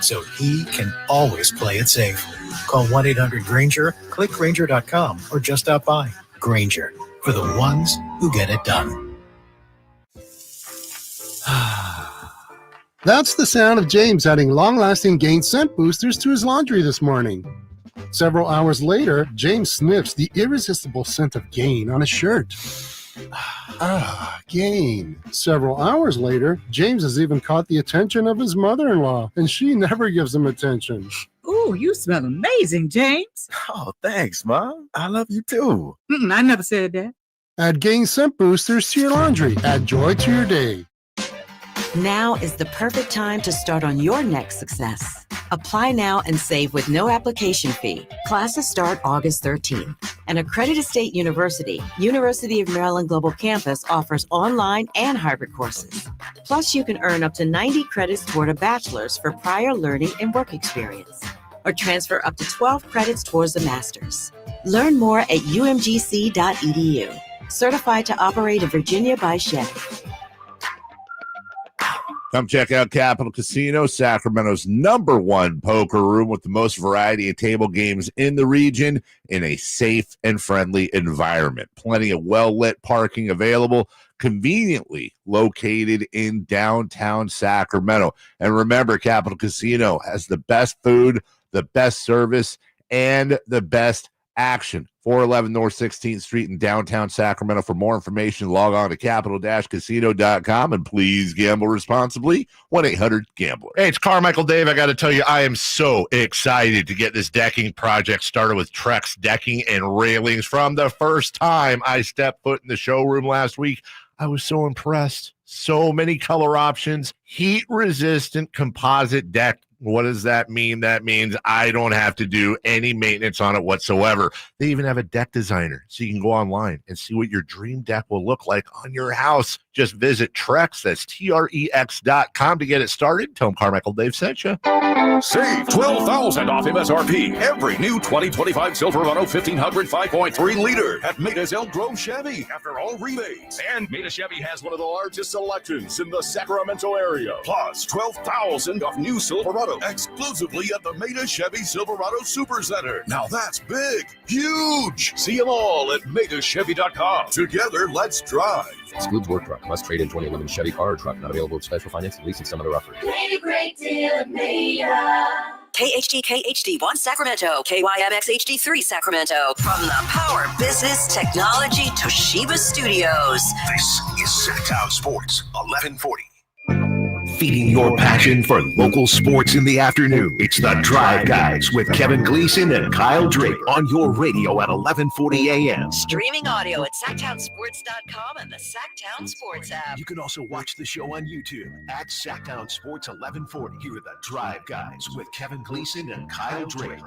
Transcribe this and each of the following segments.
so he can always play it safe. Call 1-800-GRANGER, click Grainger.com, or just stop by. Grainger, for the ones who get it done. That's the sound of James adding long-lasting Gain scent boosters to his laundry this morning. Several hours later, James sniffs the irresistible scent of Gain on his shirt. Gain. Several hours later, James has even caught the attention of his mother-in-law, and she never gives him attention. Ooh, you smell amazing, James. Oh, thanks, Mom. I love you too. I never said that. Add Gain scent boosters to your laundry. Add joy to your day. Now is the perfect time to start on your next success. Apply now and save with no application fee. Classes start August 13th. An accredited state university, University of Maryland Global Campus, offers online and hybrid courses. Plus, you can earn up to 90 credits toward a bachelor's for prior learning and work experience, or transfer up to 12 credits towards a master's. Learn more at umgc.edu. Certified to operate in Virginia by Chevy. Come check out Capital Casino, Sacramento's #1 poker room with the most variety of table games in the region in a safe and friendly environment. Plenty of well-lit parking available, conveniently located in downtown Sacramento. And remember, Capital Casino has the best food, the best service, and the best action. 411 North 16th Street in downtown Sacramento. For more information, log on to capital-casino.com, and please gamble responsibly. 1-800-GAMBLER. Hey, it's Carmichael Dave. I got to tell you, I am so excited to get this decking project started with Trex Decking and Railings. From the first time I stepped foot in the showroom last week, I was so impressed. So many color options, heat-resistant composite deck. What does that mean? That means I don't have to do any maintenance on it whatsoever. They even have a deck designer, so you can go online and see what your dream deck will look like on your house. Just visit Trex, that's Trex.com to get it started. Tell them Carmichael Dave sent you. Save $12,000 off MSRP. Every new 2025 Silverado 1500 5.3 liter at Maida's Elk Grove Chevy after all rebates. And Maida Chevy has one of the largest selections in the Sacramento area. Plus $12,000 off new Silverado exclusively at the Maida Chevy Silverado Super Center. Now that's big, huge. See them all at MaidaChevy.com. Together, let's drive. Excludes work truck. Must trade in 2011 Chevy car or truck. Not available with special financing, lease, and some other offers. Great deal at Maida. KHD1 Sacramento, KYMX HD3 Sacramento. From the Power Business Technology Toshiba Studios. This is Sacktown Sports 1140. Feeding your passion for local sports in the afternoon. It's the Drive Guys with Kevin Gleason and Kyle Drake on your radio at 1140 a.m. Streaming audio at SacktownSports.com and the Sacktown Sports app. You can also watch the show on YouTube at Sacktown Sports 1140. Here are the Drive Guys with Kevin Gleason and Kyle Drake.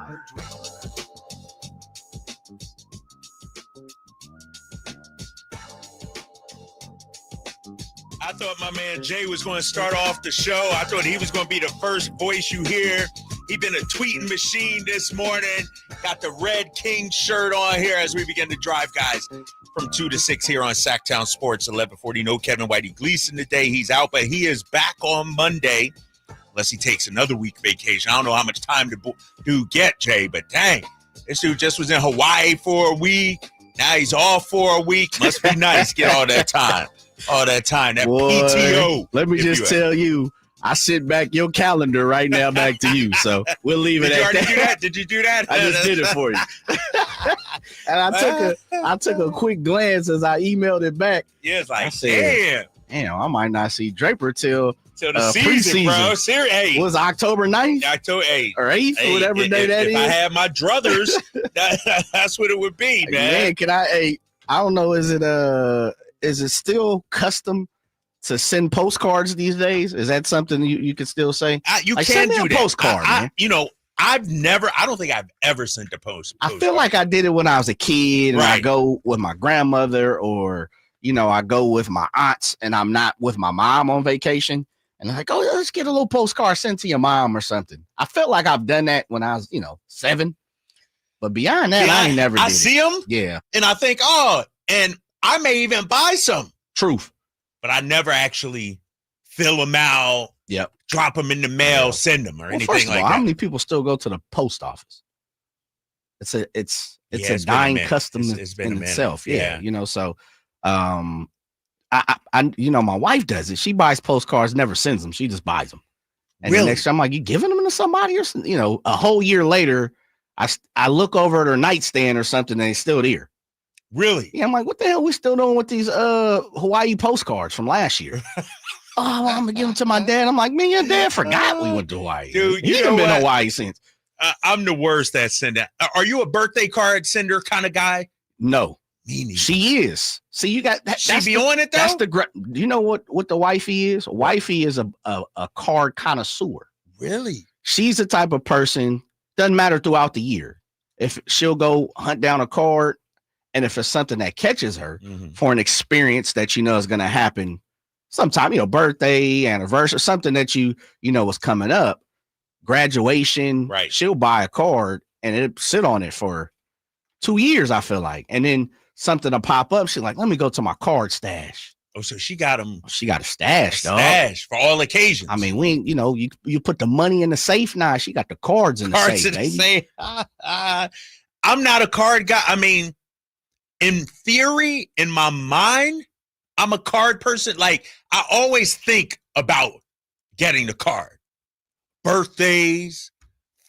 I thought my man Jay was going to start off the show. I thought he was going to be the first voice you hear. He been a tweeting machine this morning. Got the Red King shirt on here as we begin to drive, guys, from 2 to 6 here on Sacktown Sports 1140. No Kevin Whitey Gleason today. He's out, but he is back on Monday, unless he takes another week vacation. I don't know how much time to do get, Jay, but dang, this dude just was in Hawaii for a week. Now he's off for a week. Must be nice. Get all that time. That Boy, PTO. Let me just tell you, I sit back your calendar right now back to you. So we'll leave it at that. Did you do that? I just did it for you. And I took a quick glance as I emailed it back. Yeah, it's like, damn, I might not see Draper till the season, bro. Seriously, hey. Was October 9th? October 8th. Or 8th, or whatever day that is. If I had my druthers, that's what it would be, man. Man, I don't know, is it still custom to send postcards these days? Is that something you could still say? You like, can do a that. Postcard, man. I don't think I've ever sent a postcard. I feel like I did it when I was a kid, and I go with my grandmother, or, I go with my aunts, and I'm not with my mom on vacation. And I'm like, oh, let's get a little postcard sent to your mom or something. I felt like I've done that when I was, 7. But beyond that, I ain't never did I see them. Yeah. And I think, and I may even buy some. Truth. But I never actually fill them out Yep. drop them in the mail, send them, or anything first of like all, that. how many people still go to the post office? It's a It's been a dying minute. custom It's been a in minute. itself. Yeah. So I my wife does it. She buys postcards, never sends them. She just buys them. And Really? the next time I'm like, you giving them to somebody, or a whole year later, I look over at her nightstand or something, and it's still there. Really? Yeah, I'm like, what the hell we still doing with these Hawaii postcards from last year? Oh, I'm gonna give them to my dad. I'm like, man, your dad forgot we went to Hawaii. Dude, he hasn't been to Hawaii since. I'm the worst at sending. Are you a birthday card sender kind of guy? No. Me neither. She is. See, you got that. She be on it though. That's you know what the wifey is? Wifey is a card connoisseur. Really? She's the type of person, doesn't matter throughout the year. If she'll go hunt down a card, and if it's something that catches her for an experience that is going to happen sometime, birthday, anniversary, something that was coming up, graduation, right? She'll buy a card and it'll sit on it for 2 years, I feel like. And then something will pop up. She's like, let me go to my card stash. Oh, so she got them. She got a stash, dog. Stash for all occasions. I mean, we ain't, you put the money in the safe now. She got the cards in the safe, baby. I'm not a card guy. I mean, in theory, in my mind, I'm a card person. Like, I always think about getting the card. Birthdays,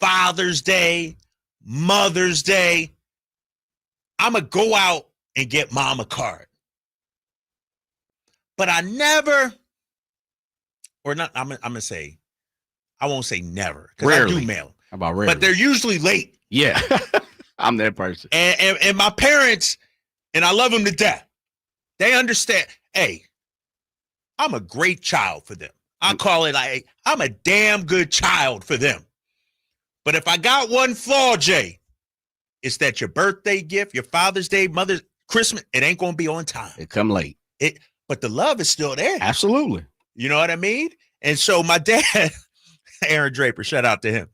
Father's Day, Mother's Day. I'm going to go out and get mom a card. But I never, or not, I'm going to say, I won't say never, because I do mail. How about rarely? But they're usually late. Yeah. I'm that person. And my parents, and I love them to death, they understand, hey, I'm a great child for them. I call it, I'm a damn good child for them. But if I got one flaw, Jay, it's that your birthday gift, your Father's Day, Mother's, Christmas, it ain't going to be on time. It come late. But the love is still there. Absolutely. You know what I mean? And so my dad, Aaron Draper, shout out to him.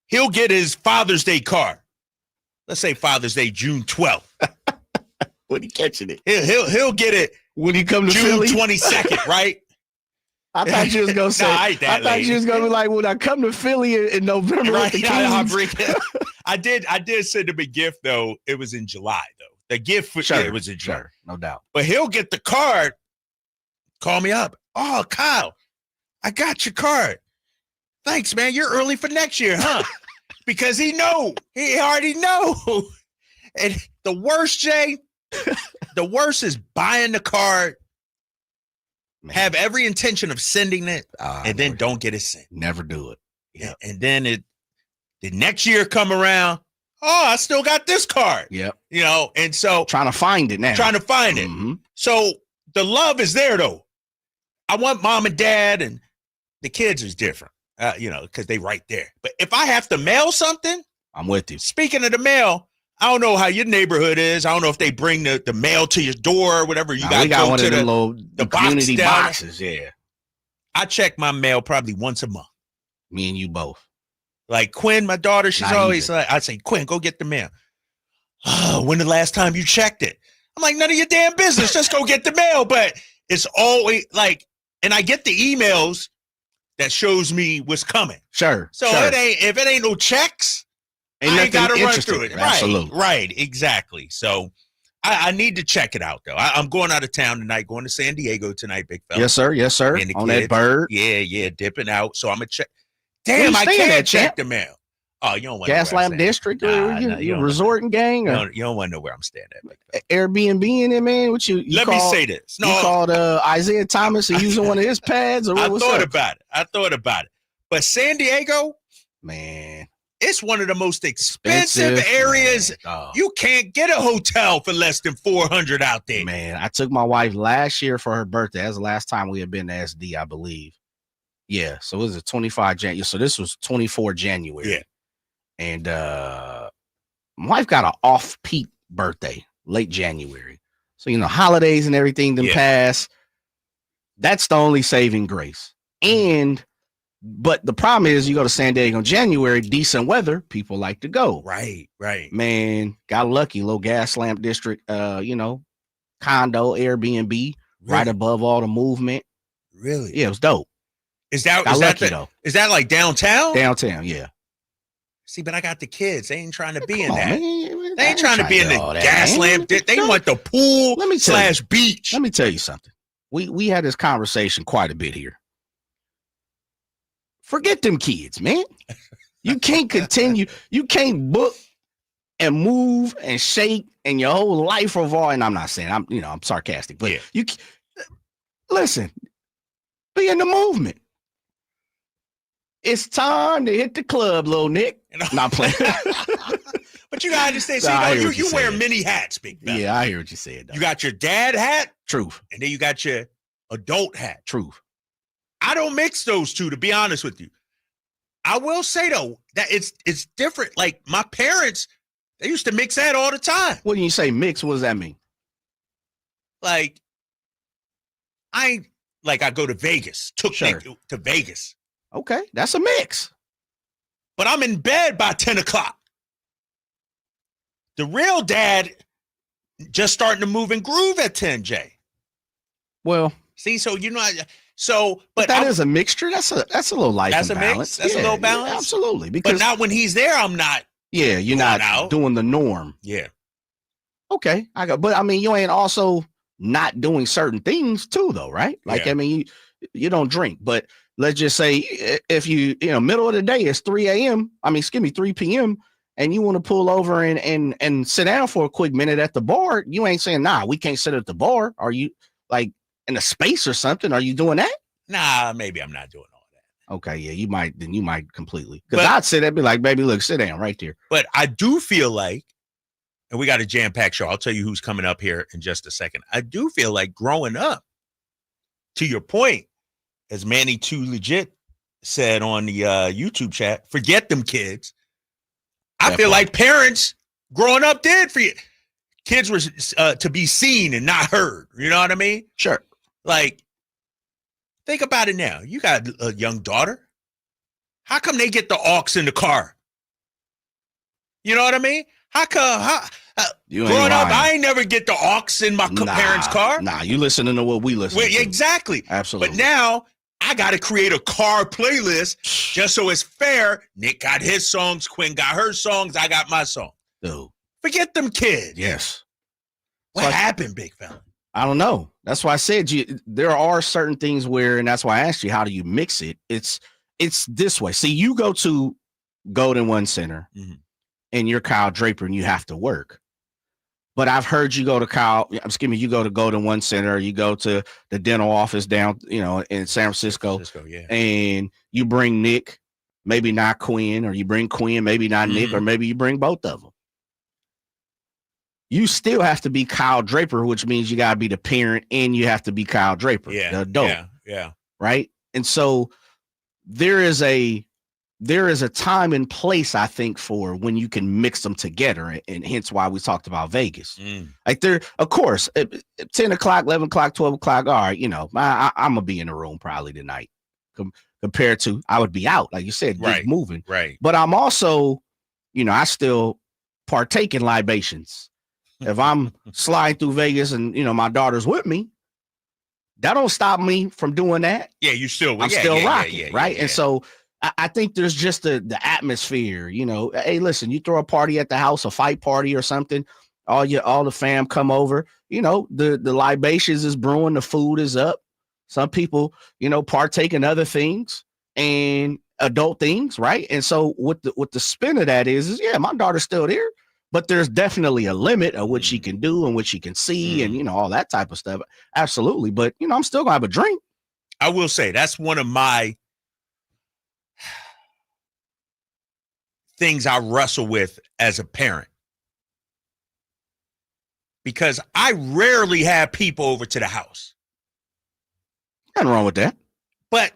He'll get his Father's Day card. Let's say Father's Day, June 12th. When he catching it. He'll get it when he come to June Philly? 22nd, right? I thought you was gonna say. I thought you was gonna be like, when I come to Philly in November with the Kings. I did send him a gift though. It was in July though. The gift for it was in July, no doubt. But he'll get the card. Call me up. Oh, Kyle, I got your card. Thanks, man. You're early for next year, huh? Because he already know. And the worst, Jay, the worst is buying the card. Man. Have every intention of sending it, and then don't get it sent. Never do it. Yeah, and then the next year come around. Oh, I still got this card. Yep. And so trying to find it now. Mm-hmm. So the love is there though. I want mom and dad, and the kids is different, because they right there. But if I have to mail something, I'm with you. Speaking of the mail, I don't know how your neighborhood is. I don't know if they bring the mail to your door or whatever. We got one of them little community boxes. Yeah. I check my mail probably once a month. Me and you both. Like Quinn, my daughter, she's always like, I say, Quinn, go get the mail. Oh, when the last time you checked it? I'm like, none of your damn business. Just go get the mail. But it's always like, and I get the emails that shows me what's coming. Sure. So if it ain't no checks, I ain't got to run through it. Absolutely. Right. Exactly. So I need to check it out, though. I'm going out of town tonight, going to San Diego tonight, big fella. Yes, sir. On that bird. Yeah, dipping out. So I'm going to check. Damn, I can't check the mail. Oh, you don't want Gaslamp District? You resorting gang? You don't want to know where I'm staying at. Airbnb in it, man? What you Let me say this. No, you called Isaiah Thomas and using one of his pads? Or I thought about it. But San Diego, man, it's one of the most expensive areas. You can't get a hotel for less than $400 out there. Man, I took my wife last year for her birthday. That's the last time we had been to SD, I believe. Yeah, so it was a 25 January. So this was 24 January. Yeah. And my wife got an off-peak birthday, late January. So, holidays and everything then pass. That's the only saving grace. But the problem is you go to San Diego in January, decent weather, people like to go. Right. Man, got lucky, little Gaslamp District, condo, Airbnb, right above all the movement. Really? Yeah, it was dope. Is that like downtown? Downtown, yeah. See, but I got the kids. They ain't trying to be in Come on, that. man. They ain't trying to be in the gas lamp. They want the pool / beach. Let me tell you something. We had this conversation quite a bit here. Forget them kids, man. You can't continue. You can't book and move and shake and your whole life revolve. And I'm not saying I'm sarcastic, but you listen. Be in the movement. It's time to hit the club, little Nick. Not playing. But you gotta understand. You wear many hats, big fella. Yeah, I hear what you said. You got your dad hat. Truth. And then you got your adult hat. Truth. I don't mix those two, to be honest with you. I will say though that it's different. Like my parents, they used to mix that all the time. When you say mix, what does that mean? Like I go to Vegas. Took Nick to Vegas. Okay, that's a mix. But I'm in bed by 10 o'clock. The real dad just starting to move and groove at 10, Jay. Well, see, so but that is a mixture. That's a little life. That's and a balance. mix. That's a little balance. Yeah, absolutely. Because but not when he's there. I'm not. Yeah, you're not out. Doing the norm. Yeah. Okay, but I mean, you ain't also not doing certain things too, though, right? Like, I mean, you don't drink, but let's just say if you middle of the day, it's 3 p.m. and you want to pull over and sit down for a quick minute at the bar, you ain't saying, nah, we can't sit at the bar. Are you like in a space or something? Are you doing that? Nah, maybe I'm not doing all that. Okay, yeah, you might completely. Because I'd sit there and be like, baby, look, sit down right there. But I do feel like, and we got a jam-packed show. I'll tell you who's coming up here in just a second. I do feel like growing up, to your point, as Manny Too Legit said on the YouTube chat, forget them kids. I feel like parents growing up did for you. Kids were to be seen and not heard. You know what I mean? Sure. Like, think about it now. You got a young daughter. How come they get the aux in the car? You know what I mean? How come? Growing up, I ain't never get the aux in my parents' car. Nah, you listening to what we listen to. Exactly. Absolutely. But now I got to create a car playlist just so it's fair. Nick got his songs, Quinn got her songs, I got my song. Dude. Forget them kids. Yes. What happened, big fella? I don't know. That's why I said there are certain things where, and that's why I asked you, how do you mix it? It's this way. See, you go to Golden One Center and you're Kyle Draper and you have to work. But I've heard you go to you go to Golden One Center, you go to the dental office down, in San Francisco, and you bring Nick, maybe not Quinn, or you bring Quinn, maybe not Nick, or maybe you bring both of them. You still have to be Kyle Draper, which means you got to be the parent and you have to be Kyle Draper, the adult. Yeah. Right. And so there is a time and place, I think, for when you can mix them together. And hence why we talked about Vegas. Like of course, at 10 o'clock, 11 o'clock, 12 o'clock. All right. I'm going to be in the room probably tonight compared to I would be out. Like you said, just moving. Right. But I'm also, I still partake in libations. If I'm sliding through Vegas and, my daughter's with me, that don't stop me from doing that. Yeah, I'm still rocking, right? And so I think there's just the atmosphere, Hey, listen, you throw a party at the house, a fight party or something, all the fam come over, the libations is brewing, the food is up. Some people, partake in other things and adult things, right? And so what the spin of that is my daughter's still there. But there's definitely a limit of what she can do and what she can see and, all that type of stuff. Absolutely. But, I'm still going to have a drink. I will say that's one of my things I wrestle with as a parent. Because I rarely have people over to the house. Nothing wrong with that. But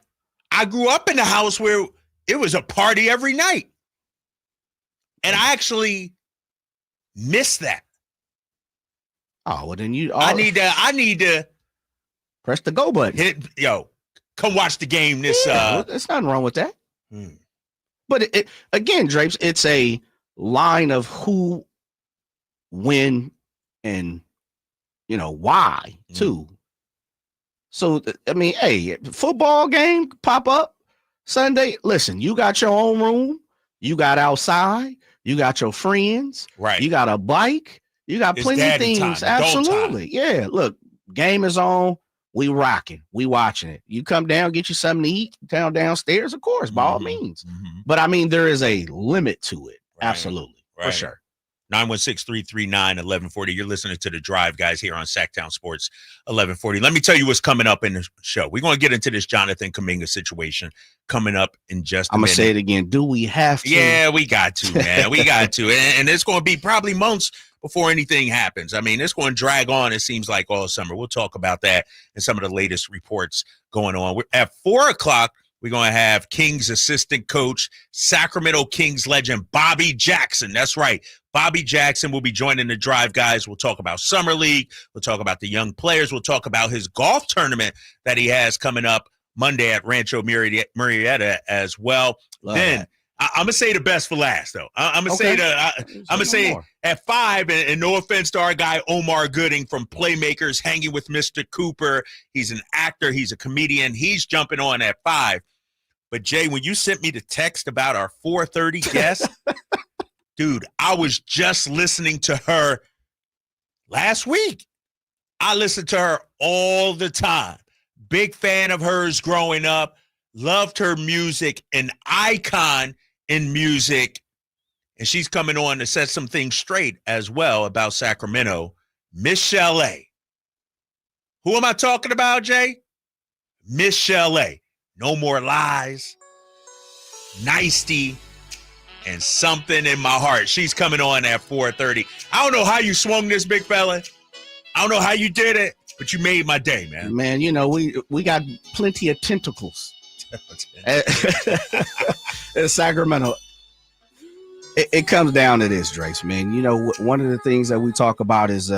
I grew up in a house where it was a party every night. And I actually miss that. Oh, well then I need to press the go button. Come watch the game this there's nothing wrong with that. But again, Drapes, it's a line of who, when, and why too. So, I mean, hey, football game pop up Sunday. Listen, you got your own room. You got outside. You got your friends. Right. You got a bike. You got It's plenty of daddy things. time, adult Absolutely. Yeah. Look, game is on. We rocking. We watching it. You come down, get you something to eat downstairs, of course, by all means. But I mean, there is a limit to it. Absolutely. For sure. 916-339-1140. You're listening to The Drive, guys, here on Sacktown Sports 1140. Let me tell you what's coming up in the show. We're going to get into this Jonathan Kuminga situation coming up in just a minute. I'm going to say it again. Do we have to? Yeah, we got to, man. We got to. And it's going to be probably months before anything happens. I mean, it's going to drag on, it seems like, all summer. We'll talk about that and some of the latest reports going on. At 4 o'clock, we're going to have Kings assistant coach, Sacramento Kings legend, Bobby Jackson. That's right. Bobby Jackson will be joining The Drive, guys. We'll talk about Summer League. We'll talk about the young players. We'll talk about his golf tournament that he has coming up Monday at Rancho Murrieta as well. Love then that. I'm gonna say the best for last, though. I'm gonna say at 5, and no offense to our guy Omar Gooding from Playmakers, hanging with Mr. Cooper. He's an actor. He's a comedian. He's jumping on at 5. But Jay, when you sent me the text about our 4:30 guest, dude, I was just listening to her last week. I listened to her all the time. Big fan of hers growing up. Loved her music, an icon in music. And she's coming on to set some things straight as well about Sacramento. Michelle A. Who am I talking about, Jay? Michelle A. No More Lies, Nicety, and Something in My Heart. She's coming on at 4:30. I don't know how you swung this, big fella. I don't know how you did it, but you made my day, man. Man, you know, we got plenty of tentacles at Sacramento. It comes down to this, Drace, man. You know, one of the things that we talk about is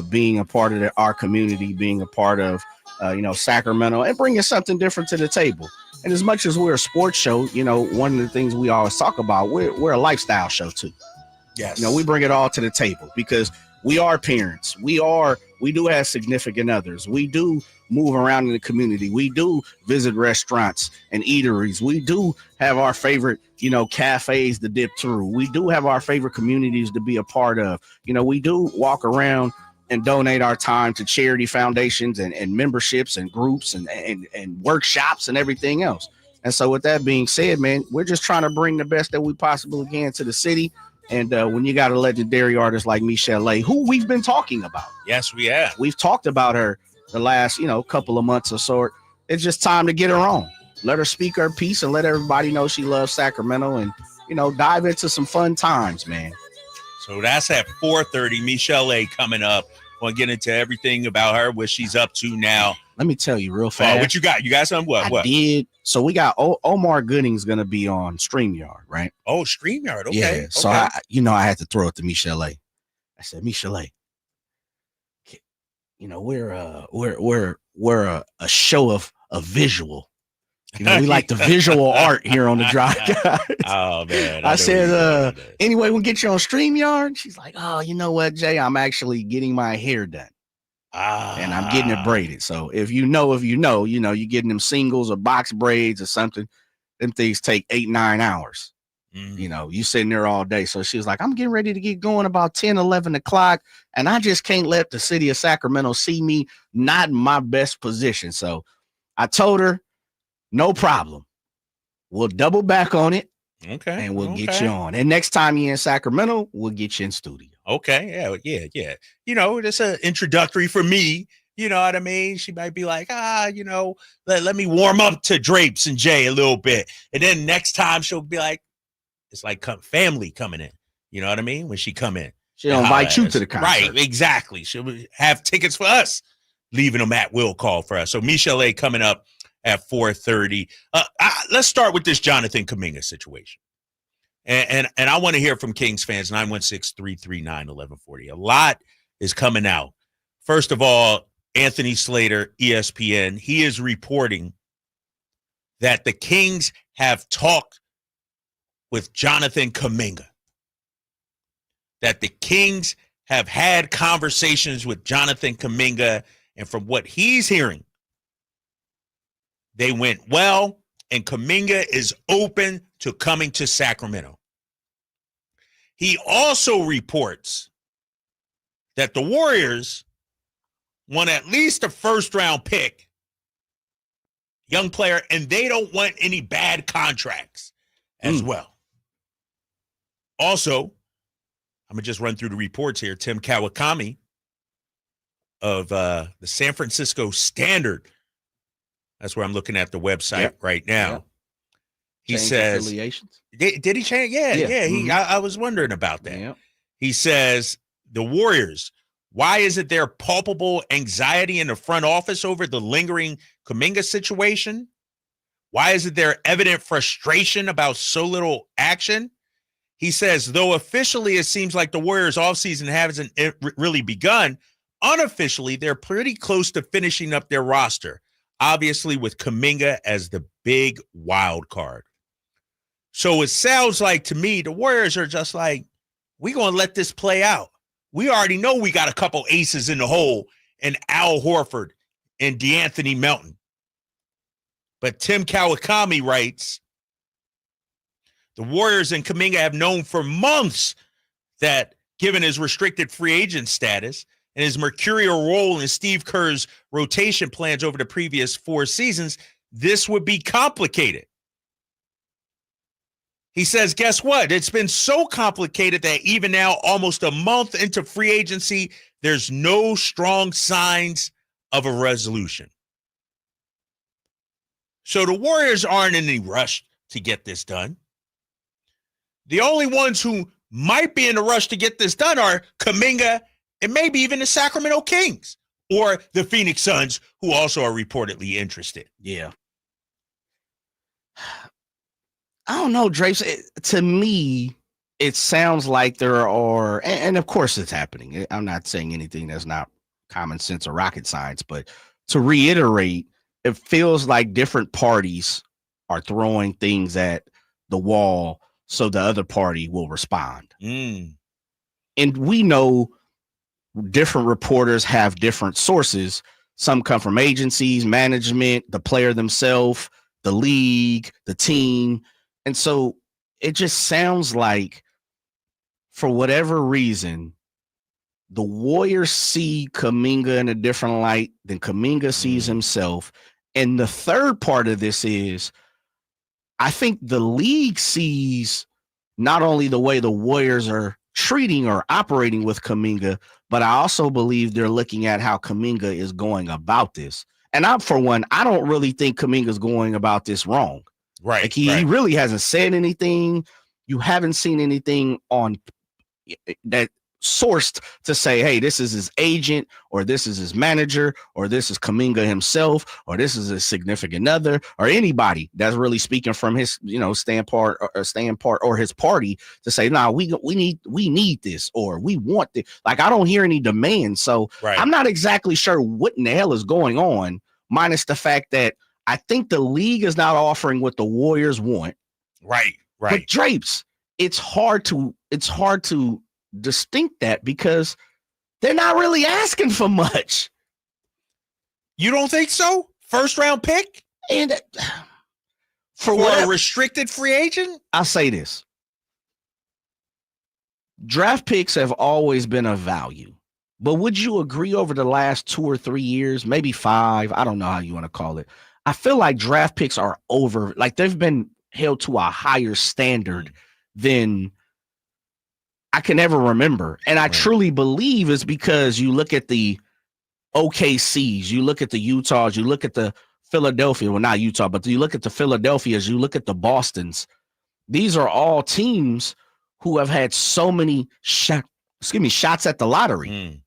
being a part of our community, being a part of, Sacramento, and bringing something different to the table. And as much as we're a sports show, you know, one of the things we always talk about, we're a lifestyle show too. Yes. You know, we bring it all to the table because we are parents. We do have significant others. We do move around in the community. We do visit restaurants and eateries. We do have our favorite, cafes to dip through. We do have our favorite communities to be a part of. You know, we do walk around and donate our time to charity foundations and memberships and groups and workshops and everything else. And so with that being said, man, we're just trying to bring the best that we possibly can to the city. And when you got a legendary artist like Michelle A., who we've been talking about. Yes, we have. We've talked about her the last, couple of months or so. It's just time to get her on. Let her speak her piece and let everybody know she loves Sacramento and, dive into some fun times, man. So that's at 4:30. Michelle A. coming up. We'll get into everything about her, what she's up to now. Let me tell you real fast. What you got? You got something? What? I did. So we got Omar Gooding's going to be on StreamYard, right? Oh, StreamYard. Okay. Yeah. So okay. I had to throw it to Michelle A. I said, Michelle A., we're a show of a visual. We like the visual art here on The Drive, guys. Oh, man. I said, anyway, we'll get you on StreamYard. She's like, oh, you know what, Jay? I'm actually getting my hair done. And I'm getting it braided. So if you know, you're getting them singles or box braids or something. Them things take 8-9 hours. You sitting there all day. So she was like, I'm getting ready to get going about 10, 11 o'clock. And I just can't let the city of Sacramento see me not in my best position. So I told her, no problem. We'll double back on it. Okay. And we'll get you on. And next time you're in Sacramento, we'll get you in studio. Okay. Yeah. It's an introductory for me. You know what I mean? She might be like, let me warm up to Drapes and Jay a little bit. And then next time she'll be like, it's like family coming in. You know what I mean? When she come in. She'll invite you to the concert. Right, exactly. She'll have tickets for us, leaving them at will call for us. So Michelle A. coming up at 4:30. Let's start with this Jonathan Kuminga situation. And I want to hear from Kings fans, 916-339-1140. A lot is coming out. First of all, Anthony Slater, ESPN, he is reporting that the Kings have talked with Jonathan Kuminga. That the Kings have had conversations with Jonathan Kuminga. And from what he's hearing, They went well, and Kuminga is open to coming to Sacramento. He also reports that the Warriors want at least a first-round pick, young player, and they don't want any bad contracts as well. Also, I'm going to just run through the reports here. Tim Kawakami of the San Francisco Standard, that's where I'm looking at the website right now. Yep. He Change says, affiliations? Did he change? Yeah. I was wondering about that. Yep. He says, the Warriors, why isn't there palpable anxiety in the front office over the lingering Kuminga situation? Why isn't there evident frustration about so little action? He says, though officially it seems like the Warriors offseason hasn't really begun, unofficially they're pretty close to finishing up their roster, obviously with Kuminga as the big wild card. So it sounds like to me the Warriors are just like, we're going to let this play out. We already know we got a couple aces in the hole in Al Horford and DeAnthony Melton. But Tim Kawakami writes, the Warriors and Kuminga have known for months that given his restricted free agent status and his mercurial role in Steve Kerr's rotation plans over the previous 4 seasons, this would be complicated. He says, guess what? It's been so complicated that even now, almost a month into free agency, there's no strong signs of a resolution. So the Warriors aren't in any rush to get this done. The only ones who might be in a rush to get this done are Kuminga and maybe even the Sacramento Kings or the Phoenix Suns, who also are reportedly interested. Yeah. I don't know, Drapes. To me, it sounds like there are, and of course it's happening. I'm not saying anything that's not common sense or rocket science, but to reiterate, it feels like different parties are throwing things at the wall so the other party will respond. And we know different reporters have different sources. Some come from agencies, management, the player themselves, the league, the team. And so it just sounds like, for whatever reason, the Warriors see Kuminga in a different light than Kuminga sees himself. And the third part of this is, I think the league sees not only the way the Warriors are treating or operating with Kuminga, but I also believe they're looking at how Kuminga is going about this. And for one, I don't really think Kuminga's going about this wrong. Right. Like he really hasn't said anything. You haven't seen anything on that sourced to say, hey, this is his agent, or this is his manager, or this is Kuminga himself, or this is a significant other, or anybody that's really speaking from his, standpoint or his party to say, nah, we need this, or we want this. Like, I don't hear any demands. So I'm not exactly sure what in the hell is going on, minus the fact that I think the league is not offering what the Warriors want. Right. But Drapes, it's hard to distinct that because they're not really asking for much. You don't think so? First round pick? And for a restricted free agent? I'll say this. Draft picks have always been of value. But would you agree over the last 2 or 3 years, maybe 5, I don't know how you want to call it, I feel like draft picks are they've been held to a higher standard than I can ever remember. And I truly believe it's because you look at the OKCs, you look at the Utahs, you look at the Philadelphia, well, not Utah, but you look at the Philadelphias, you look at the Bostons. These are all teams who have had so many shots at the lottery.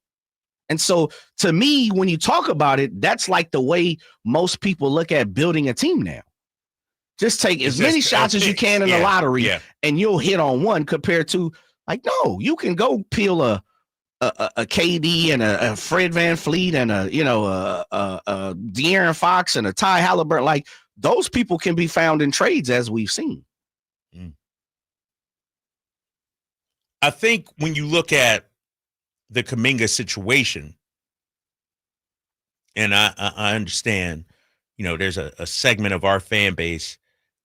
And so to me, when you talk about it, that's like the way most people look at building a team now. Just take as many shots as you can in the lottery and you'll hit on one, compared to, like, no, you can go peel a KD and a Fred VanVleet and a De'Aaron Fox and a Ty Halliburton. Like, those people can be found in trades, as we've seen. I think when you look at the Kuminga situation, and I understand, there's a segment of our fan base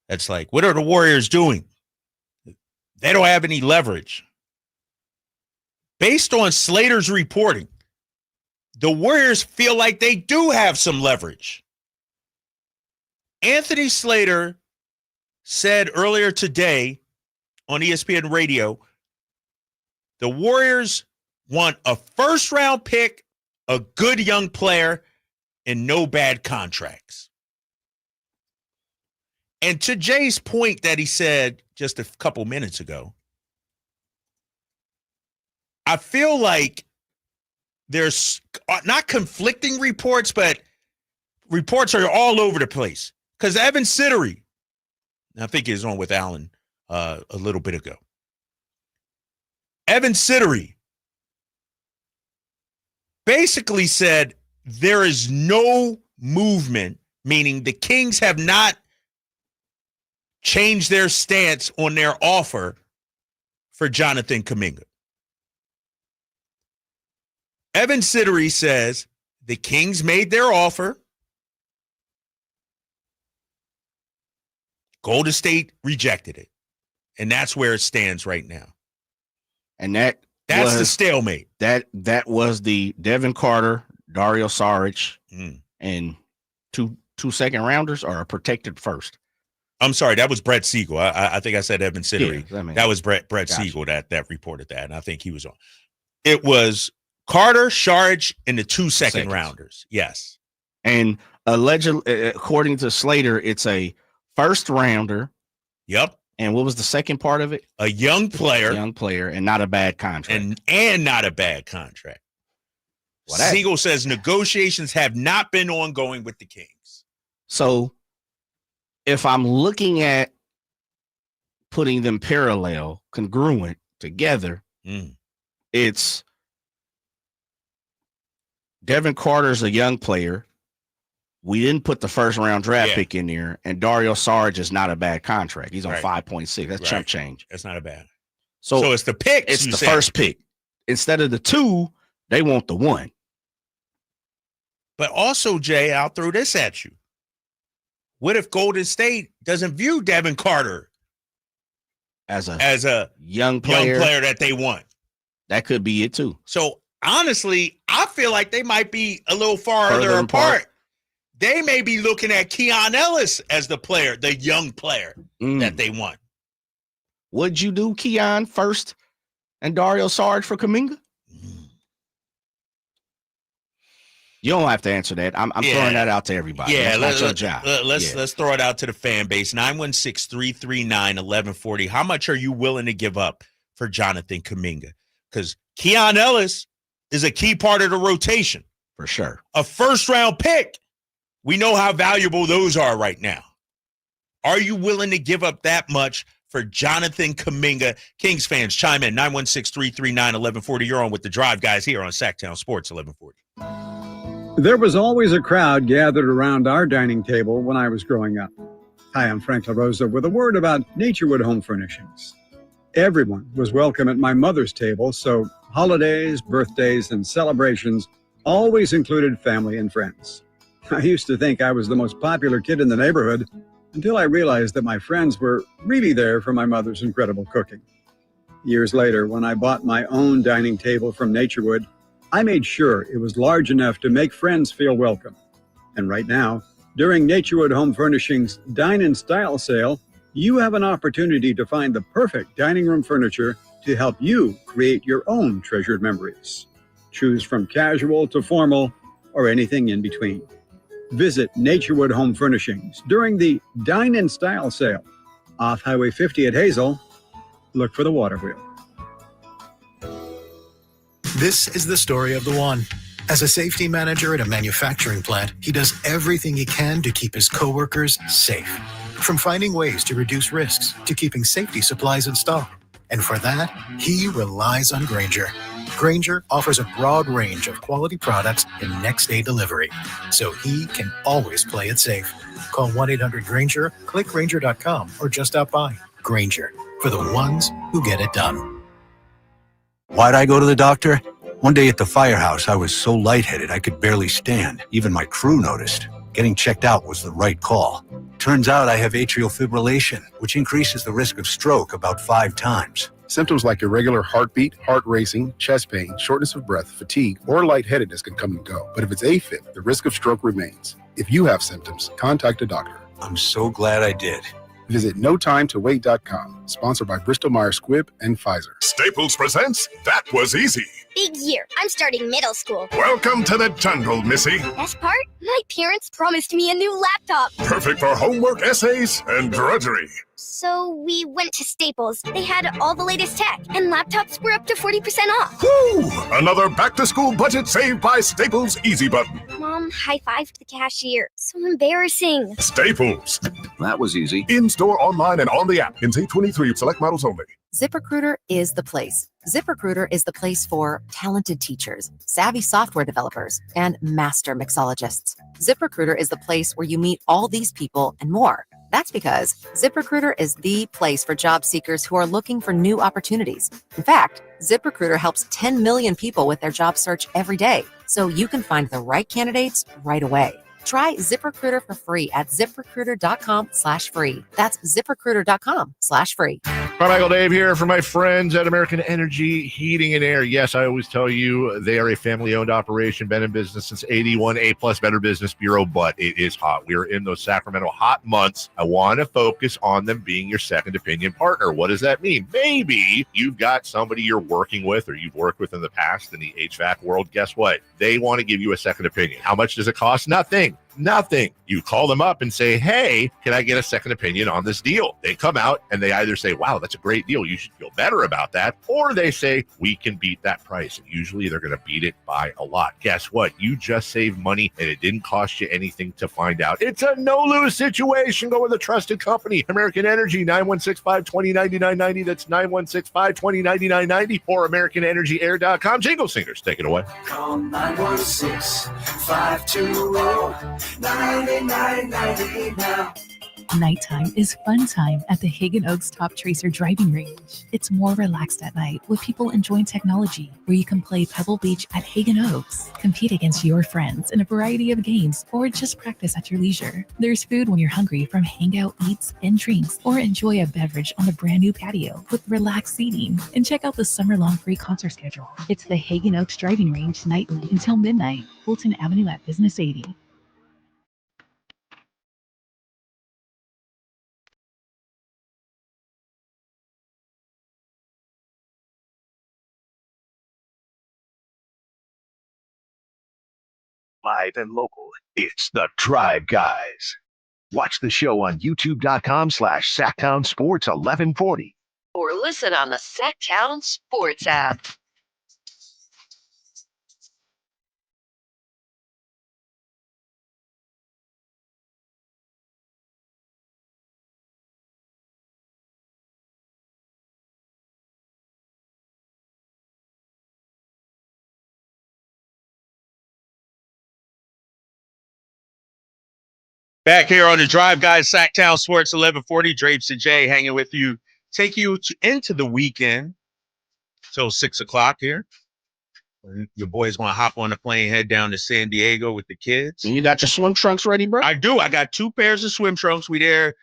that's like, what are the Warriors doing? They don't have any leverage. Based on Slater's reporting, the Warriors feel like they do have some leverage. Anthony Slater said earlier today on ESPN Radio, the Warriors want a first-round pick, a good young player, and no bad contracts. And to Jay's point that he said just a couple minutes ago, I feel like there's not conflicting reports, but reports are all over the place. Because Evan Sittery, I think he was on with Allen a little bit ago. Evan Sittery basically said there is no movement, meaning the Kings have not changed their stance on their offer for Jonathan Kuminga. Evan Sittery says the Kings made their offer. Golden State rejected it. And that's where it stands right now. And that's the stalemate. That was the Devin Carter, Dario Saric, and two second rounders or a protected first. I'm sorry, that was Brett Siegel. I think I said Evan Sittery. Yeah, that was Brett Siegel that reported that, and I think he was on. It was Carter, Saric, and the 2 second rounders. Yes. And allegedly, according to Slater, it's a first rounder. Yep. And what was the second part of it? A young player. And not a bad contract. And not a bad contract. Well, Siegel says negotiations have not been ongoing with the Kings. So if I'm looking at putting them parallel, congruent together, it's Devin Carter's a young player. We didn't put the first round draft pick in there, and Dario Saric is not a bad contract. He's on 5.6. That's chump change. That's not a bad. So it's the pick. It's the first pick. Instead of the 2, they want the 1. But also, Jay, I'll throw this at you. What if Golden State doesn't view Devin Carter as a young player that they want? That could be it too. So honestly, I feel like they might be a little farther apart. They may be looking at Keon Ellis as the player, the young player that they want. Would you do Keon first and Dario Saric for Kuminga? You don't have to answer that. I'm throwing that out to everybody. Yeah, that's not your job. Let's throw it out to the fan base. 916-339-1140. How much are you willing to give up for Jonathan Kuminga? Because Keon Ellis is a key part of the rotation. For sure. A first-round pick. We know how valuable those are right now. Are you willing to give up that much for Jonathan Kuminga? Kings fans, chime in. 916-339-1140. You're on with the Drive Guys here on Sacktown Sports 1140. There was always a crowd gathered around our dining table when I was growing up. Hi, I'm Frank LaRosa with a word about Naturewood Home Furnishings. Everyone was welcome at my mother's table, so holidays, birthdays, and celebrations always included family and friends. I used to think I was the most popular kid in the neighborhood until I realized that my friends were really there for my mother's incredible cooking. Years later, when I bought my own dining table from Naturewood, I made sure it was large enough to make friends feel welcome. And right now, during Naturewood Home Furnishings Dine in Style sale, you have an opportunity to find the perfect dining room furniture to help you create your own treasured memories. Choose from casual to formal or anything in between. Visit Naturewood Home Furnishings during the Dine in Style sale off Highway 50 at Hazel. Look for the water wheel. This is the story of the one. As a safety manager at a manufacturing plant, he does everything he can to keep his coworkers safe. From finding ways to reduce risks to keeping safety supplies in stock. And for that, he relies on Grainger. Grainger offers a broad range of quality products and next-day delivery, so he can always play it safe. Call 1-800-GRAINGER, click Grainger.com, or just stop by. Grainger, for the ones who get it done. Why'd I go to the doctor? One day at the firehouse, I was so lightheaded I could barely stand. Even my crew noticed. Getting checked out was the right call. Turns out I have atrial fibrillation, which increases the risk of stroke about 5 times. Symptoms like irregular heartbeat, heart racing, chest pain, shortness of breath, fatigue, or lightheadedness can come and go. But if it's AFib, the risk of stroke remains. If you have symptoms, contact a doctor. I'm so glad I did. Visit NoTimeToWait.com. Sponsored by Bristol-Myers Squibb and Pfizer. Staples presents That Was Easy. Big year. I'm starting middle school. Welcome to the jungle, Missy. Best part? My parents promised me a new laptop. Perfect for homework, essays, and drudgery. So we went to Staples. They had all the latest tech, and laptops were up to 40% off. Woo! Another back-to-school budget saved by Staples Easy Button. Mom high-fived the cashier. So embarrassing. Staples. That was easy. In-store, online, and on the app. In 23 select models only. ZipRecruiter is the place. ZipRecruiter is the place for talented teachers, savvy software developers, and master mixologists. ZipRecruiter is the place where you meet all these people and more. That's because ZipRecruiter is the place for job seekers who are looking for new opportunities. In fact, ZipRecruiter helps 10 million people with their job search every day, so you can find the right candidates right away. Try ZipRecruiter for free at ZipRecruiter.com/free. That's ZipRecruiter.com/free. Hi, Michael Dave here for my friends at American Energy Heating and Air. Yes, I always tell you they are a family-owned operation, been in business since 81, A+ Better Business Bureau, but it is hot. We are in those Sacramento hot months. I want to focus on them being your second opinion partner. What does that mean? Maybe you've got somebody you're working with or you've worked with in the past in the HVAC world. Guess what? They want to give you a second opinion. How much does it cost? Nothing. You call them up and say, hey, can I get a second opinion on this deal? They come out and they either say, wow, that's a great deal, you should feel better about that. Or they say, we can beat that price. And usually they're going to beat it by a lot. Guess what? You just saved money and it didn't cost you anything to find out. It's a no-lose situation. Go with a trusted company. American Energy, 916-520-9990. That's 916-520-9990 or AmericanEnergyAir.com. Jingle singers, take it away. Call 916-520-9990 now. Nighttime is fun time at the Hagen Oaks Top Tracer driving range. It's more relaxed at night with people enjoying technology, where you can play Pebble Beach at Hagen Oaks, compete against your friends in a variety of games, or just practice at your leisure. There's food when you're hungry from hangout eats and drinks, or enjoy a beverage on the brand new patio with relaxed seating. And check out the summer-long free concert schedule. It's the Hagen Oaks driving range nightly until midnight, Fulton Avenue at Business 80. Live and local, it's the Drive Guys. Watch the show on youtube.com/Sacktown Sports 1140. Or listen on the Sacktown Sports app. Back here on the Drive Guys, Sacktown Sports 1140, Drapes and Jay hanging with you, take you into the weekend till 6 o'clock here. Your boy's going to hop on the plane, head down to San Diego with the kids. You got your swim trunks ready, bro? I do. I got 2 pairs of swim trunks. We there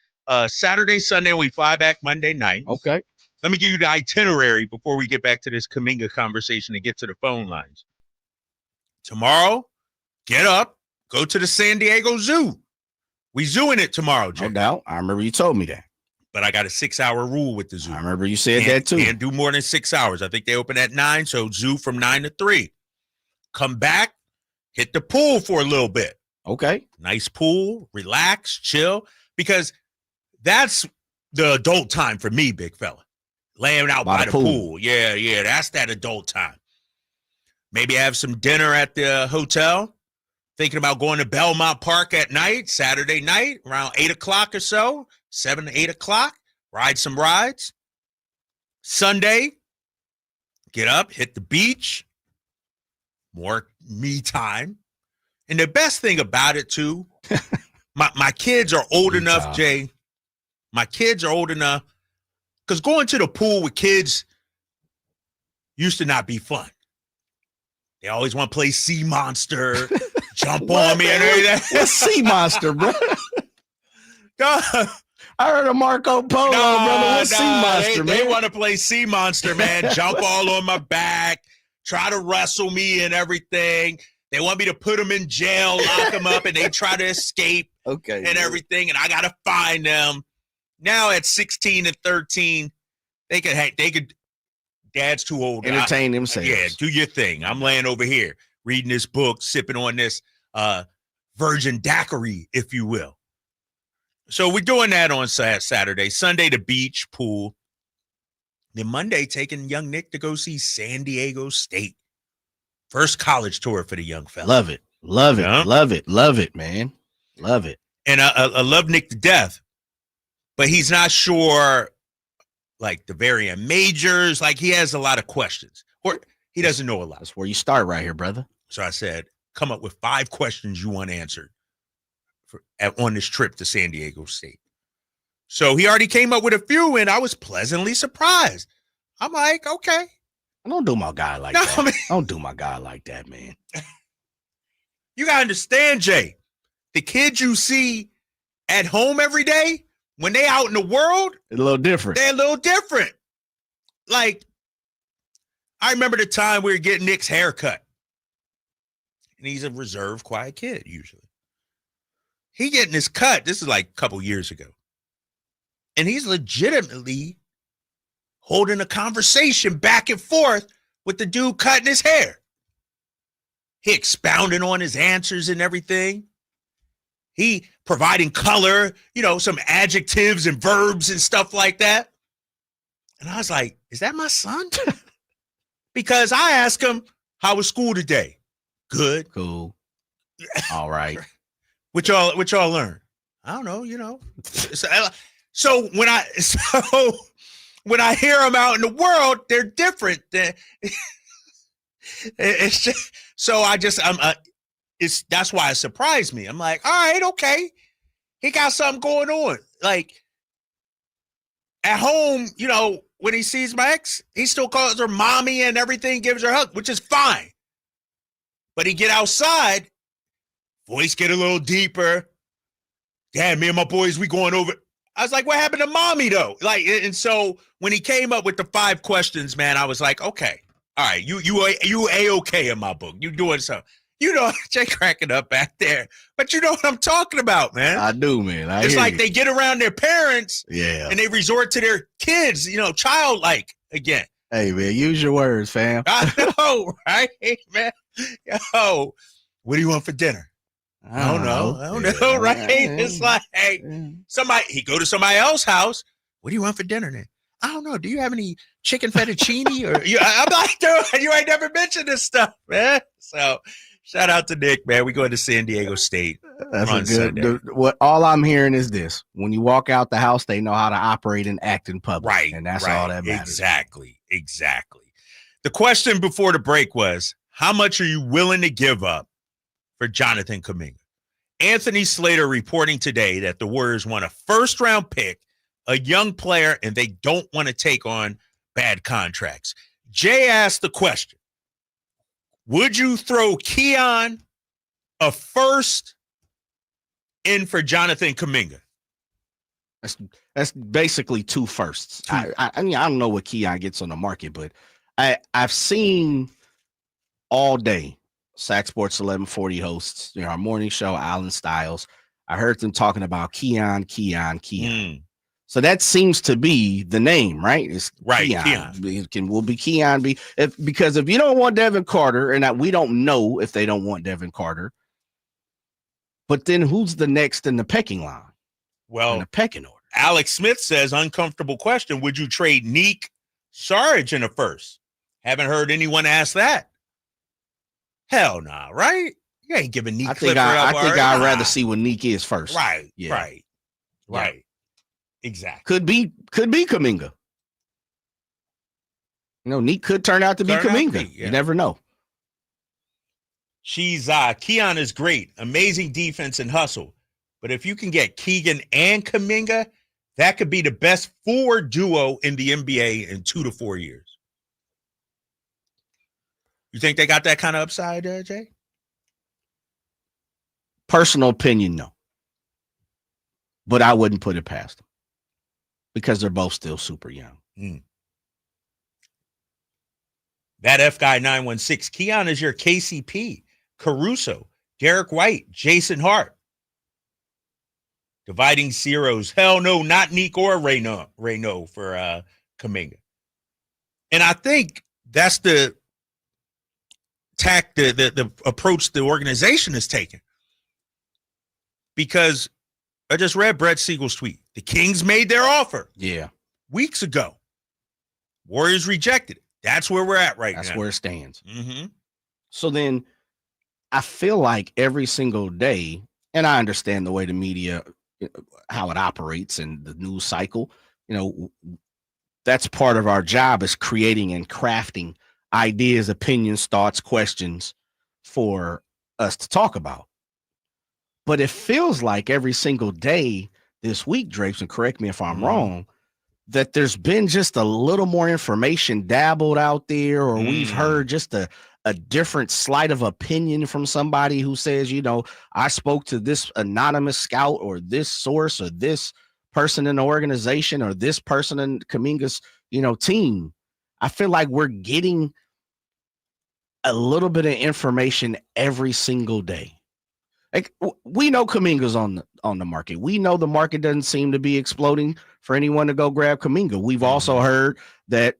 Saturday, Sunday, and we fly back Monday night. Okay. Let me give you the itinerary before we get back to this Kuminga conversation and get to the phone lines. Tomorrow, get up, go to the San Diego Zoo. We zooing it tomorrow, Jay. No doubt. I remember you told me that. But I got a 6-hour rule with the zoo. I remember you said that too. Can't do more than 6 hours. I think they open at 9, so zoo from 9 to 3. Come back, hit the pool for a little bit. Okay. Nice pool, relax, chill, because that's the adult time for me, big fella. Laying out by the pool. Yeah, that's that adult time. Maybe have some dinner at the hotel. Thinking about going to Belmont Park at night, Saturday night, around 8 o'clock or so, 7 to 8 o'clock, ride some rides. Sunday, get up, hit the beach, more me time. And the best thing about it, too, my kids are old enough, Jay. My kids are old enough, because going to the pool with kids used to not be fun. They always want to play Sea Monster, jump on me and everything. What's sea monster, bro? I heard of Marco Polo, brother. What's sea monster, man? They want to play sea monster, man. Jump all on my back, try to wrestle me and everything. They want me to put them in jail, lock them up, and they try to escape and everything, and I got to find them. Now at 16 and 13, they could. Dad's too old. Entertain themselves. Yeah, do your thing. I'm laying over here reading this book, sipping on this virgin daiquiri, if you will. So we're doing that on Saturday. Sunday, the beach, pool. Then Monday, taking young Nick to go see San Diego State. First college tour for the young fella. Love it. Love it. Yeah. Love it. Love it, man. Love it. And I love Nick to death, but he's not sure, like, the variant majors. Like, he has a lot of questions, or he doesn't know a lot. That's where you start right here, brother. So I said, come up with 5 questions you want answered on this trip to San Diego State. So he already came up with a few, and I was pleasantly surprised. I'm like, okay. I don't do my guy like that. I mean, don't do my guy like that, man. You got to understand, Jay. The kids you see at home every day, when they out in the world, it's a little different. They're a little different. Like, I remember the time we were getting Nick's haircut. And he's a reserved, quiet kid, usually. He getting his cut. This is like a couple years ago. And he's legitimately holding a conversation back and forth with the dude cutting his hair. He expounding on his answers and everything. He providing color, some adjectives and verbs and stuff like that. And I was like, is that my son? Because I asked him, how was school today? Good. Cool. All right. What y'all learn? I don't know, So when I hear them out in the world, they're different. It's just, that's why it surprised me. I'm like, all right, okay. He got something going on. Like, at home, when he sees my ex, he still calls her mommy and everything, gives her a hug, which is fine. But he get outside, voice get a little deeper. Dad, me and my boys, we going over. I was like, what happened to mommy, though? Like, and so when he came up with the 5 questions, man, I was like, okay, all right, you A-okay in my book. You doing something. Jay cracking up back there. But you know what I'm talking about, man. I do, man. It's like they get around their parents, and they resort to their kids, childlike again. Hey, man, use your words, fam. I know, right, man? Yo, what do you want for dinner? I don't know, right? It's like, he go to somebody else's house. What do you want for dinner then? I don't know. Do you have any chicken fettuccine? I'm like, dude, you ain't never mentioned this stuff, man. So shout out to Nick, man. We going to San Diego State. That's a good. All I'm hearing is this: when you walk out the house, they know how to operate and act in public, right? And that's all that matters. Exactly. The question before the break was, how much are you willing to give up for Jonathan Kuminga? Anthony Slater reporting today that the Warriors want a first-round pick, a young player, and they don't want to take on bad contracts. Jay asked the question, would you throw Keon a first in for Jonathan Kuminga? That's basically 2 firsts. I mean, I don't know what Keon gets on the market, but I've seen all day Sac Sports 1140 hosts, our morning show, Alan Stiles. I heard them talking about Keon. So that seems to be the name, right? It's right. Keon. Will be Keon because if you don't want Devin Carter, and we don't know if they don't want Devin Carter, but then who's the next in the pecking line? Well, in the pecking order. Alex Smith says, uncomfortable question. Would you trade Neek Sarge in a first? Haven't heard anyone ask that. Hell nah, right? You ain't giving Neek Clifford up. I think I'd rather see what Neek is first. Right, yeah. Right. Exactly. Could be Kuminga. Neek could turn out to be Kuminga. You never know. Keon is great. Amazing defense and hustle. But if you can get Keegan and Kuminga, that could be the best 4 duo in the NBA in 2 to 4 years. You think they got that kind of upside, Jay? Personal opinion, no. But I wouldn't put it past them because they're both still super young. That F guy 916. Keon is your KCP, Caruso, Derek White, Jason Hart. Dividing zeros. Hell no, not Nick or Reyno for Kuminga. And I think that's the tack, the approach the organization is taking. Because I just read Brett Siegel's tweet. The Kings made their offer. Yeah. Weeks ago. Warriors rejected it. That's where we're at right now. That's where it stands. Mm-hmm. So then I feel like every single day, and I understand the way the media, how it operates and the news cycle, that's part of our job, is creating and crafting ideas, opinions, thoughts, questions for us to talk about. But it feels like every single day this week, Drapes, and correct me if I'm wrong, that there's been just a little more information dabbled out there, or we've heard just a different slight of opinion from somebody who says, I spoke to this anonymous scout or this source or this person in the organization or this person in Kuminga's, team. I feel like we're getting a little bit of information every single day. Like, we know Kuminga's on the market. We know the market doesn't seem to be exploding for anyone to go grab Kuminga. We've also heard that,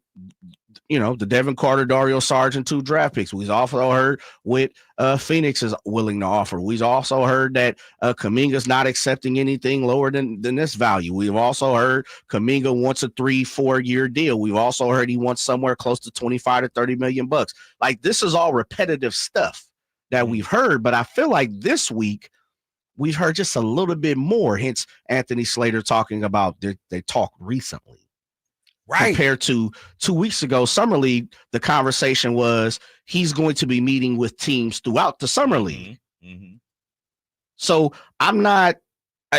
the Devin Carter, Dario Saric, 2 draft picks. We've also heard what Phoenix is willing to offer. We've also heard that Kuminga's not accepting anything lower than this value. We've also heard Kuminga wants a 3-4 year deal. We've also heard he wants somewhere close to 25 to 30 million bucks. Like, this is all repetitive stuff that we've heard, but I feel like this week we've heard just a little bit more. Hence Anthony Slater talking about they talked recently. Right. Compared to 2 weeks ago, Summer League, the conversation was he's going to be meeting with teams throughout the Summer League. Mm-hmm. So I'm not,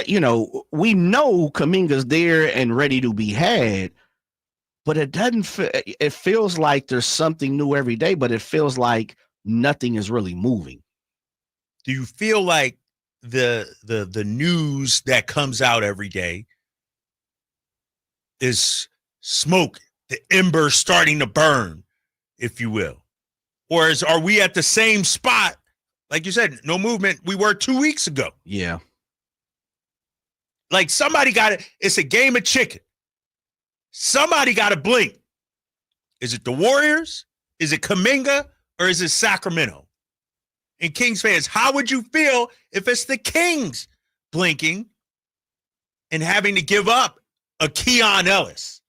we know Kuminga's there and ready to be had, but it feels like there's something new every day, but it feels like nothing is really moving. Do you feel like the news that comes out every day is smoke, the ember starting to burn, if you will? Or are we at the same spot, like you said, no movement, we were 2 weeks ago? Yeah. Like, somebody got it. It's a game of chicken. Somebody got to blink. Is it the Warriors? Is it Kuminga? Or is it Sacramento? And Kings fans, how would you feel if it's the Kings blinking and having to give up a Keon Ellis?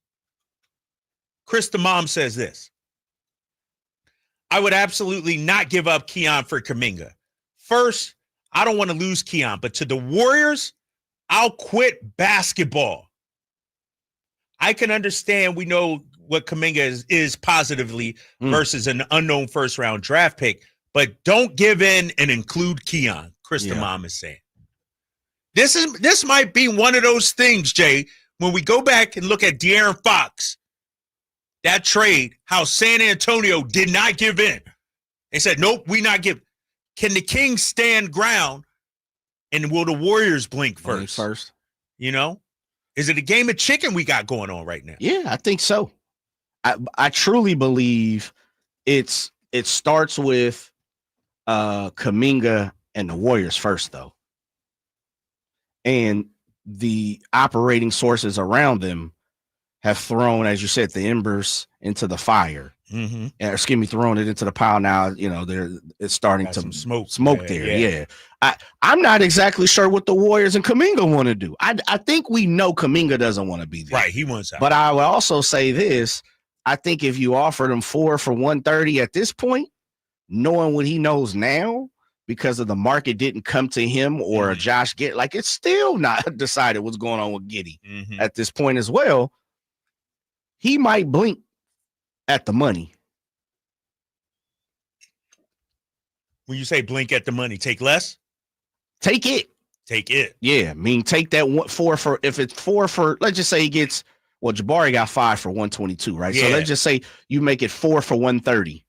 Chris the Mom says this. I would absolutely not give up Keon for Kuminga. First, I don't want to lose Keon, but to the Warriors, I'll quit basketball. I can understand, we know what Kuminga is positively versus an unknown first-round draft pick, but don't give in and include Keon, Chris the Mom is saying. This might be one of those things, Jay, when we go back and look at De'Aaron Fox, that trade, how San Antonio did not give in. They said, nope, we not give. Can the Kings stand ground, and will the Warriors blink first? Is it a game of chicken we got going on right now? Yeah, I think so. I truly believe it starts with Kuminga and the Warriors first, though. And the operating sources around them have thrown, as you said, the embers into the fire. Mm-hmm. Throwing it into the pile now. It's starting to smoke there. Yeah. I'm not exactly sure what the Warriors and Kuminga want to do. I think we know Kuminga doesn't want to be there. Right, he wants out. But I will also say this. I think if you offered him 4 for 130 at this point, knowing what he knows now, because of the market didn't come to him or Josh Giddey, like, it's still not decided what's going on with Giddey at this point as well. He might blink at the money. When you say blink at the money, take less? Take it. Take it. Yeah. I mean, take that 4 for, if it's 4 for, let's just say he gets, Jabari got 5 for 122, right? Yeah. So let's just say you make it 4 for 130.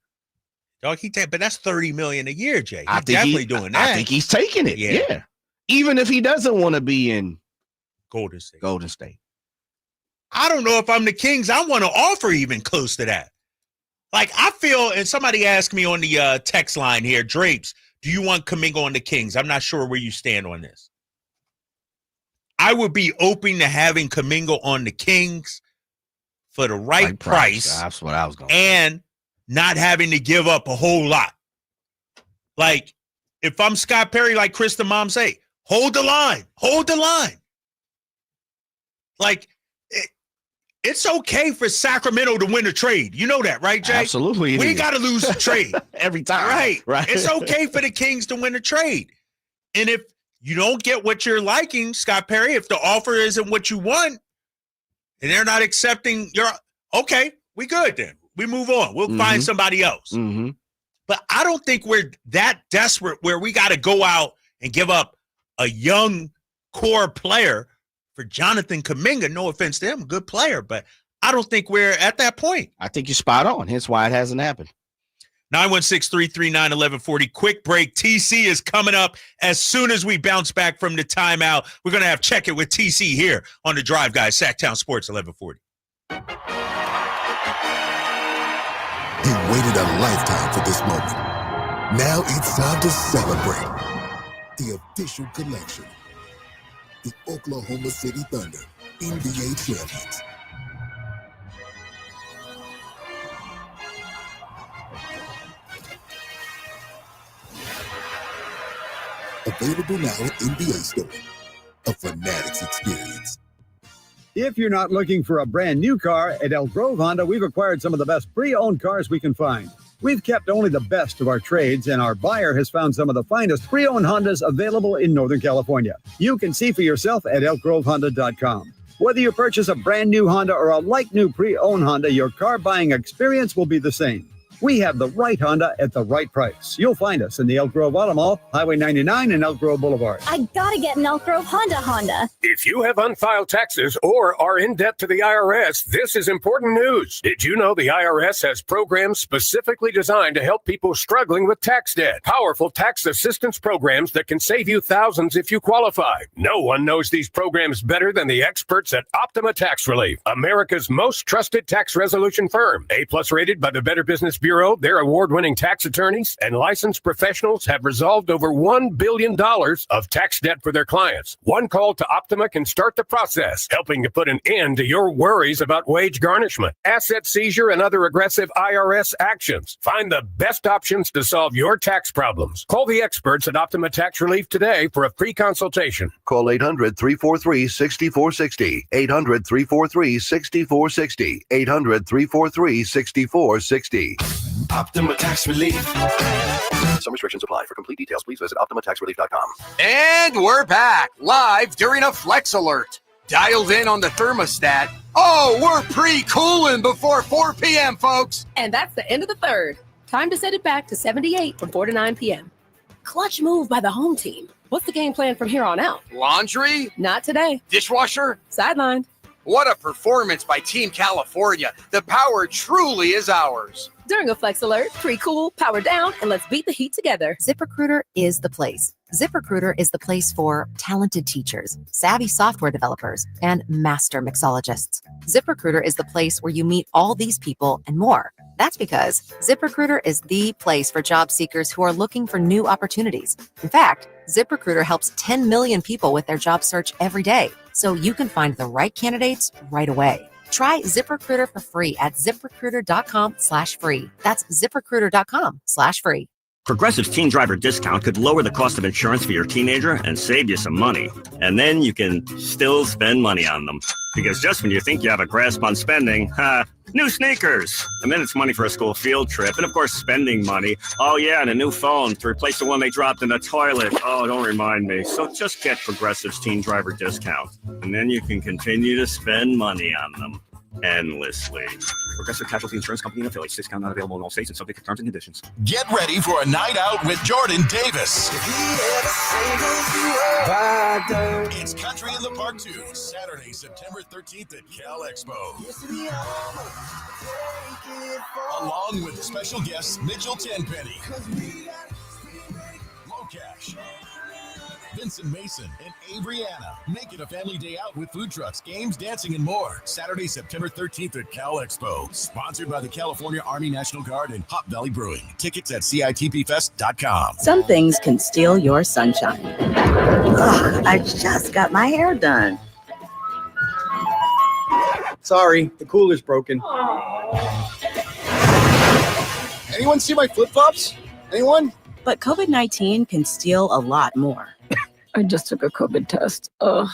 Dog, but that's $30 million a year, Jay. He's definitely doing that. I think he's taking it. Yeah. Even if he doesn't want to be in Golden State. I don't know if I'm the Kings. I want to offer even close to that. Like, I feel, and somebody asked me on the text line here, Drapes, do you want Kuminga on the Kings? I'm not sure where you stand on this. I would be open to having Kuminga on the Kings for the right price. That's what I was going to and not having to give up a whole lot. Like, if I'm Scott Perry, like Chris the Mom say, hold the line. Hold the line. Like, it's okay for Sacramento to win a trade. You know that, right, Jay? Absolutely. We got to lose a trade. Every time. Right. It's okay for the Kings to win a trade. And if you don't get what you're liking, Scott Perry, if the offer isn't what you want, and they're not accepting okay, we good then. We move on. We'll find somebody else. Mm-hmm. But I don't think we're that desperate where we got to go out and give up a young core player for Jonathan Kuminga. No offense to him, a good player, but I don't think we're at that point. I think you're spot on. Hence why it hasn't happened. 916-339-1140. Quick break. TC is coming up as soon as we bounce back from the timeout. We're going to have Check It with TC here on the Drive Guys, Sacktown Sports 1140. He waited a lifetime for this moment. Now it's time to celebrate. The official collection. The Oklahoma City Thunder, NBA champions. Available now at NBA Store. A Fanatics experience. If you're not looking for a brand new car, at Elk Grove Honda, we've acquired some of the best pre-owned cars we can find. We've kept only the best of our trades, and our buyer has found some of the finest pre-owned Hondas available in Northern California. You can see for yourself at elkgrovehonda.com. Whether you purchase a brand new Honda or a like-new pre-owned Honda, your car buying experience will be the same. We have the right Honda at the right price. You'll find us in the Elk Grove Auto Mall, Highway 99 and Elk Grove Boulevard. I gotta get an Elk Grove Honda. If you have unfiled taxes or are in debt to the IRS, this is important news. Did you know the IRS has programs specifically designed to help people struggling with tax debt? Powerful tax assistance programs that can save you thousands if you qualify. No one knows these programs better than the experts at Optima Tax Relief, America's most trusted tax resolution firm. A+ rated by the Better Business Bureau, their award-winning tax attorneys and licensed professionals have resolved over $1 billion of tax debt for their clients. One call to Optima can start the process, helping to put an end to your worries about wage garnishment, asset seizure, and other aggressive IRS actions. Find the best options to solve your tax problems. Call the experts at Optima Tax Relief today for a free consultation. Call 800-343-6460. 800-343-6460. 800-343-6460. Optima Tax Relief. Some restrictions apply. For complete details, please visit OptimaTaxRelief.com. And we're back, live during a Flex Alert. Dialed in on the thermostat. Oh, we're pre-cooling before 4 p.m., folks. And that's the end of the third. Time to set it back to 78 from 4 to 9 p.m. Clutch move by the home team. What's the game plan from here on out? Laundry? Not today. Dishwasher? Sidelined. What a performance by Team California. The power truly is ours. During a Flex Alert, pre-cool, power down, and let's beat the heat together. ZipRecruiter is the place. ZipRecruiter is the place for talented teachers, savvy software developers, and master mixologists. ZipRecruiter is the place where you meet all these people and more. That's because ZipRecruiter is the place for job seekers who are looking for new opportunities. In fact, ZipRecruiter helps 10 million people with their job search every day, so you can find the right candidates right away. Try ZipRecruiter for free at ZipRecruiter.com/free. That's ZipRecruiter.com/free. Progressive's Teen Driver discount could lower the cost of insurance for your teenager and save you some money. And then you can still spend money on them. Because just when you think you have a grasp on spending, new sneakers. And then it's money for a school field trip. And of course, spending money. Oh yeah, and a new phone to replace the one they dropped in the toilet. Oh, don't remind me. So just get Progressive's Teen Driver discount. And then you can continue to spend money on them endlessly. Progressive Casualty Insurance Company and affiliates. Discount not available in all states and subject to terms and conditions. Get ready for a night out with Jordan Davis. It's Country in the Park 2, Saturday, September 13th at Cal Expo. along with special guests Mitchell Tenpenny, Locash, Vincent Mason, and Averyana. Make it a family day out with food trucks, games, dancing, and more. Saturday, September 13th at Cal Expo. Sponsored by the California Army National Guard and Hop Valley Brewing. Tickets at CITPFest.com. Some things can steal your sunshine. Ugh, I just got my hair done. Sorry, the cooler's broken. Anyone see my flip-flops? Anyone? But COVID-19 can steal a lot more. I just took a COVID test. Ugh.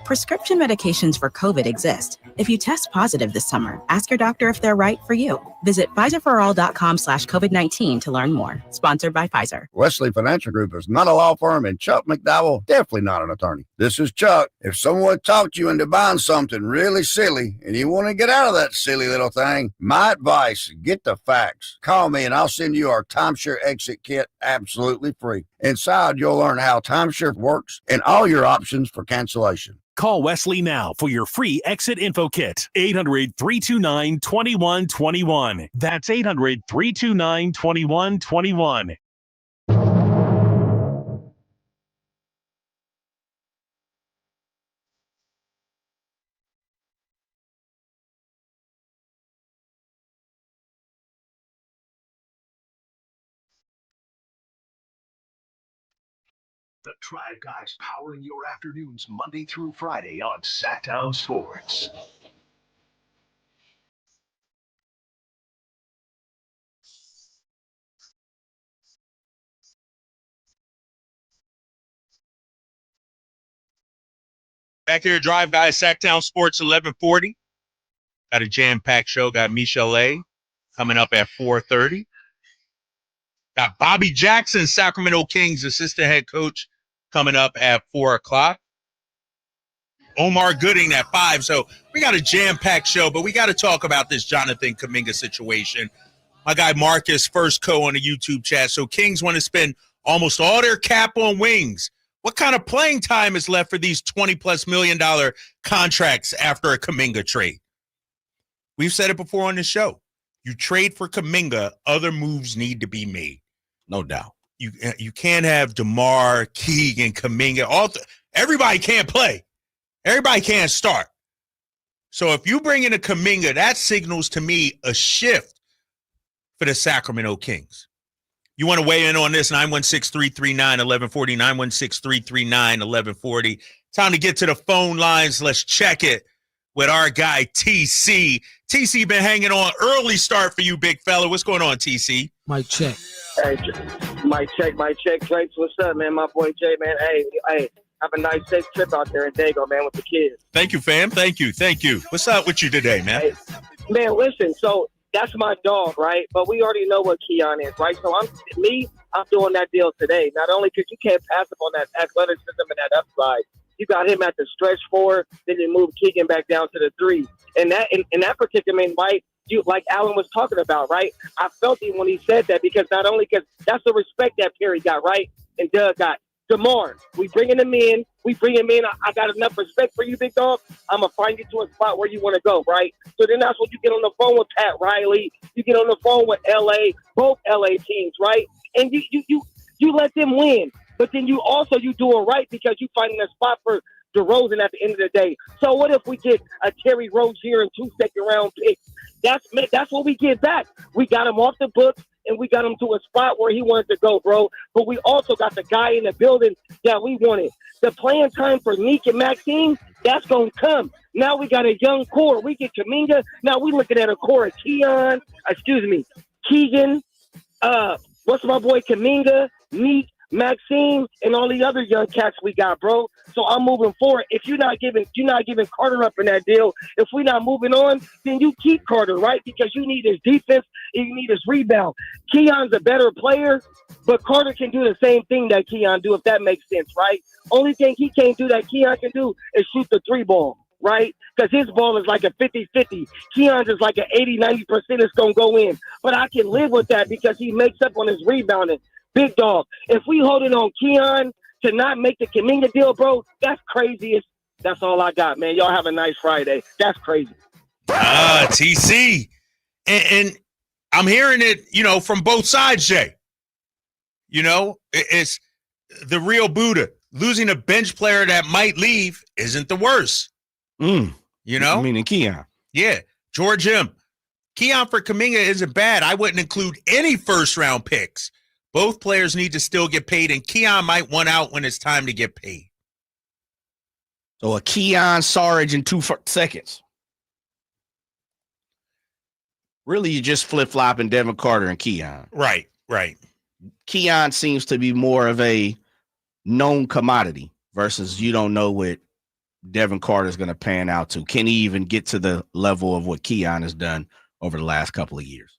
Prescription medications for COVID exist. If you test positive this summer, ask your doctor if they're right for you. Visit Pfizerforall.com/COVID-19 to learn more. Sponsored by Pfizer. Wesley Financial Group is not a law firm, and Chuck McDowell definitely not an attorney. This is Chuck. If someone talked you into buying something really silly and you want to get out of that silly little thing, my advice, get the facts. Call me and I'll send you our timeshare exit kit absolutely free. Inside, you'll learn how timeshare works and all your options for cancellation. Call Wesley now for your free exit info kit. 800-329-2121. That's 800-329-2121. The Tribe Guys powering your afternoons Monday through Friday on Sacktown Sports. Back here, Drive Guys, Sacktown Sports, 1140. Got a jam-packed show. Got Michelle A. coming up at 4:30. Got Bobby Jackson, Sacramento Kings assistant head coach, coming up at 4 o'clock. Omar Gooding at 5. So we got a jam-packed show, but we got to talk about this Jonathan Kuminga situation. My guy Marcus Firstco on the YouTube chat. So Kings want to spend almost all their cap on wings. What kind of playing time is left for these $20+ million contracts after a Kuminga trade? We've said it before on the show. You trade for Kuminga, other moves need to be made. No doubt. You can't have DeMar, Keegan, Kuminga. Everybody can't play. Everybody can't start. So if you bring in a Kuminga, that signals to me a shift for the Sacramento Kings. You want to weigh in on this? 916-339-1140, 916-339-1140. Time to get to the phone lines. Let's check it with our guy, TC. TC been hanging on. Early start for you, big fella. What's going on, TC? Mic check. Hey, mic check. Drake, what's up, man? My boy Jay, man. Hey, have a nice, safe trip out there in Dago, man, with the kids. Thank you, fam. Thank you. What's up with you today, man? Hey, man, listen, so that's my dog, right? But we already know what Keon is, right? So I'm doing that deal today. Not only because you can't pass up on that athleticism and that upside. You got him at the stretch 4, then you move Keegan back down to the 3. And that in that particular man, right? You, like Alan was talking about, right? I felt him when he said that because not only because that's the respect that Perry got, right? And Doug got. DeMar, we bringing him in. I got enough respect for you, big dog. I'm going to find you to a spot where you want to go, right? So then that's when you get on the phone with Pat Riley. You get on the phone with L.A., both L.A. teams, right? And you let them win. But then you do it right because you finding a spot for DeRozan at the end of the day. So what if we get a Terry Rozier and 2 second-round picks? That's what we get back. We got him off the books, and we got him to a spot where he wanted to go, bro. But we also got the guy in the building that we wanted. The playing time for Neek and Maxime, that's going to come. Now we got a young core. We get Kuminga. Now we looking at a core of Keegan, what's my boy Kuminga, Neek, Maxime, and all the other young cats we got, bro. So I'm moving forward. If you're not giving Carter up in that deal, if we're not moving on, then you keep Carter, right? Because you need his defense and you need his rebound. Keon's a better player, but Carter can do the same thing that Keon do, if that makes sense, right? Only thing he can't do that Keon can do is shoot the 3 ball, right? Because his ball is like a 50-50. Keon's is like an 80-90% it's going to go in. But I can live with that because he makes up on his rebounding. Big dog. If we holding on Keon to not make the Kuminga deal, bro, that's crazy. That's all I got, man. Y'all have a nice Friday. That's crazy. TC. And I'm hearing it, from both sides, Jay. It's the real Buddha. Losing a bench player that might leave isn't the worst. Meaning Keon. Yeah. George M. Keon for Kuminga isn't bad. I wouldn't include any first-round picks. Both players need to still get paid, and Keon might want out when it's time to get paid. So a Keon, Sarge in 2 seconds. Really, you just flip-flopping Devin Carter and Keon. Right. Keon seems to be more of a known commodity versus you don't know what Devin Carter is going to pan out to. Can he even get to the level of what Keon has done over the last couple of years?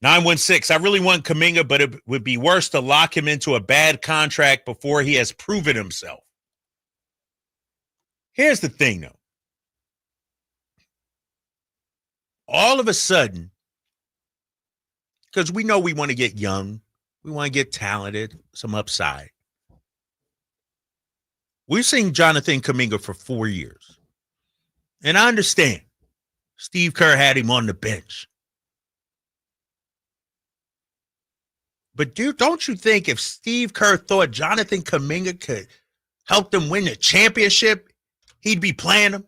916, I really want Kuminga, but it would be worse to lock him into a bad contract before he has proven himself. Here's the thing, though. All of a sudden, because we know we want to get young, we want to get talented, some upside. We've seen Jonathan Kuminga for 4 years. And I understand Steve Kerr had him on the bench. But don't you think if Steve Kerr thought Jonathan Kuminga could help them win the championship, he'd be playing him?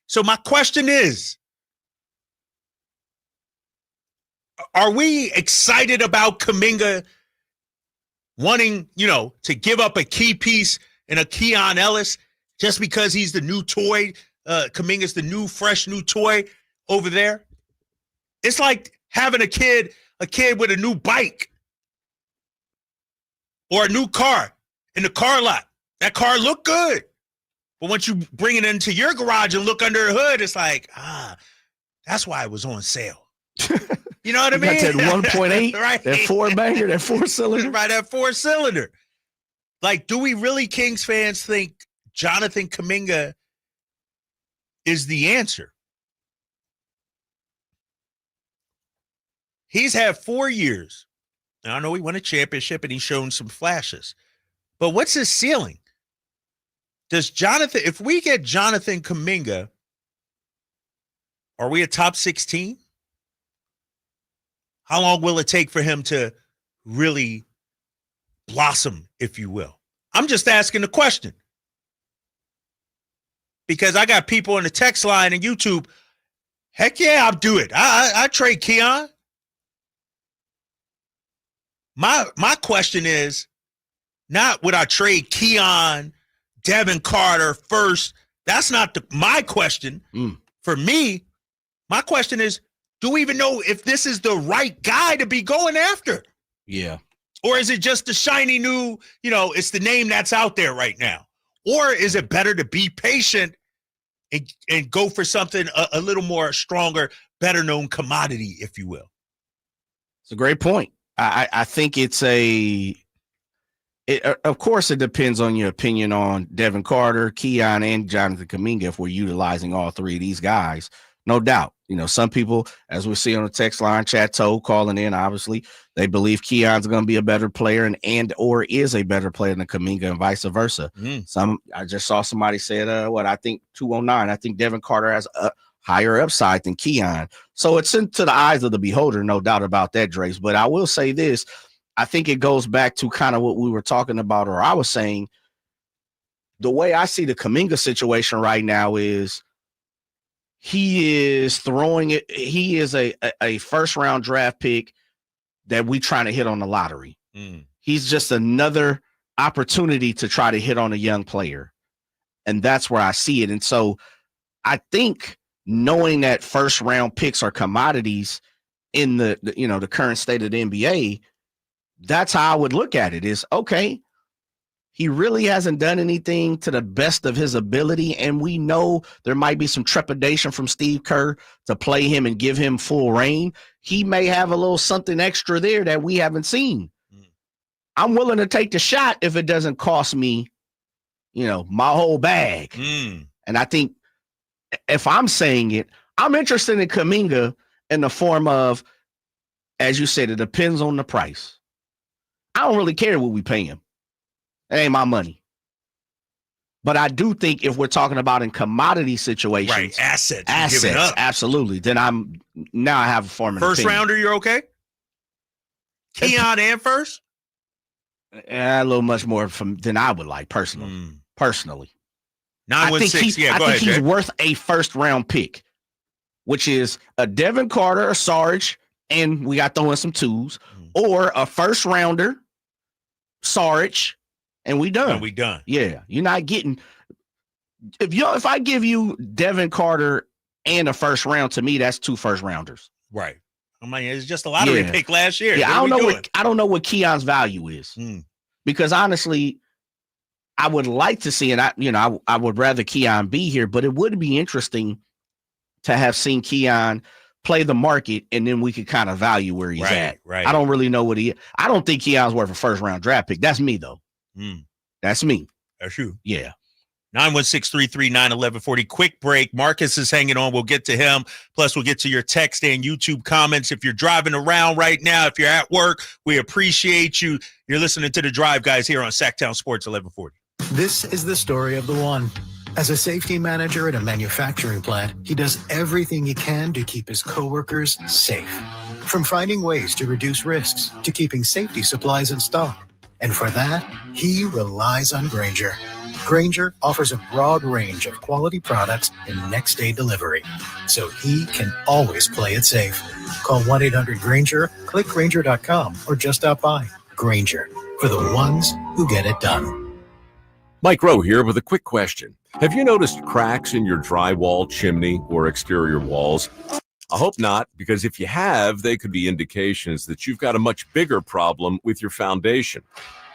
So my question is, are we excited about Kuminga wanting, to give up a key piece in a Keon Ellis just because he's the new toy? Kuminga's the fresh new toy over there. It's like having a kid with a new bike or a new car in the car lot. That car looked good. But once you bring it into your garage and look under the hood, it's like, that's why it was on sale. You know what I mean? Got that 1.8, right? That 4-banger, that 4-cylinder. Right, that 4-cylinder. Like, do we really, Kings fans, think Jonathan Kuminga is the answer? He's had 4 years. Now, I know he won a championship and he's shown some flashes. But what's his ceiling? If we get Jonathan Kuminga, are we a top 16? How long will it take for him to really blossom, if you will? I'm just asking the question. Because I got people in the text line and YouTube, heck yeah, I'll do it. I trade Keon. My question is, not would I trade Keon, Devin Carter first. That's not my question. For me, my question is, do we even know if this is the right guy to be going after? Yeah. Or is it just the shiny new, it's the name that's out there right now? Or is it better to be patient and go for something a little more stronger, better known commodity, if you will? It's a great point. I think of course, it depends on your opinion on Devin Carter, Keon, and Jonathan Kuminga if we're utilizing all three of these guys. No doubt. Some people, as we see on the text line, Chateau calling in, obviously, they believe Keon's going to be a better player and or is a better player than Kuminga and vice versa. I just saw somebody said, I think 209. I think Devin Carter has a higher upside than Keon. So it's into the eyes of the beholder, no doubt about that, Drace. But I will say this. I think it goes back to kind of what we were talking about, or I was saying, the way I see the Kuminga situation right now is he is throwing it. He is a first round draft pick that we trying to hit on the lottery. He's just another opportunity to try to hit on a young player. And that's where I see it. And so I think knowing that first round picks are commodities in the current state of the NBA, that's how I would look at it is, okay, he really hasn't done anything to the best of his ability, and we know there might be some trepidation from Steve Kerr to play him and give him full reign. He may have a little something extra there that we haven't seen. I'm willing to take the shot if it doesn't cost me, my whole bag. And I think if I'm saying it, I'm interested in Kuminga in the form of, as you said, it depends on the price. I don't really care what we pay him. It ain't my money. But I do think if we're talking about in commodity situations, right, assets, giving up. Absolutely. Then I have a form of first opinion. rounder. You're okay. Keon and first. A little much more than I would like personally. Personally, 916. I think he's worth a first round pick, which is a Devin Carter, a Sarge, and we got throwing some twos, or a first rounder, Sarge, and we done. Yeah, you're not getting. If I give you Devin Carter and a first round, to me that's 2 first rounders. Right. I mean, it's just a lottery pick last year. Yeah, I don't know what Keon's value is, because honestly, I would like to see, and I would rather Keon be here, but it would be interesting to have seen Keon play the market, and then we could kind of value where he's at. Right. I don't really know what he is. I don't think Keon's worth a first round draft pick. That's me though. That's me. That's you. Yeah. 916-339-1140. Quick break. Marcus is hanging on. We'll get to him. Plus, we'll get to your text and YouTube comments. If you're driving around right now, if you're at work, we appreciate you. You're listening to The Drive Guys here on Sacktown Sports 1140. This is the story of the one. As a safety manager at a manufacturing plant, he does everything he can to keep his coworkers safe. From finding ways to reduce risks to keeping safety supplies in stock. And for that, he relies on Grainger. Grainger offers a broad range of quality products and next-day delivery, so he can always play it safe. Call 1-800-GRAINGER, click Grainger.com, or just stop by. Grainger, for the ones who get it done. Mike Rowe here with a quick question. Have you noticed cracks in your drywall, chimney, or exterior walls? I hope not, because if you have, they could be indications that you've got a much bigger problem with your foundation.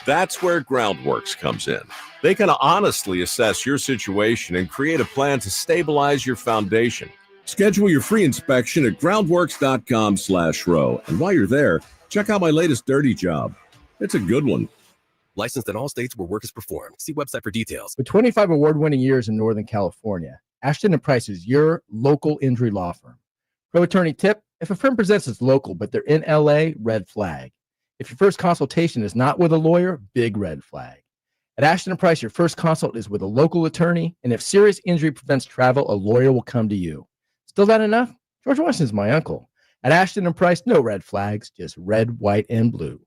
That's where Groundworks comes in. They can honestly assess your situation and create a plan to stabilize your foundation. Schedule your free inspection at groundworks.com/row. And while you're there, check out my latest dirty job. It's a good one. Licensed in all states where work is performed. See website for details. With 25 award-winning years in Northern California, Ashton & Price is your local injury law firm. Pro attorney tip: if a firm presents as local but they're in LA, red flag. If your first consultation is not with a lawyer, big red flag. At Ashton & Price, your first consult is with a local attorney, and if serious injury prevents travel, a lawyer will come to you. Still not enough? George Washington's my uncle. At Ashton & Price, no red flags, just red, white, and blue.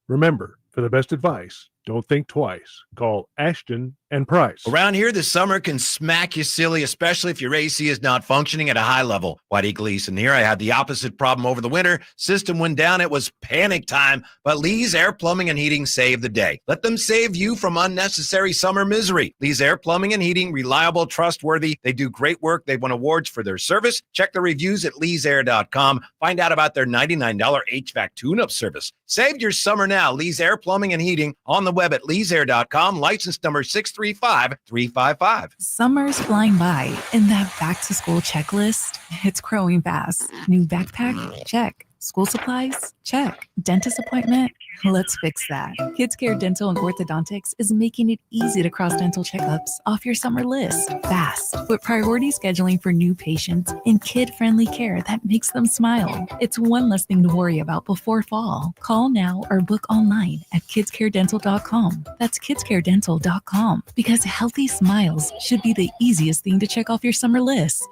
Remember, for the best advice, don't think twice. Call Ashton and Price. Around here, the summer can smack you silly, especially if your AC is not functioning at a high level. Whitey Gleason here. I had the opposite problem over the winter. System went down. It was panic time, but Lee's Air Plumbing and Heating saved the day. Let them save you from unnecessary summer misery. Lee's Air Plumbing and Heating, reliable, trustworthy. They do great work. They've won awards for their service. Check the reviews at leesair.com. Find out about their $99 HVAC tune-up service. Save your summer now. Lee's Air Plumbing and Heating on the web at leesair.com. License number 635355. Summer's flying by, and that back-to-school checklist, it's growing fast. New backpack? Check. School supplies? Check. Dentist appointment? Let's fix that. Kids Care Dental and Orthodontics is making it easy to cross dental checkups off your summer list fast, with priority scheduling for new patients and kid-friendly care that makes them smile. It's one less thing to worry about before fall. Call now or book online at kidscaredental.com. That's kidscaredental.com, because healthy smiles should be the easiest thing to check off your summer list.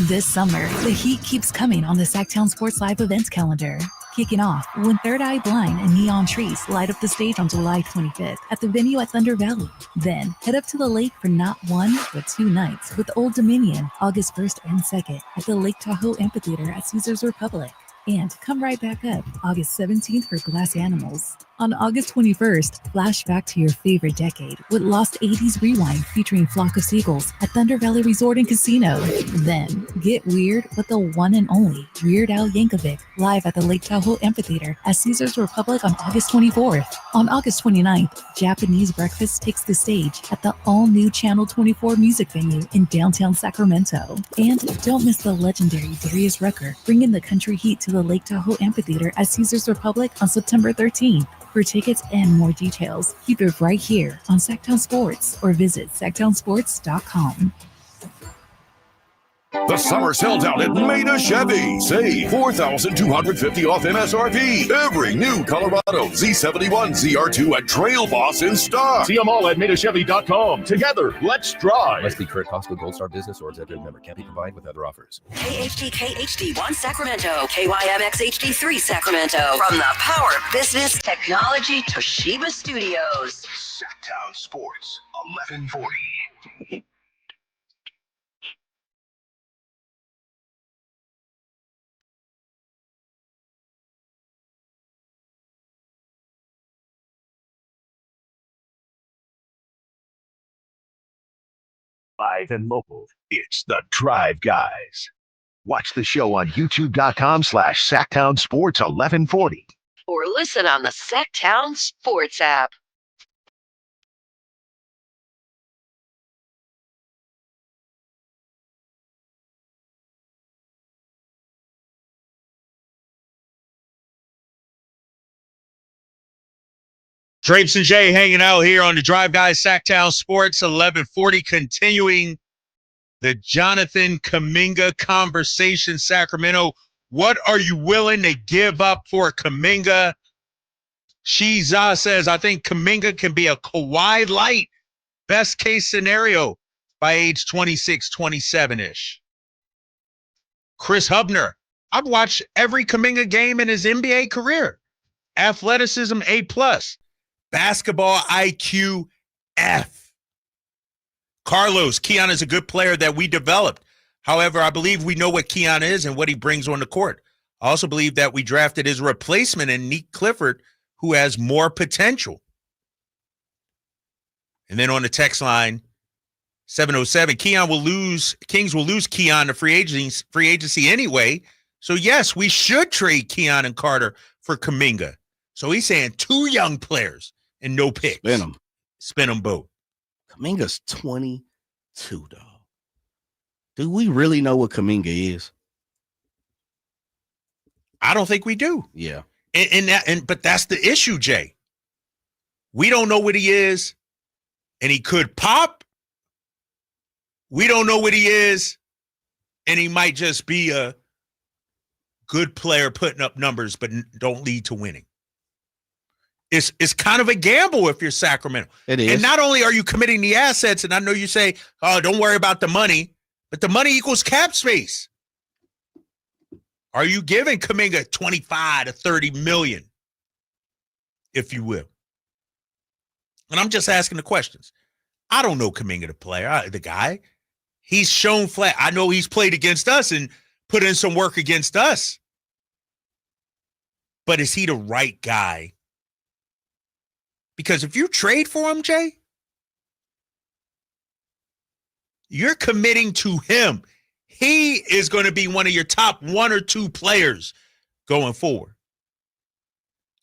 This summer, the heat keeps coming on the Sacktown Sports Live events calendar. Kicking off when Third Eye Blind and Neon Trees light up the stage on July 25th at the venue at Thunder Valley. Then head up to the lake for not one, but 2 nights with Old Dominion, August 1st and 2nd at the Lake Tahoe Amphitheater at Caesars Republic. And come right back up August 17th for Glass Animals. On August 21st, flash back to your favorite decade with Lost 80s Rewind featuring Flock of Seagulls at Thunder Valley Resort and Casino. Then get weird with the one and only Weird Al Yankovic live at the Lake Tahoe Amphitheater at Caesars Republic on August 24th. On August 29th, Japanese Breakfast takes the stage at the all-new Channel 24 music venue in downtown Sacramento. And don't miss the legendary Darius Rucker bringing the country heat to the Lake Tahoe Amphitheater at Caesars Republic on September 13th. For tickets and more details, keep it right here on Sacktown Sports or visit sacktownsports.com. The summer sell down at Maida Chevy. Save $4,250 off MSRP. Every new Colorado Z71, ZR2, and Trail Boss in stock. See them all at MaidaChevy.com. Together, let's drive. Must be current Costco Gold Star Business or executive member. Can't be combined with other offers. KHD1 Sacramento, KYMX HD3 Sacramento. From the Power Business Technology Toshiba Studios. Sacktown Sports, 1140. Live and local, it's the Drive Guys. Watch the show on youtube.com/Sacktown Sports 1140. Or listen on the Sacktown Sports app. Drapes and Jay hanging out here on the Drive Guys, Sacktown Sports 1140, continuing the Jonathan Kuminga conversation. Sacramento, what are you willing to give up for Kuminga? Shiza says, I think Kuminga can be a Kawhi light, best case scenario by age 26, 27-ish. Chris Hubner, I've watched every Kuminga game in his NBA career. Athleticism, A+. Basketball IQ, F. Carlos, Keon is a good player that we developed. However, I believe we know what Keon is and what he brings on the court. I also believe that we drafted his replacement in Nick Clifford, who has more potential. And then on the text line, 707, Kings will lose Keon to free agency anyway. So yes, we should trade Keon and Carter for Kuminga. So he's saying 2 young players and no picks. Spin them both. Kuminga's 22, dog. Do we really know what Kuminga is? I don't think we do. Yeah. But that's the issue, Jay. We don't know what he is, and he could pop. We don't know what he is, and he might just be a good player putting up numbers, but don't lead to winning. It's kind of a gamble if you're Sacramento. It is. And not only are you committing the assets, and I know you say, oh, don't worry about the money, but the money equals cap space. Are you giving Kuminga 25 to 30 million, if you will? And I'm just asking the questions. I don't know Kuminga, the player, the guy. He's shown flat. I know he's played against us and put in some work against us. But is he the right guy? Because if you trade for him, Jay, you're committing to him. He is going to be one of your top 1 or 2 players going forward.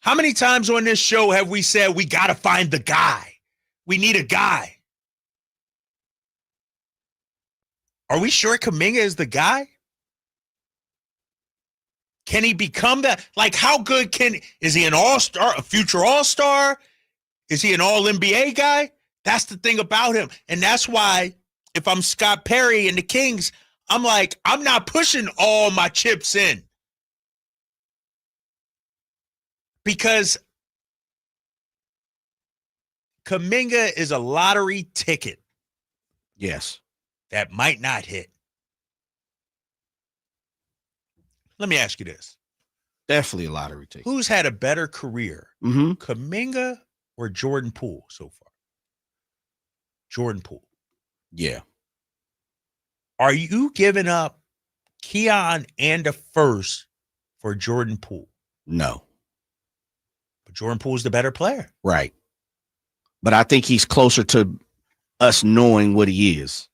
How many times on this show have we said we got to find the guy? We need a guy. Are we sure Kuminga is the guy? Can he become that? Like, how good is he an all-star, a future all-star? Is he an all-NBA guy? That's the thing about him. And that's why if I'm Scott Perry and the Kings, I'm like, I'm not pushing all my chips in. Because Kuminga is a lottery ticket. Yes. That might not hit. Let me ask you this. Definitely a lottery ticket. Who's had a better career? Kuminga or Jordan Poole so far? Jordan Poole. Yeah. Are you giving up Keon and a first for Jordan Poole? No. But Jordan Poole's the better player. Right. But I think he's closer to us knowing what he is.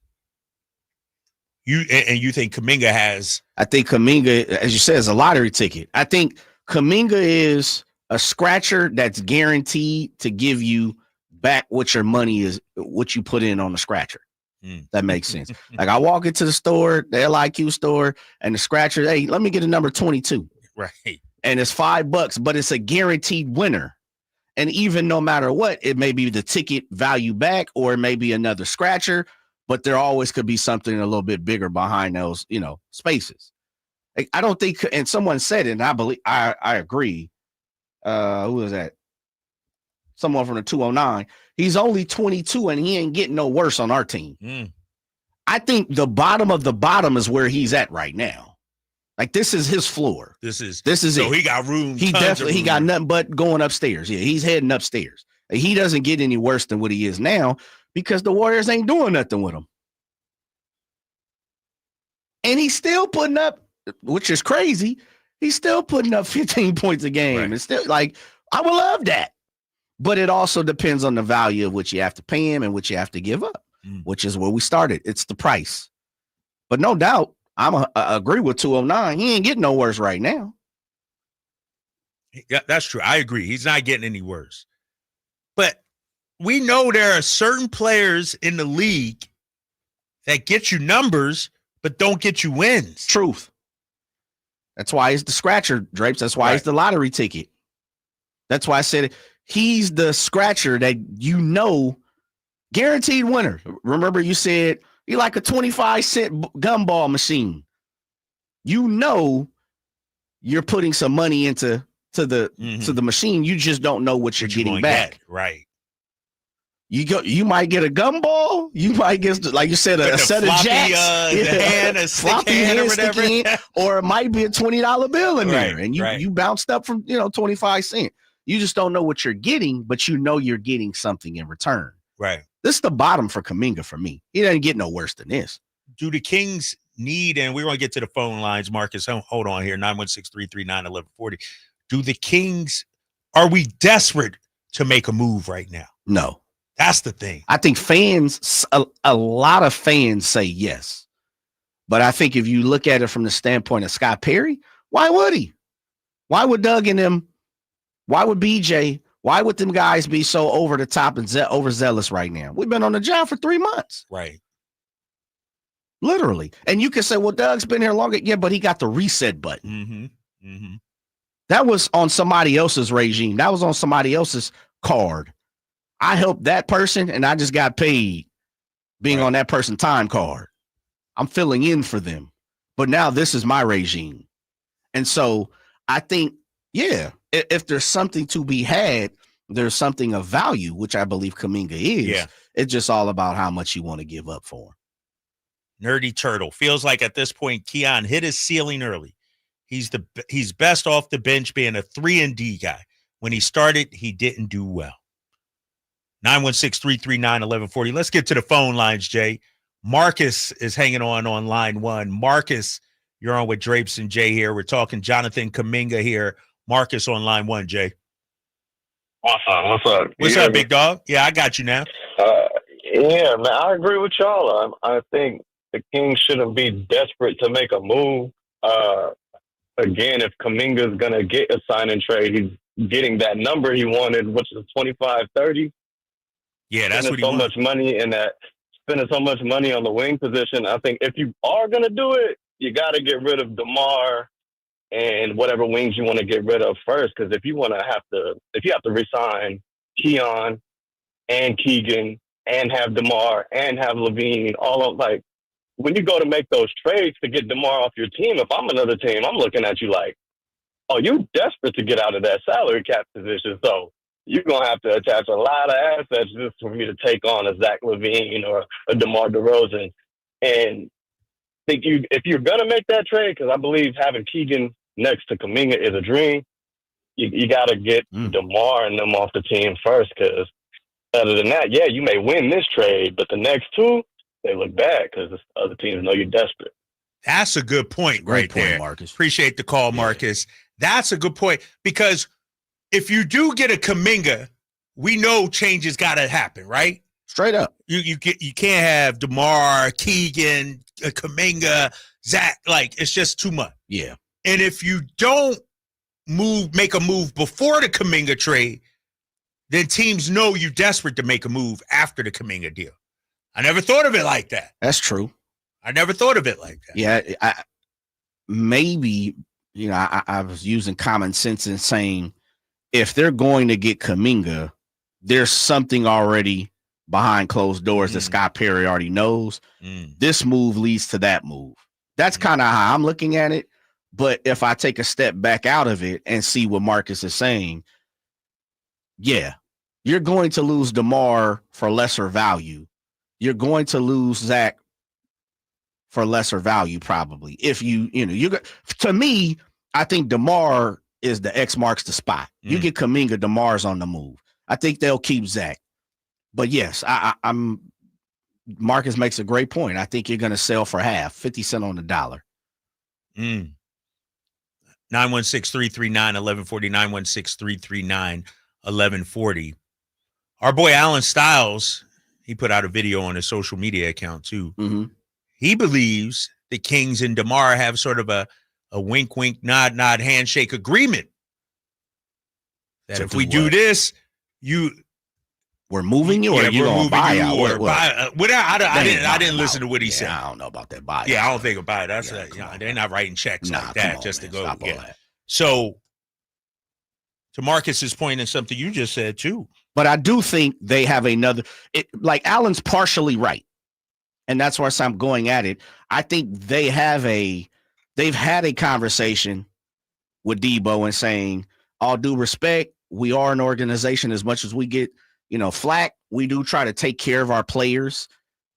You think Kuminga has? I think Kuminga, as you said, is a lottery ticket. I think Kuminga is a scratcher that's guaranteed to give you back what your money is, what you put in on the scratcher. That makes sense. Like I walk into the store, the LIQ store, and the scratcher, hey, let me get a number 22. Right. And it's $5, but it's a guaranteed winner. And even no matter what, it may be the ticket value back, or it may be another scratcher, but there always could be something a little bit bigger behind those, spaces. Like, I don't think, and someone said it, and I agree. Who was that? Someone from the 209. He's only 22 and he ain't getting no worse on our team. I think the bottom of the bottom is where he's at right now. Like, this is his floor. This is so it. He got room. He got nothing but going upstairs. Yeah, he's heading upstairs. He doesn't get any worse than what he is now because the Warriors ain't doing nothing with him. And he's still putting up, which is crazy. He's still putting up 15 points a game. Right. It's still like, I would love that. But it also depends on the value of which you have to pay him and what you have to give up, which is where we started. It's the price. But no doubt, I agree with 209. He ain't getting no worse right now. Yeah, that's true. I agree. He's not getting any worse. But we know there are certain players in the league that get you numbers but don't get you wins. Truth. That's why he's the scratcher, Drapes. That's why he's the lottery ticket. That's why I said he's the scratcher that guaranteed winner. Remember you said he like a 25-cent gumball machine. You're putting some money into the machine. You just don't know what you're getting back. Right. You might get a gumball. You might get, like you said, a set floppy, of jacks, a floppy hand or whatever, or it might be a $20 bill in there, and you bounced up from 25 cents. You just don't know what you're getting, but you're getting something in return. Right. This is the bottom for Kuminga for me. He doesn't get no worse than this. Do the Kings need, and we're going to get to the phone lines, Marcus, hold on here, 916-339-1140. Do the Kings, are we desperate to make a move right now? No. That's the thing. I think fans, a lot of fans say yes. But I think if you look at it from the standpoint of Scott Perry, why would he? Why would Doug and them, why would BJ, why would them guys be so over the top and overzealous right now? We've been on the job for 3 months. Right. Literally. And you can say, well, Doug's been here longer. Yeah, but he got the reset button. That was on somebody else's regime. That was on somebody else's card. I helped that person, and I just got paid being on that person's time card. I'm filling in for them. But now this is my regime. And so I think, if there's something to be had, there's something of value, which I believe Kuminga is. Yeah. It's just all about how much you want to give up for him. Nerdy Turtle. Feels like at this point, Keon hit his ceiling early. He's best off the bench being a 3-and-D guy. When he started, he didn't do well. 916-339-1140. Let's get to the phone lines, Jay. Marcus is hanging on line one. Marcus, you're on with Drapes and Jay here. We're talking Jonathan Kuminga here. Marcus on line one, Jay. What's up? What's up, big dog? Yeah, I got you now. Yeah, man, I agree with y'all. I think the Kings shouldn't be desperate to make a move. Again, if Kuminga's going to get a sign and trade, he's getting that number he wanted, which is 25-30. Yeah, that's what he wants. Spending so much money on the wing position. I think if you are going to do it, you got to get rid of DeMar and whatever wings you want to get rid of first. Because if you have to resign Keon and Keegan and have DeMar and have Levine, when you go to make those trades to get DeMar off your team, if I'm another team, I'm looking at you like, oh, you desperate to get out of that salary cap position. So you're going to have to attach a lot of assets just for me to take on a Zach LaVine or a DeMar DeRozan. And if you're going to make that trade, because I believe having Keegan next to Kuminga is a dream, you got to get DeMar and them off the team first, because other than that, you may win this trade, but the next two, they look bad because other teams know you're desperate. That's a good point there, Marcus. Appreciate the call, Marcus. That's a good point, because if you do get a Kuminga, we know changes got to happen, right? Straight up. You can't have DeMar, Keegan, Kuminga, Zach. Like, it's just too much. Yeah. And if you don't make a move before the Kuminga trade, then teams know you're desperate to make a move after the Kuminga deal. I never thought of it like that. That's true. I never thought of it like that. Yeah, I was using common sense in saying if they're going to get Kuminga, there's something already behind closed doors that Scott Perry already knows. This move leads to that move. That's kind of how I'm looking at it. But if I take a step back out of it and see what Marcus is saying, yeah, you're going to lose DeMar for lesser value. You're going to lose Zach for lesser value, probably. If to me, I think DeMar is the X marks the spot. You get Kuminga, DeMar's on the move. I think they'll keep Zach. But yes, I'm Marcus makes a great point. I think you're going to sell for half, 50 cents on the dollar. 916-339-1140, 916-339-1140. Our boy Alan Stiles, he put out a video on his social media account too. He believes the Kings and DeMar have sort of a wink, wink, nod, nod, handshake agreement. That if we do this, we're moving you, or you gonna buy out? I didn't listen to what he said. I don't know about that buy. Yeah, I don't think about it. That's they're not writing checks like that just to go. So, to Marcus's point and something you just said too. But I do think they have like Allen's partially right. And that's why I'm going at it. I think they've had a conversation with Debo and saying, all due respect, we are an organization. As much as we get, flack, we do try to take care of our players,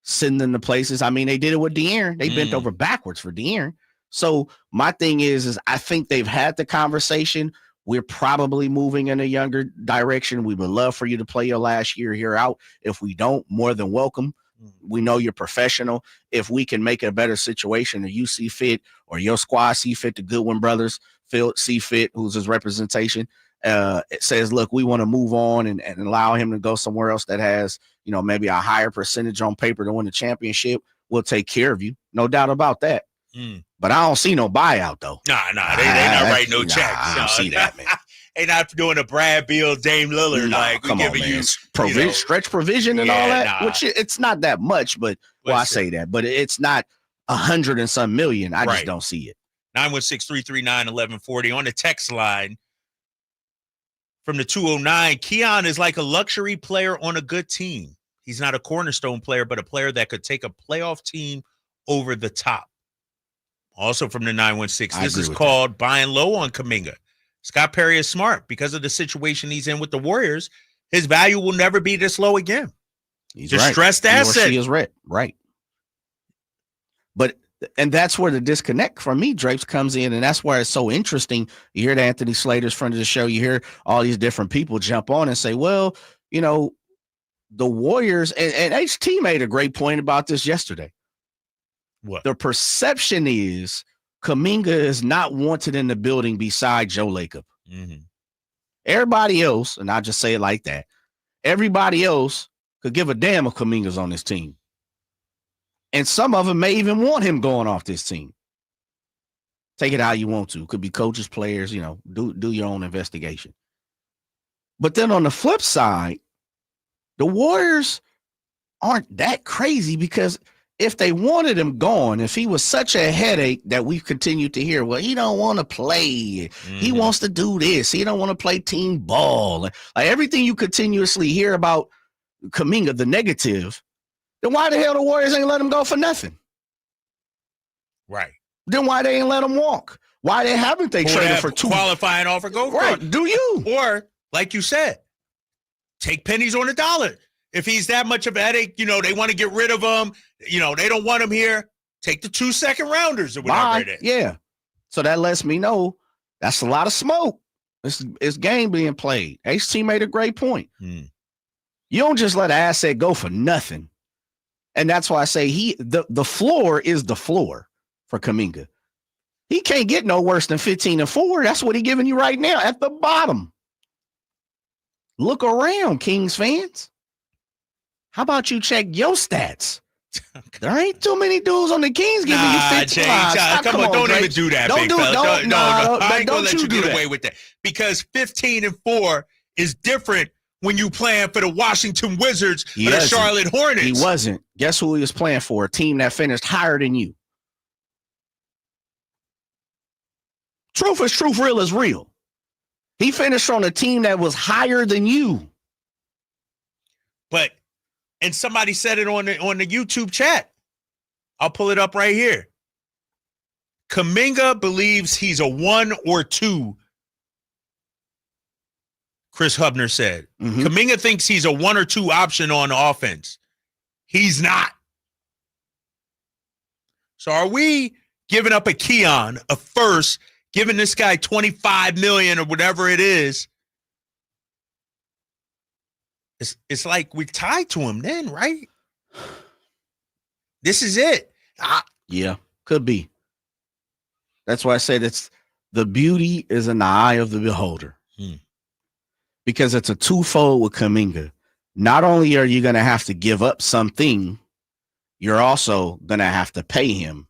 send them to places. I mean, they did it with De'Aaron. They bent over backwards for De'Aaron. So my thing is I think they've had the conversation. We're probably moving in a younger direction. We would love for you to play your last year here out. If we don't, more than welcome. We know you're professional. If we can make a better situation, or you see fit, or your squad see fit, the Goodwin brothers see fit, who's his representation, it says, look, we want to move on and allow him to go somewhere else that has, maybe a higher percentage on paper to win the championship. We'll take care of you. No doubt about that. But I don't see no buyout, though. They not writing no checks. I don't see that, man. They not doing a Brad Beal, Dame Lillard. Come on, man. Stretch provision and all that, which it's not that much, but I say that, but it's not 100 and some million. I just don't see it. 916-339-1140 on the text line from the 209. Keon is like a luxury player on a good team. He's not a cornerstone player, but a player that could take a playoff team over the top. Also from the 916, this is called buying low on Kuminga. Scott Perry is smart because of the situation he's in with the Warriors. His value will never be this low again. He's distressed asset. He is right. And that's where the disconnect from me, Drapes, comes in, and that's why it's so interesting. You hear Anthony Slater's friend of the show. You hear all these different people jump on and say, well, the Warriors, and HT made a great point about this yesterday. What? The perception is Kuminga is not wanted in the building beside Joe Lacob. Everybody else, and I'll just say it like that, everybody else could give a damn if Kuminga's on this team. And some of them may even want him going off this team. Take it how you want to. It could be coaches, players, do your own investigation. But then on the flip side, the Warriors aren't that crazy, because if they wanted him gone, if he was such a headache that we've continued to hear, well, he don't want to play. He wants to do this. He don't want to play team ball. Like everything you continuously hear about Kuminga, the negative, then why the hell the Warriors ain't let him go for nothing? Right. Then why they ain't let him walk? Why haven't they traded for two qualifying offer? Go for it. Do you? Or, like you said, take pennies on the dollar. If he's that much of a headache, they want to get rid of him. They don't want him here. Take the 2 second rounders or whatever. Yeah. So that lets me know that's a lot of smoke. It's game being played. HT made a great point. You don't just let an asset go for nothing. And that's why I say the floor is the floor for Kuminga. He can't get no worse than 15-4. That's what he's giving you right now at the bottom. Look around, Kings fans. How about you check your stats? There ain't too many dudes on the Kings giving you 15. Come on, don't even do that. Don't do it. No, I ain't gonna let you get that. away with that, because 15-4 is different when you playing for the Washington Wizards or the Charlotte Hornets. He wasn't. Guess who he was playing for? A team that finished higher than you. Truth is truth, real is real. He finished on a team that was higher than you. But And somebody said it on the YouTube chat. I'll pull it up right here. Kuminga believes he's a 1 or 2. Chris Hubner said. Kuminga thinks he's a 1 or 2 option on offense. He's not. So are we giving up a Keon, a first, giving this guy $25 million or whatever it is? It's like we're tied to him then, right? This is it. Yeah, could be. That's why I said it's the beauty is in the eye of the beholder. Because it's a twofold with Kuminga. Not only are you going to have to give up something, you're also going to have to pay him.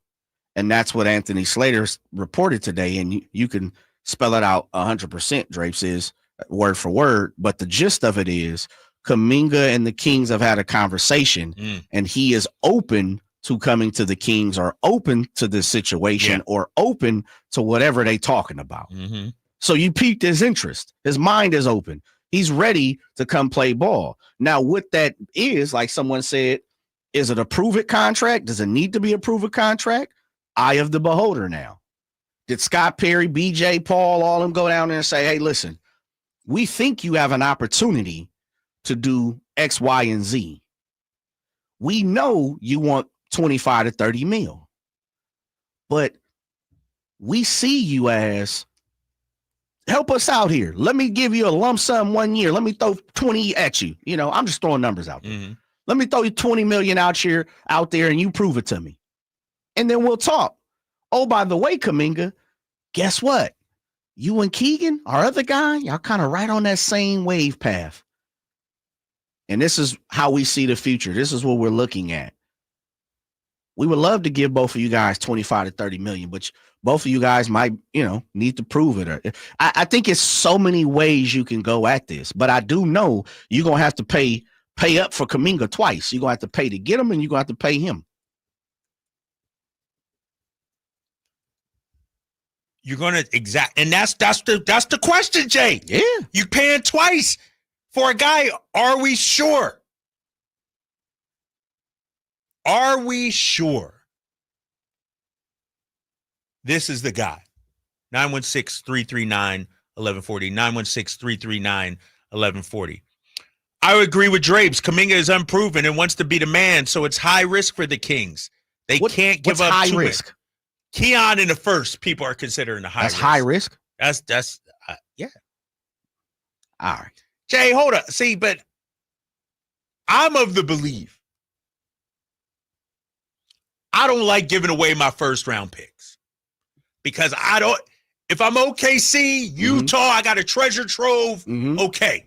And that's what Anthony Slater reported today. And you can spell it out 100%, Drapes, is word for word. But the gist of it is Kuminga and the Kings have had a conversation, and he is open to coming to the Kings or open to this situation or open to whatever they talking about. So you piqued his interest. His mind is open. He's ready to come play ball. Now, what that is, like someone said, is it a prove-it contract? Does it need to be a prove-it contract? Eye of the beholder now. Did Scott Perry, BJ, Paul, all of them go down there and say, hey, listen, we think you have an opportunity to do X, Y, and Z. We know you want 25 to 30 mil, but we see you as, help us out here. Let me give you a lump sum 1 year. Let me throw 20 at you. You know, I'm just throwing numbers out there. Let me throw you 20 million out there and you prove it to me. And then we'll talk. Oh, by the way, Kuminga, guess what? You and Keegan, our other guy, y'all kind of right on that same wave path. And this is how we see the future. This is what we're looking at. We would love to give both of you guys 25 to 30 million, but both of you guys might, need to prove it. I think it's so many ways you can go at this, but I do know you're going to have to pay up for Kuminga twice. You're going to have to pay to get him, and you're going to have to pay him. You're going to and that's the question, Jay. Yeah. You paying twice for a guy. Are we sure? Are we sure this is the guy? 916-339-1140. 916-339-1140. I would agree with Drapes. Kuminga is unproven and wants to be the man, so it's high risk for the Kings. They can't give up high to risk. It. Keon in the first, people are considering the high risk. That's high risk? That's yeah. All right. Jay, hold up. See, but I'm of the belief I don't like giving away my first round picks because if I'm OKC, Utah, I got a treasure trove. Okay.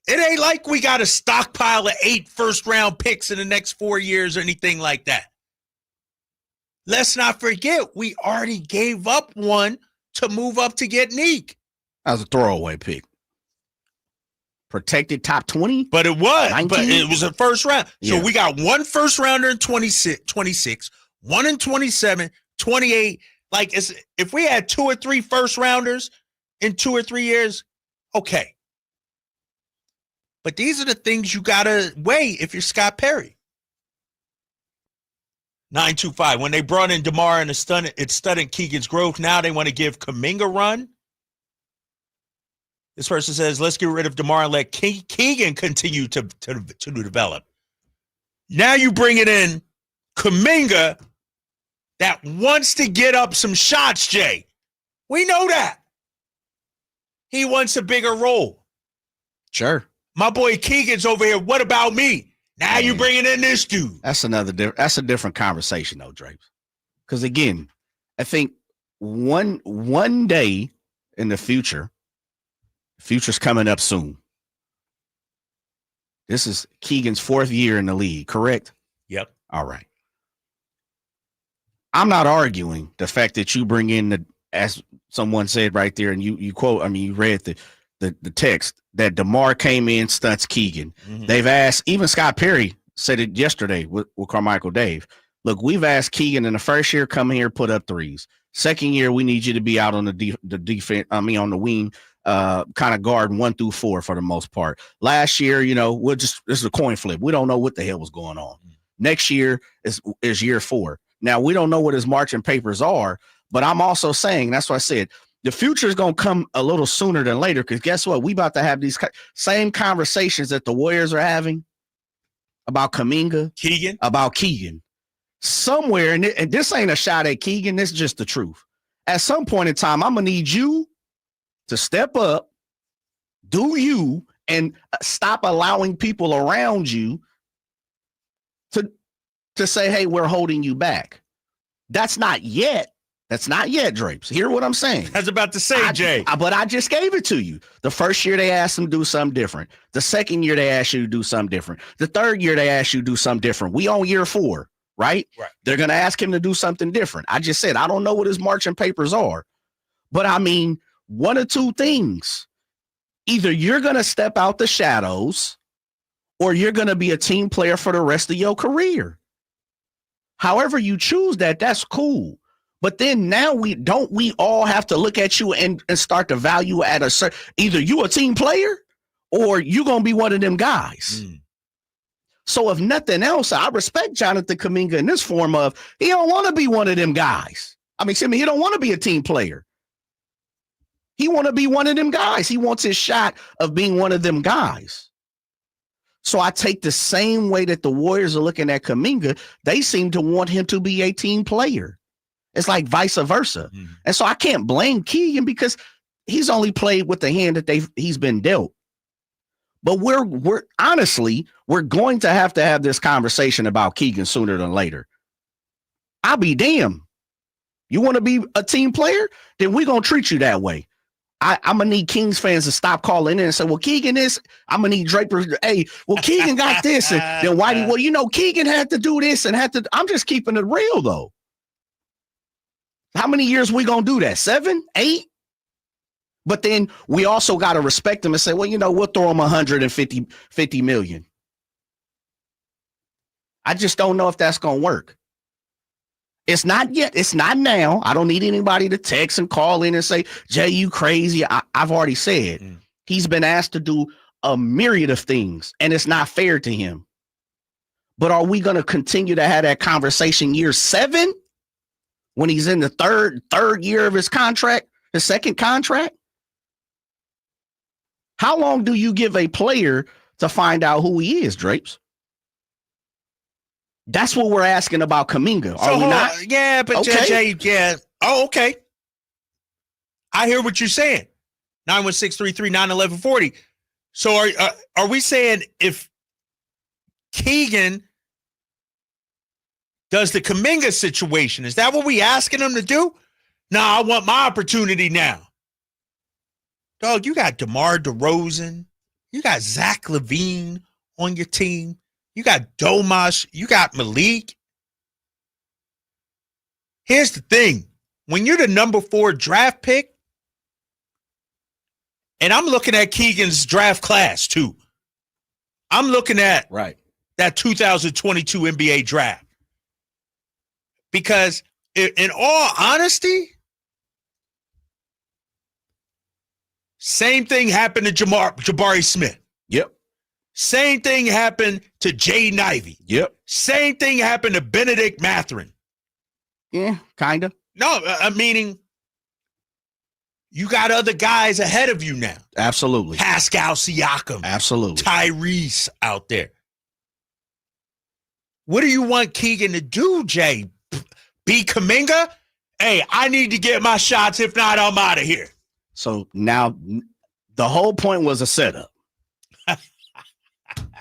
It ain't like we got a stockpile of 8 first round picks in the next 4 years or anything like that. Let's not forget, we already gave up one to move up to get Neek. That was a throwaway pick. Protected top 20? But it was. 19? But it was a first round. Yeah. So we got 1 first rounder in 26, 1 in 27, 28. Like, if we had 2 or 3 first rounders in 2 or 3 years, okay. But these are the things you got to weigh if you're Scott Perry. 925. When they brought in DeMar and it studied Keegan's growth, now they want to give Kuminga a run. This person says, let's get rid of DeMar and let Keegan continue to develop. Now you bring it in Kuminga that wants to get up some shots, Jay. We know that. He wants a bigger role. Sure. My boy Keegan's over here. What about me? Now you bringing in this dude. That's that's a different conversation, though, Drapes. Because again, I think one day in the future's coming up soon. This is Keegan's 4th year in the league, correct? Yep. All right. I'm not arguing the fact that you bring in as someone said right there, and you quote, you read the text that DeMar came in, stunts Keegan. They've asked, even Scott Perry said it yesterday with Carmichael Dave. Look, we've asked Keegan in the first year, come here, put up threes. Second year, we need you to be out on the defense. On the wing, kind of guard 1 through 4 for the most part. Last year, this is a coin flip. We don't know what the hell was going on. Next year is year 4. Now, we don't know what his marching papers are, but I'm also saying, that's what I said, the future is going to come a little sooner than later, because guess what? We about to have these same conversations that the Warriors are having about Kuminga, about Keegan. Somewhere, and this ain't a shot at Keegan, this is just the truth. At some point in time, I'm going to need you to step up, do you, and stop allowing people around you to say, hey, we're holding you back. That's not yet. That's not yet, Drapes. Hear what I'm saying? I was about to say, Jay. But I just gave it to you. The first year they asked him to do something different. The second year they asked you to do something different. The third year they asked you to do something different. We on year 4, right? They're going to ask him to do something different. I just said, I don't know what his marching papers are. But I mean, one of two things. Either you're going to step out the shadows or you're going to be a team player for the rest of your career. However you choose that, that's cool. But then now we all have to look at you and start to value at a certain, either you a team player or you going to be one of them guys. So if nothing else, I respect Jonathan Kuminga in this form of, he don't want to be one of them guys. I mean, he don't want to be a team player. He want to be one of them guys. He wants his shot of being one of them guys. So I take the same way that the Warriors are looking at Kuminga. They seem to want him to be a team player. It's like vice versa. And so I can't blame Keegan because he's only played with the hand that he's been dealt. But we're honestly, we're going to have this conversation about Keegan sooner than later. I'll be damned. You want to be a team player? Then we're going to treat you that way. I'm going to need Kings fans to stop calling in and say, well, Keegan is, I'm going to need Draper. Hey, well, Keegan got this. And then Whitey, well, Keegan had to do this and I'm just keeping it real, though. How many years we going to do that? 7, 8? But then we also got to respect them and say, well, we'll throw him 150 million. I just don't know if that's going to work. It's not yet. It's not now. I don't need anybody to text and call in and say, Jay, you crazy. I've already said he's been asked to do a myriad of things, and it's not fair to him. But are we going to continue to have that conversation year 7 when he's in the third year of his contract, his second contract? How long do you give a player to find out who he is, Drapes? That's what we're asking about Kuminga. Are we not? Yeah, but okay. Jay, yeah. Oh, okay. I hear what you're saying. 916-339-1140. So are we saying if Keegan does the Kuminga situation, is that what we asking him to do? No, I want my opportunity now. Dog, you got DeMar DeRozan. You got Zach LaVine on your team. You got Domas. You got Malik. Here's the thing. When you're the number 4 draft pick, and I'm looking at Keegan's draft class too. I'm looking at that 2022 NBA draft. Because in all honesty, same thing happened to Jabari Smith. Yep. Same thing happened to Jaden Ivey. Yep. Same thing happened to Benedict Mathurin. Yeah, kind of. No, meaning you got other guys ahead of you now. Absolutely. Pascal Siakam. Absolutely. Tyrese out there. What do you want Keegan to do, Jay? Be Kuminga? Hey, I need to get my shots. If not, I'm out of here. So now the whole point was a setup.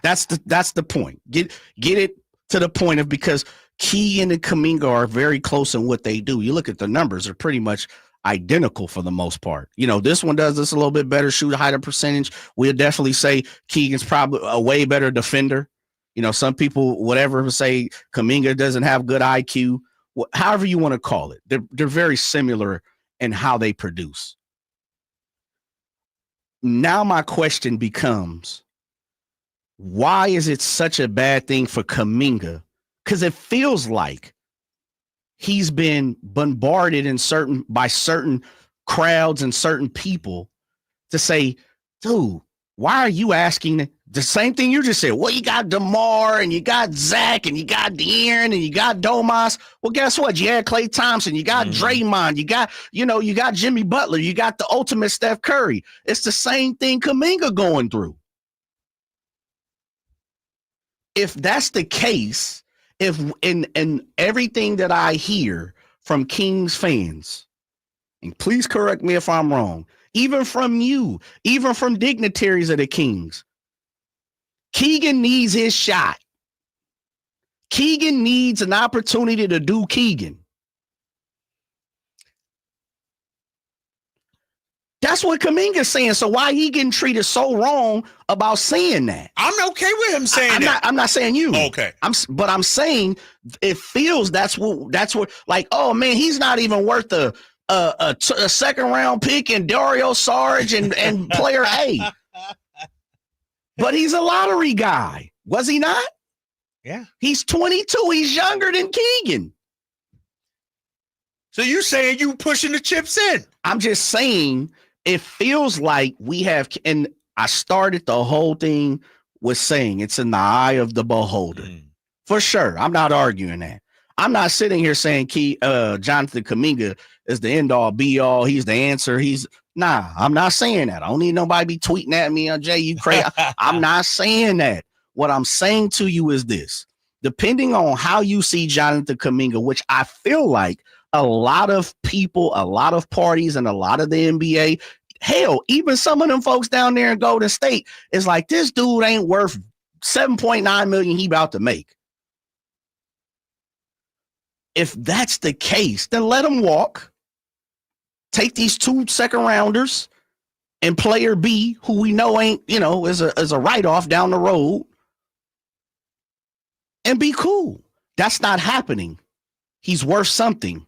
That's the point. Get it to the point of, because Keegan and Kuminga are very close in what they do. You look at the numbers, they're pretty much identical for the most part. This one does this a little bit better, shoot a higher percentage. We'll definitely say Keegan's probably a way better defender. Some people, whatever, say Kuminga doesn't have good IQ. However you want to call it. They're very similar in how they produce. Now my question becomes, why is it such a bad thing for Kuminga? Because it feels like he's been bombarded by certain crowds and certain people to say, dude, why are you asking the same thing you just said? Well, you got DeMar and you got Zach and you got De'Aaron and you got Domas. Well, guess what? You had Klay Thompson, you got Draymond, you got Jimmy Butler, you got the ultimate Steph Curry. It's the same thing Kuminga going through. If that's the case, if in everything that I hear from Kings fans, and please correct me if I'm wrong, even from you, even from dignitaries of the Kings, Keegan needs his shot. Keegan needs an opportunity to do Keegan. That's what Kuminga's saying. So why he getting treated so wrong about saying that? I'm okay with him saying that. I'm not saying you. Okay. I'm saying it feels that's what like, oh man, he's not even worth a second round pick and Dario Saric and player A. But he's a lottery guy. Was he not? Yeah. He's 22. He's younger than Keegan. So you saying you pushing the chips in? I'm just saying it feels like we have, and I started the whole thing with saying it's in the eye of the beholder. For sure. I'm not arguing that. I'm not sitting here saying Jonathan Kuminga is the end all be all. He's the answer. I'm not saying that. I don't need nobody be tweeting at me on Jay, you crazy. I'm not saying that. What I'm saying to you is this. Depending on how you see Jonathan Kuminga, which I feel like a lot of people, a lot of parties, and a lot of the NBA, hell, even some of them folks down there in Golden State is like, this dude ain't worth $7.9 million he about to make. If that's the case, then let him walk. Take these 2 second rounders and player B, who we know ain't, is a write-off down the road, and be cool. That's not happening. He's worth something.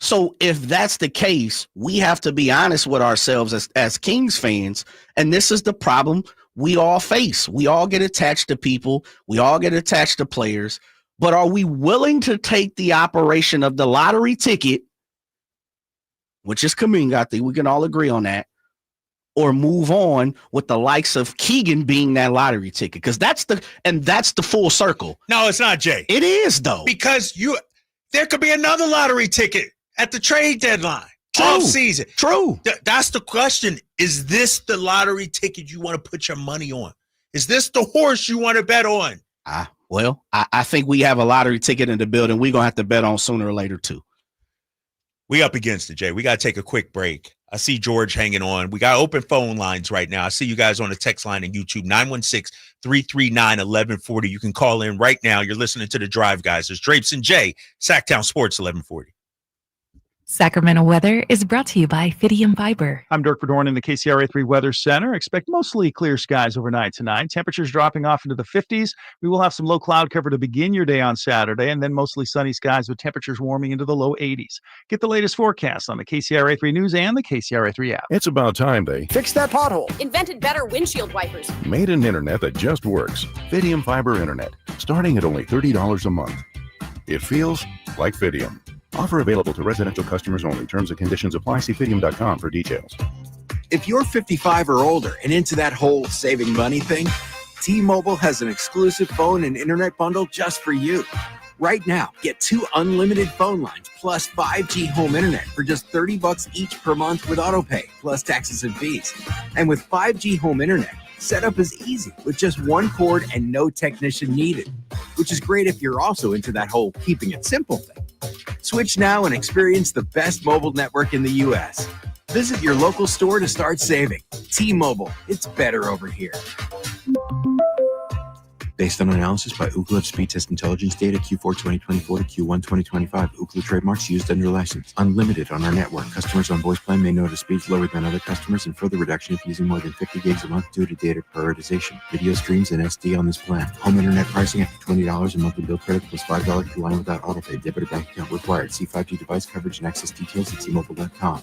So if that's the case, we have to be honest with ourselves as Kings fans. And this is the problem we all face. We all get attached to people. We all get attached to players. But are we willing to take the operation of the lottery ticket, which is Kuminga? I think we can all agree on that, or move on with the likes of Keegan being that lottery ticket? Because that's the full circle. No, it's not, Jay. It is, though. Because there could be another lottery ticket at the trade deadline. Off season. True. That's the question. Is this the lottery ticket you want to put your money on? Is this the horse you want to bet on? Well, I think we have a lottery ticket in the building we're going to have to bet on sooner or later, too. We up against it, Jay. We got to take a quick break. I see George hanging on. We got open phone lines right now. I see you guys on the text line and YouTube, 916-339-1140. You can call in right now. You're listening to The Drive, guys. There's Drapes and Jay, Sacktown Sports 1140. Sacramento weather is brought to you by Fidium Fiber. I'm Dirk Verdorn in the KCRA3 Weather Center. Expect mostly clear skies overnight tonight. Temperatures dropping off into the 50s. We will have some low cloud cover to begin your day on Saturday, and then mostly sunny skies with temperatures warming into the low 80s. Get the latest forecast on the KCRA3 News and the KCRA3 app. It's about time they fixed that pothole. Invented better windshield wipers. Made an internet that just works. Fidium Fiber Internet, starting at only $30 a month. It feels like Fidium. Offer available to residential customers only. Terms and conditions apply. See Fidium.com for details. If you're 55 or older and into that whole saving money thing, T-Mobile has an exclusive phone and internet bundle just for you. Right now, get 2 unlimited phone lines plus 5G home internet for just $30 each per month with autopay, plus taxes and fees. And with 5G home internet, setup is easy with just 1 cord and no technician needed, which is great if you're also into that whole keeping it simple thing. Switch now and experience the best mobile network in the U.S. Visit your local store to start saving. T-Mobile, it's better over here. Based on analysis by Ookla of Speed Test Intelligence data Q4 2024 to Q1 2025. Ookla trademarks used under license. Unlimited on our network. Customers on voice plan may notice speeds lower than other customers and further reduction if using more than 50 gigs a month due to data prioritization. Video streams and SD on this plan. Home internet pricing after $20 a monthly bill credit plus $5 per line without autopay. Debit or bank account required. See 5G device coverage and access details at T-Mobile.com.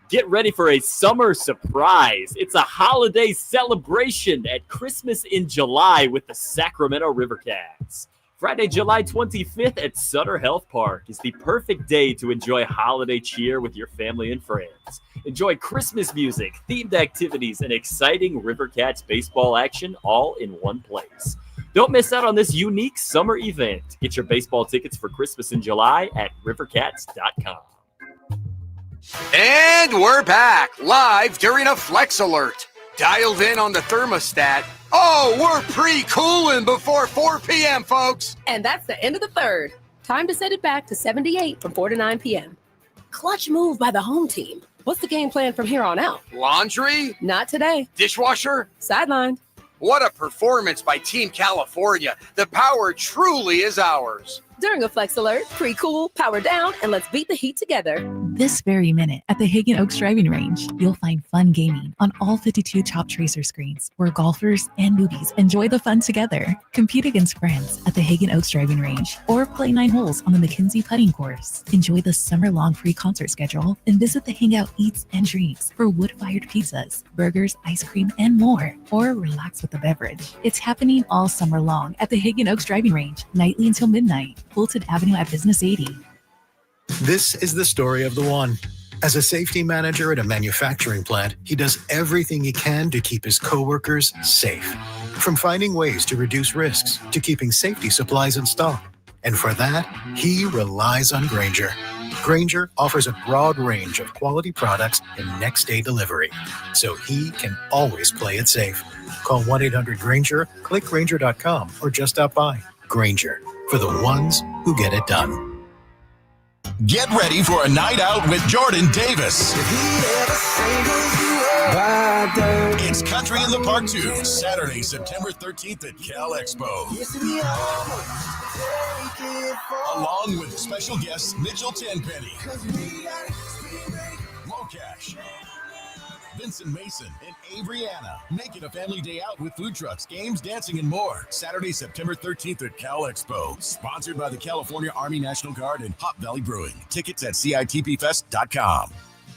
Get ready for a summer surprise. It's a holiday celebration at Christmas in July with the Sacramento River Cats. Friday, July 25th at Sutter Health Park is the perfect day to enjoy holiday cheer with your family and friends. Enjoy Christmas music, themed activities, and exciting River Cats baseball action all in one place. Don't miss out on this unique summer event. Get your baseball tickets for Christmas in July at rivercats.com. And we're back live during a Flex Alert. Dialed in on the thermostat. Oh, we're pre-cooling before 4 p.m., folks. And that's the end of the third. Time to set it back to 78 from 4 to 9 p.m. Clutch move by the home team. What's the game plan from here on out? Laundry? Not today. Dishwasher? Sidelined. What a performance by Team California. The power truly is ours. During a Flex Alert, pre-cool, power down, and let's beat the heat together. This very minute at the Hagen Oaks Driving Range, you'll find fun gaming on all 52 Top Tracer screens where golfers and newbies enjoy the fun together. Compete against friends at the Hagen Oaks Driving Range or play 9 holes on the McKenzie putting course. Enjoy the summer-long free concert schedule and visit the Hangout Eats and Drinks for wood-fired pizzas, burgers, ice cream, and more. Or relax with a beverage. It's happening all summer long at the Hagen Oaks Driving Range, nightly until midnight. Fulton Avenue at Business 80. This is the story of the one. As a safety manager at a manufacturing plant, he does everything he can to keep his coworkers safe. From finding ways to reduce risks to keeping safety supplies in stock. And for that, he relies on Grainger. Grainger offers a broad range of quality products and next-day delivery, so he can always play it safe. Call 1-800-GRAINGER, click Grainger.com, or just stop by. Grainger, for the ones who get it done. Get ready for a night out with Jordan Davis. It's Country in the Park 2, Saturday, September 13th at Cal Expo. Along with special guests Mitchell Tenpenny, Locash, Vincent Mason, and Avery-Anna. Make it a family day out with food trucks, games, dancing, and more. Saturday, September 13th at Cal Expo. Sponsored by the California Army National Guard and Hop Valley Brewing. Tickets at CITPFest.com.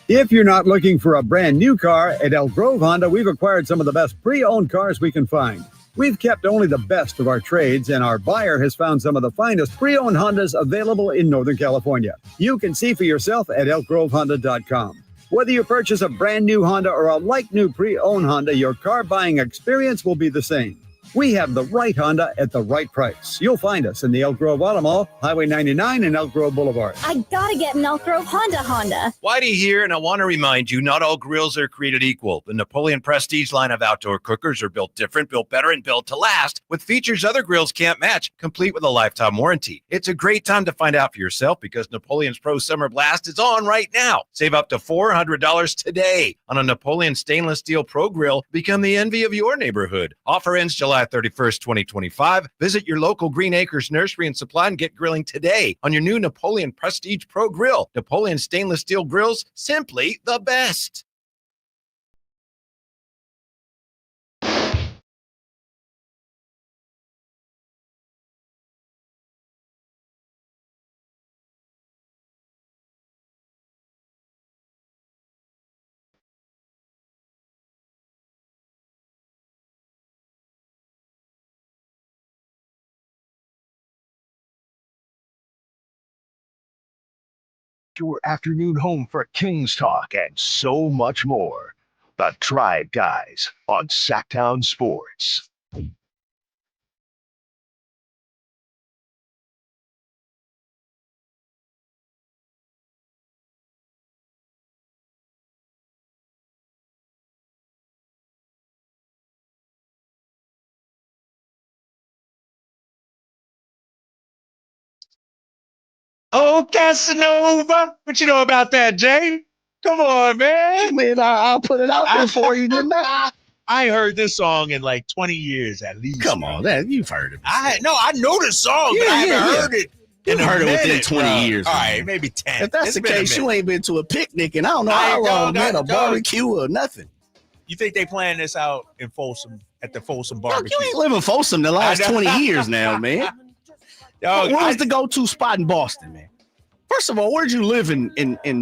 If you're not looking for a brand new car, at Elk Grove Honda, we've acquired some of the best pre-owned cars we can find. We've kept only the best of our trades, and our buyer has found some of the finest pre-owned Hondas available in Northern California. You can see for yourself at elkgrovehonda.com. Whether you purchase a brand new Honda or a like-new pre-owned Honda, your car buying experience will be the same. We have the right Honda at the right price. You'll find us in the Elk Grove Auto Mall, Highway 99 and Elk Grove Boulevard. I gotta get an Elk Grove Honda. Whitey here, and I want to remind you, not all grills are created equal. The Napoleon Prestige line of outdoor cookers are built different, built better, and built to last, with features other grills can't match, complete with a lifetime warranty. It's a great time to find out for yourself because Napoleon's Pro Summer Blast is on right now. Save up to $400 today on a Napoleon Stainless Steel Pro Grill. Become the envy of your neighborhood. Offer ends July 31st, 2025. Visit your local Green Acres Nursery and Supply and get grilling today on your new Napoleon Prestige Pro Grill. Napoleon Stainless Steel Grills, simply the best. Your afternoon home for Kings talk and so much more. The Tribe Guys on Sacktown Sports. Oh, Casanova. What you know about that, Jay? Come on, man. Man, I'll put it out there for you, didn't I? I heard this song in like 20 years at least. Come on, that you've heard it. I know the song, but I haven't heard it. You've heard it within 20 years. All man. right, maybe 10. If that's the case, you ain't been to a picnic and I don't know how long, man, a barbecue or nothing. You think they playing this out in Folsom at the Folsom Look, barbecue? you ain't living Folsom the last 20 years now, man. Dog, Where's the go-to spot in Boston, man? First of all, where'd you live in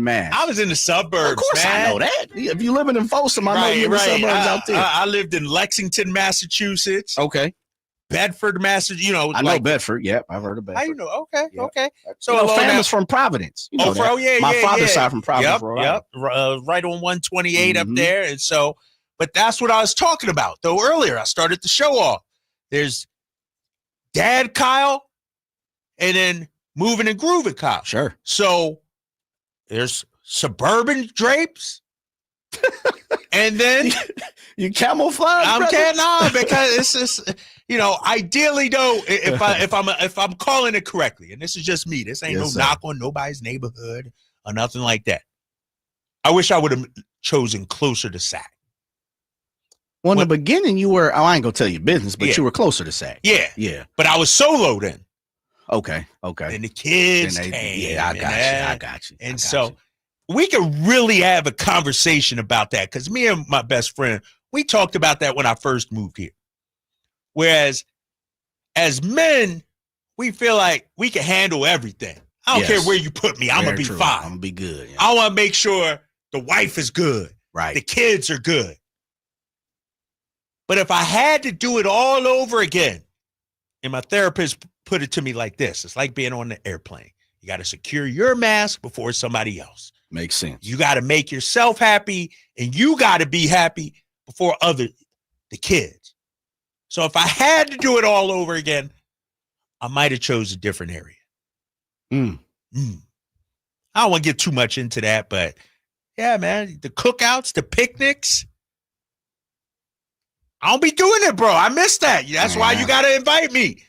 Mass? I was in the suburbs, Of course man. I know that. If you're living in Folsom, I know you're in the suburbs out there. I lived in Lexington, Massachusetts. Okay. Bedford, Massachusetts. You know, I know Bedford. Yep, I've heard of Bedford. How you know? Okay, Yep. okay. So you know, family's from Providence. You know that. My father's side from Providence, Rhode Island. Right on 128 up there. And so, but that's what I was talking about. Though earlier I started the show off. There's Dad Kyle, and then Moving and Grooving Kyle. Sure. So there's Suburban Drapes. And then you camouflage. I'm kidding on because it's just, you know, ideally though, if I'm calling it correctly, and this is just me, this ain't knock on nobody's neighborhood or nothing like that. I wish I would have chosen closer to Sac. Well, in the beginning, you were, I ain't gonna tell you business, but you were closer to Sac. Yeah. But I was solo then. Okay. And the kids came. Yeah, I got you. And so we could really have a conversation about that because me and my best friend, we talked about that when I first moved here. Whereas as men, we feel like we can handle everything. I don't care where you put me. I'm going to be fine. I'm going to be good. Yeah. I want to make sure the wife is good. Right. The kids are good. But if I had to do it all over again, and my therapist put it to me like this, it's like being on the airplane. You got to secure your mask before somebody else. Makes sense. You got to make yourself happy, and you got to be happy before the kids. So if I had to do it all over again, I might have chose a different area. I don't want to get too much into that, but yeah, man, the cookouts, the picnics, I don't be doing it, bro. I miss that. That's why you got to invite me.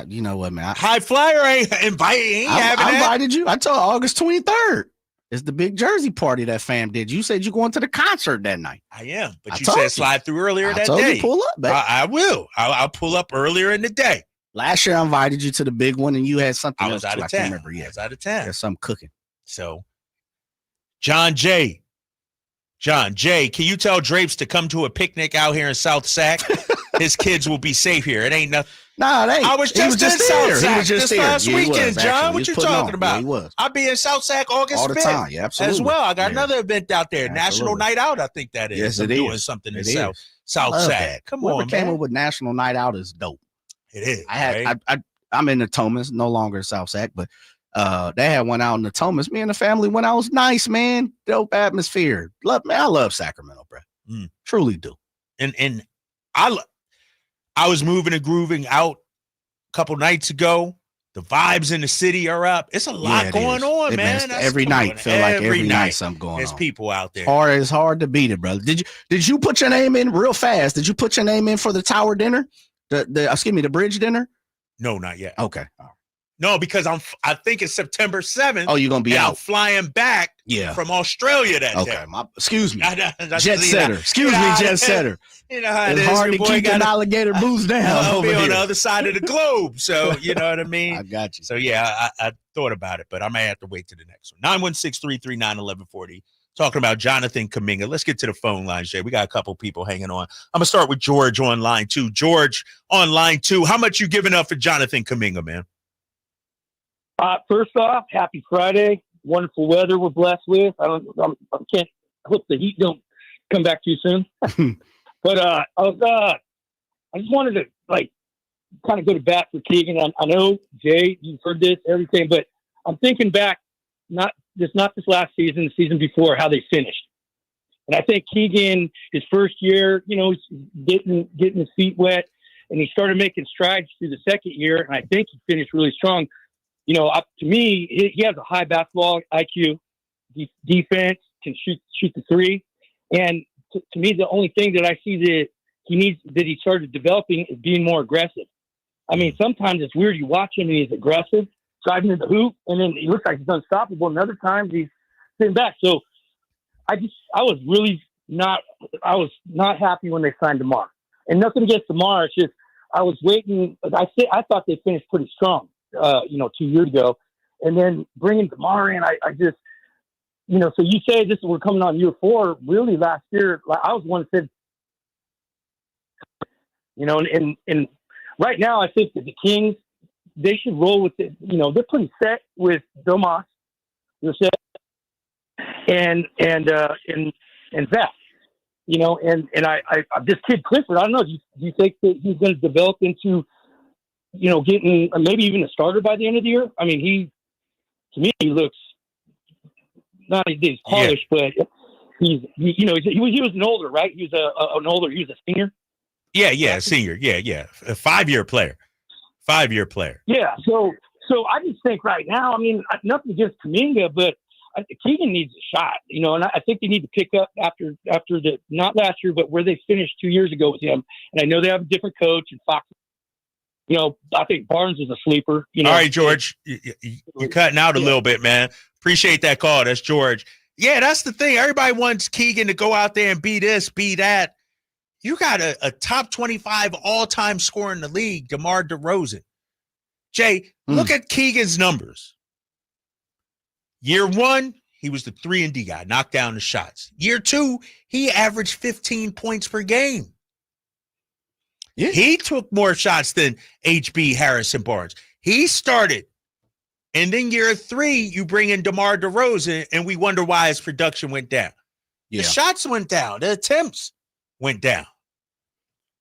You know what, man? High Flyer ain't inviting. I invited you. I told August 23rd. It's the big Jersey party that fam did. You said you're going to the concert that night. I am, but you said slide through earlier that told day. You pull up, baby. I will. I'll pull up earlier in the day. Last year I invited you to the big one, and you had something. I was out of town. I can't remember yet. I was out of town. There's something cooking. So, John J., can you tell Drapes to come to a picnic out here in South Sac? His kids will be safe here. It ain't nothing. Nah, it ain't. I was just in South Sac this last weekend, John. What you talking about? Yeah, he was. I'll be in South Sac August 5th. All the time, yeah, absolutely. As well. I got another event out there, National Night Out, I think that is. Yes, I'm it doing is. something in South Sac. Come Whoever on, came man. up with National Night Out is dope. It is. I'm in the Thomas, no longer South Sac, but they had one out in the Thomas. Me and the family went out. It was nice, man. Dope atmosphere. I love Sacramento, bro. Truly do. And I was moving and grooving out a couple nights ago. The vibes in the city are up. It's a lot going on, man. Every night, feel like every night something going on. There's people out there. It's hard to beat it, brother. Did you put your name in real fast? Did you put your name in for the tower dinner? The bridge dinner? No, not yet. Okay. No, because I think it's September 7th. Oh, you're gonna be out. I'm flying back from Australia that day. Excuse me. Jet setter. Excuse me, jet setter. You know how it's hard to keep an alligator boots down. I'll over be on here. the other side of the globe. So, you know what I mean? I got you. So, yeah, I thought about it, but I may have to wait to the next one. 916-339-1140. Talking about Jonathan Kuminga. Let's get to the phone line, Jay. We got a couple people hanging on. I'm going to start with George on line 2. George on line 2. How much you giving up for Jonathan Kuminga, man? First off, happy Friday. Wonderful weather we're blessed with. I hope the heat don't come back too soon. But I just wanted to kind of go to bat for Keegan. I know, Jay, you've heard this, everything, but I'm thinking back, not this last season, the season before, how they finished. And I think Keegan, his first year, he's getting his feet wet, and he started making strides through the second year, and I think he finished really strong. To me, he has a high basketball IQ, defense, can shoot the three. And to me, the only thing that I see that he started developing is being more aggressive. I mean, sometimes it's weird. You watch him and he's aggressive, driving to the hoop, and then he looks like he's unstoppable. And other times he's sitting back. So I was not happy when they signed DeMar. And nothing against DeMar. It's just I was waiting. I thought they finished pretty strong. 2 years ago, and then bringing DeMar in, I just, so you say we're coming on year 4. Really, last year, I was one that said, and right now, I think that the Kings, they should roll with it. They're pretty set with Domas, they're set, and Zach. And this kid Clifford, I don't know. Do you think that he's going to develop into, getting maybe even a starter by the end of the year? I mean, to me, he looks not as polished, but he was an older, right? He was a senior. Yeah, senior. Yeah. A 5-year player. 5-year player. Yeah. So I just think right now, I mean, nothing against Kuminga, but Keegan needs a shot, and I think they need to pick up after not last year, but where they finished 2 years ago with him. And I know they have a different coach and Fox. I think Barnes is a sleeper. All right, George, you're cutting out a little bit, man. Appreciate that call. That's George. Yeah, that's the thing. Everybody wants Keegan to go out there and be this, be that. You got a top 25 all-time scorer in the league, DeMar DeRozan. Jay, look at Keegan's numbers. Year 1, he was the 3-and-D guy, knocked down the shots. Year 2, he averaged 15 points per game. Yeah. He took more shots than HB, Harrison Barnes. He started. And then year 3, you bring in DeMar DeRozan, and we wonder why his production went down. Yeah. The shots went down. The attempts went down.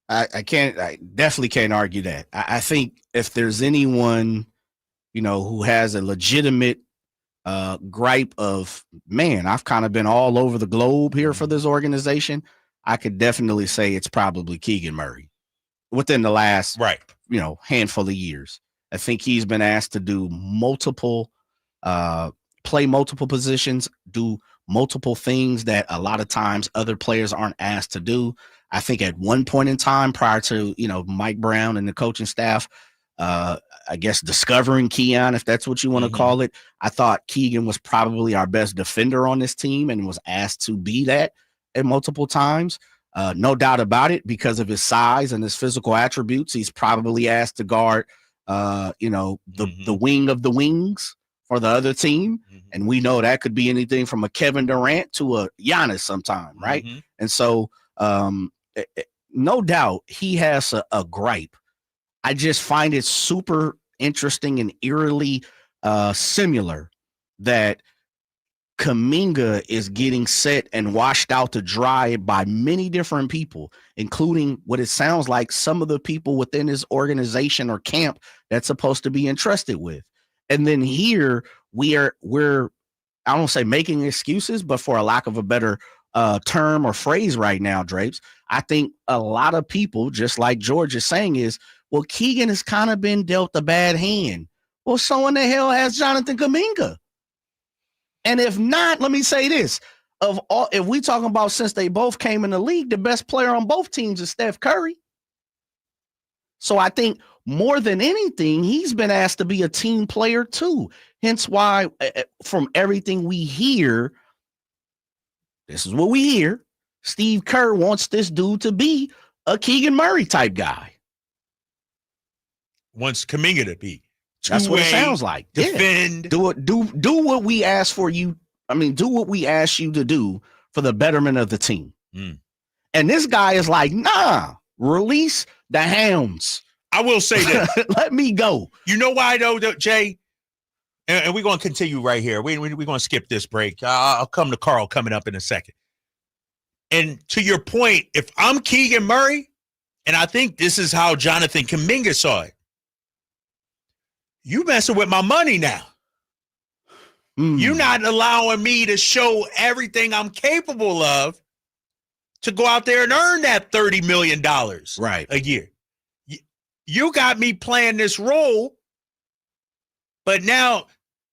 I definitely can't argue that. I think if there's anyone, who has a legitimate gripe of, man, I've kind of been all over the globe here for this organization, I could definitely say it's probably Keegan Murray within the last, handful of years. I think he's been asked to do play multiple positions, do multiple things that a lot of times other players aren't asked to do. I think at one point in time prior to, Mike Brown and the coaching staff, I guess discovering Keon, if that's what you want to call it, I thought Keegan was probably our best defender on this team and was asked to be that at multiple times. No doubt about it, because of his size and his physical attributes, he's probably asked to guard, the wing of the wings for the other team. And we know that could be anything from a Kevin Durant to a Giannis sometime, right? And so no doubt he has a gripe. I just find it super interesting and eerily similar that Kuminga is getting set and washed out to dry by many different people, including what it sounds like some of the people within his organization or camp that's supposed to be entrusted with. And then here we're I don't say making excuses, but for a lack of a better term or phrase right now, Drapes, I think a lot of people, just like George is saying, is, well, Keegan has kind of been dealt a bad hand. Well, so in the hell has Jonathan Kuminga? And if not, let me say this. If we talking about since they both came in the league, the best player on both teams is Steph Curry. So I think more than anything, he's been asked to be a team player too. Hence why, from everything we hear, this is what we hear, Steve Kerr wants this dude to be a Keegan Murray type guy. Wants Kuminga to be. That's what it sounds like. Defend. Yeah. Do what we ask for you. I mean, do what we ask you to do for the betterment of the team. And this guy is like, nah, release the hounds. I will say that. Let me go. You know why, though, Jay? And we're going to continue right here. We're going to skip this break. I'll come to Carl coming up in a second. And to your point, if I'm Keegan Murray, and I think this is how Jonathan Kuminga saw it, you messing with my money now. You're not allowing me to show everything I'm capable of to go out there and earn that $30 million a year. You got me playing this role, but now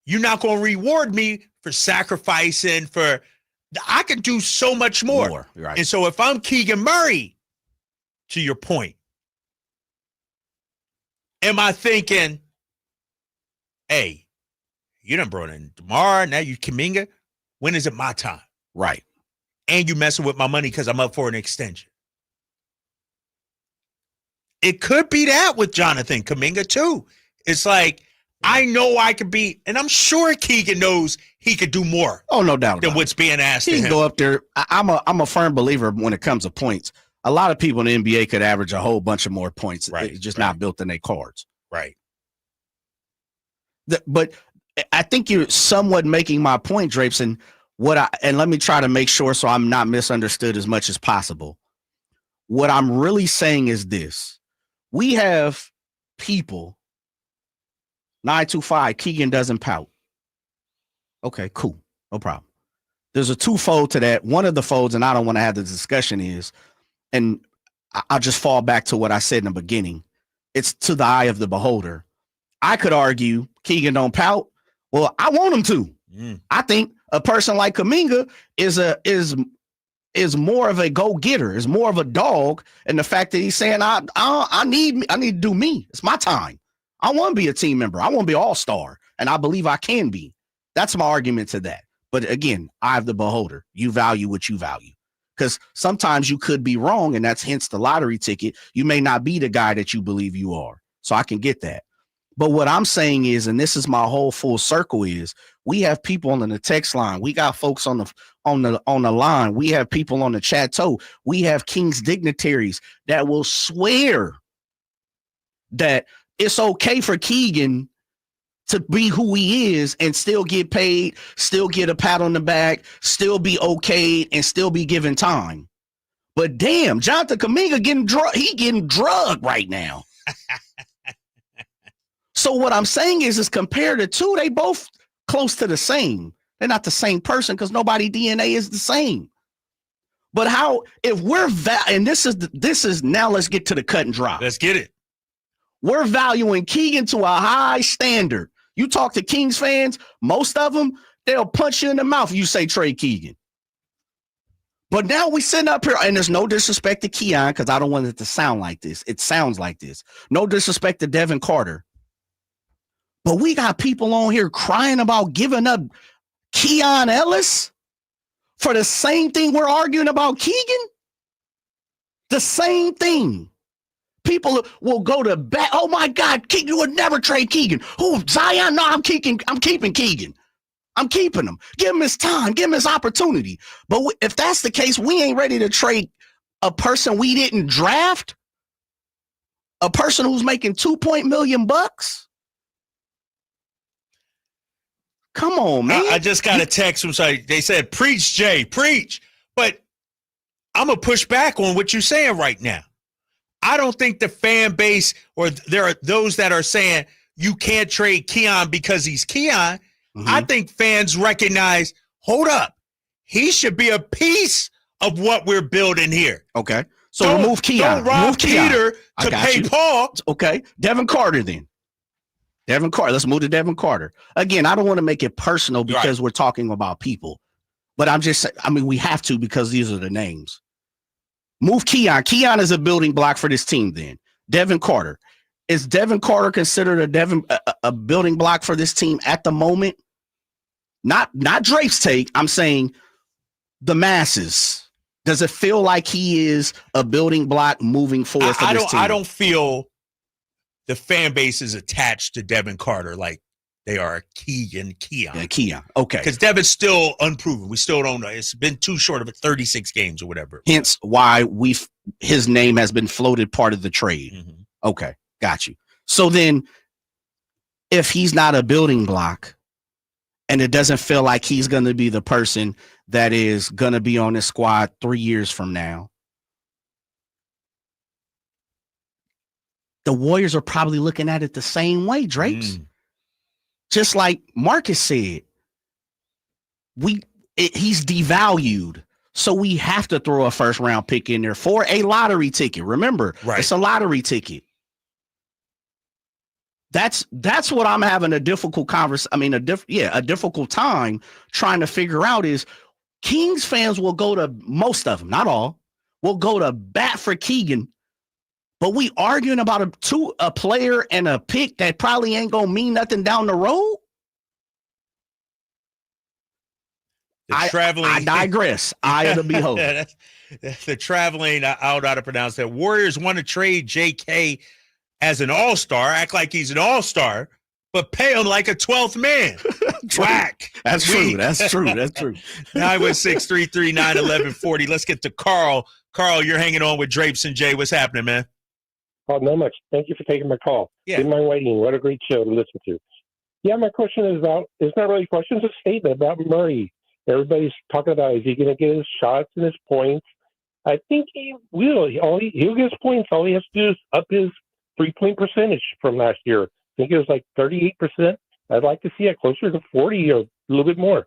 you're not going to reward me for sacrificing for – I can do so much more. Right. And so if I'm Keegan Murray, to your point, am I thinking – hey, you done brought in DeMar, now you Kuminga. When is it my time? Right. And you messing with my money because I'm up for an extension. It could be that with Jonathan Kuminga too. It's like, I know I could be, and I'm sure Keegan knows he could do more. Oh, no doubt than what's being asked of him. He can go up there. I'm a firm believer when it comes to points. A lot of people in the NBA could average a whole bunch of more points. Right. It's just not built in their cards. Right. But I think you're somewhat making my point, Drapes. And and let me try to make sure so I'm not misunderstood as much as possible. What I'm really saying is this. We have people, 925, Keegan doesn't pout. Okay, cool. No problem. There's a twofold to that. One of the folds, and I don't want to have the discussion is, and I'll just fall back to what I said in the beginning. It's to the eye of the beholder. I could argue Keegan don't pout. Well, I want him to. I think a person like Kuminga is more of a go-getter, is more of a dog, and the fact that he's saying I need to do me. It's my time. I want to be a team member. I want to be all-star, and I believe I can be. That's my argument to that. But again, eye of the beholder. You value what you value. Because sometimes you could be wrong, and that's hence the lottery ticket. You may not be the guy that you believe you are. So I can get that. But what I'm saying is, and this is my whole full circle, is we have people on the text line. We got folks on the line. We have people on the chateau. We have Kings dignitaries that will swear that it's okay for Keegan to be who he is and still get paid, still get a pat on the back, still be okayed, and still be given time. But damn, Jonathan Kuminga getting drugged right now. So what I'm saying is compared to two, they both close to the same. They're not the same person because nobody DNA is the same. But how, if we're, and this is now let's get to the cut and dry. Let's get it. We're valuing Keegan to a high standard. You talk to Kings fans, most of them, they'll punch you in the mouth if you say trade Keegan. But now we sitting up here, and there's no disrespect to Keon because I don't want it to sound like this. It sounds like this. No disrespect to Devin Carter. But we got people on here crying about giving up Keon Ellis for the same thing we're arguing about Keegan. The same thing. People will go to bat. Oh my God, Keegan, you would never trade Keegan. Who, Zion? No, I'm keeping Keegan. I'm keeping him. Give him his time. Give him his opportunity. But if that's the case, we ain't ready to trade a person we didn't draft. A person who's making $2 million. Come on, man. I just got a text from somebody. They said, preach, Jay, preach. But I'm going to push back on what you're saying right now. I don't think the fan base, or there are those that are saying you can't trade Keon because he's Keon. Mm-hmm. I think fans recognize, hold up, he should be a piece of what we're building here. Okay. So remove Keon. Don't rob Peter to pay Paul. Okay. Devin Carter then. Devin Carter. Let's move to Devin Carter. Again, I don't want to make it personal because we're talking about people. But I'm just saying, I mean, we have to because these are the names. Move Keon. Keon is a building block for this team then. Devin Carter. Is Devin Carter considered a building block for this team at the moment? Not Drake's take. I'm saying the masses. Does it feel like he is a building block moving forward for this team? I don't feel the fan base is attached to Devin Carter like they are Keon. Yeah, Keon. Okay. Because Devin's still unproven. We still don't know. It's been too short of it, 36 games or whatever. Hence why his name has been floated part of the trade. Mm-hmm. Okay. Got you. So then if he's not a building block and it doesn't feel like he's going to be the person that is going to be on this squad 3 years from now, the Warriors are probably looking at it the same way, Drapes. Just like Marcus said, he's devalued. So we have to throw a first round pick in there for a lottery ticket. Remember, It's a lottery ticket. That's what I'm having a difficult a difficult time trying to figure out is Kings fans will go to most of them, not all, will go to bat for Keegan. But we arguing about a player and a pick that probably ain't gonna mean nothing down the road. I digress. Eye of the beholder. The traveling, I don't know how to pronounce that. Warriors want to trade JK as an all-star, act like he's an all-star, but pay him like a 12th man. Whack. That's true. That's true. 916-339-1140. Let's get to Carl. Carl, you're hanging on with Drapes and Jay. What's happening, man? Oh, not much. Thank you for taking my call. Yeah. Didn't mind waiting. What a great show to listen to. Yeah, my question is it's not really a question, it's a statement about Murray Everybody's talking about, is he going to get his shots and his points? I think he will. He'll get his points. All he has to do is up his 3-point percentage from last year. I think it was like 38%. I'd like to see it closer to 40 or a little bit more.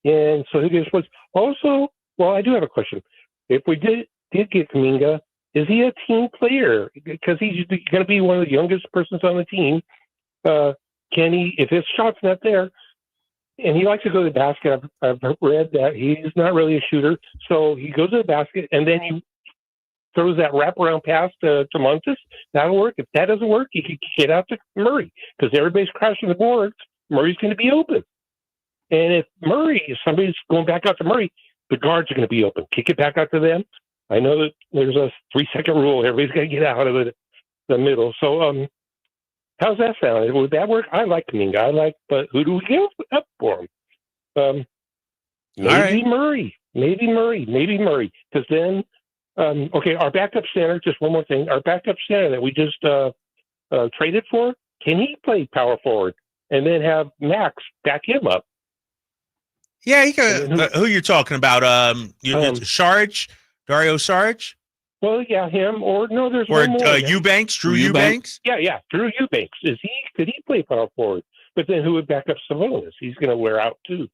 And so he'll get his points. Also, well, I do have a question. If we did get Kuminga, is he a team player? Because he's going to be one of the youngest persons on the team. Can he, if his shot's not there, and he likes to go to the basket, I've read that he's not really a shooter, so he goes to the basket, and then he throws that wraparound pass to Montes. That'll work. If that doesn't work, he can get out to Murray, because everybody's crashing the boards. Murray's going to be open. And if somebody's going back out to Murray, the guards are going to be open. Kick it back out to them. I know that there's a 3-second rule. Everybody's got to get out of the middle. So, how's that sound? Would that work? I like Kuminga. But who do we give up for him? Maybe Murray. Maybe Murray. Because then, okay, our backup center, just one more thing. Our backup center that we just traded for, can he play power forward and then have Max back him up? Yeah, he could. Who you're talking about? Saric? Dario Saric? Well, yeah, him. Or no, there's or one more. Eubanks? Drew Eubanks? Yeah, Drew Eubanks. Could he play power forward? But then who would back up Sabonis? He's going to wear out too.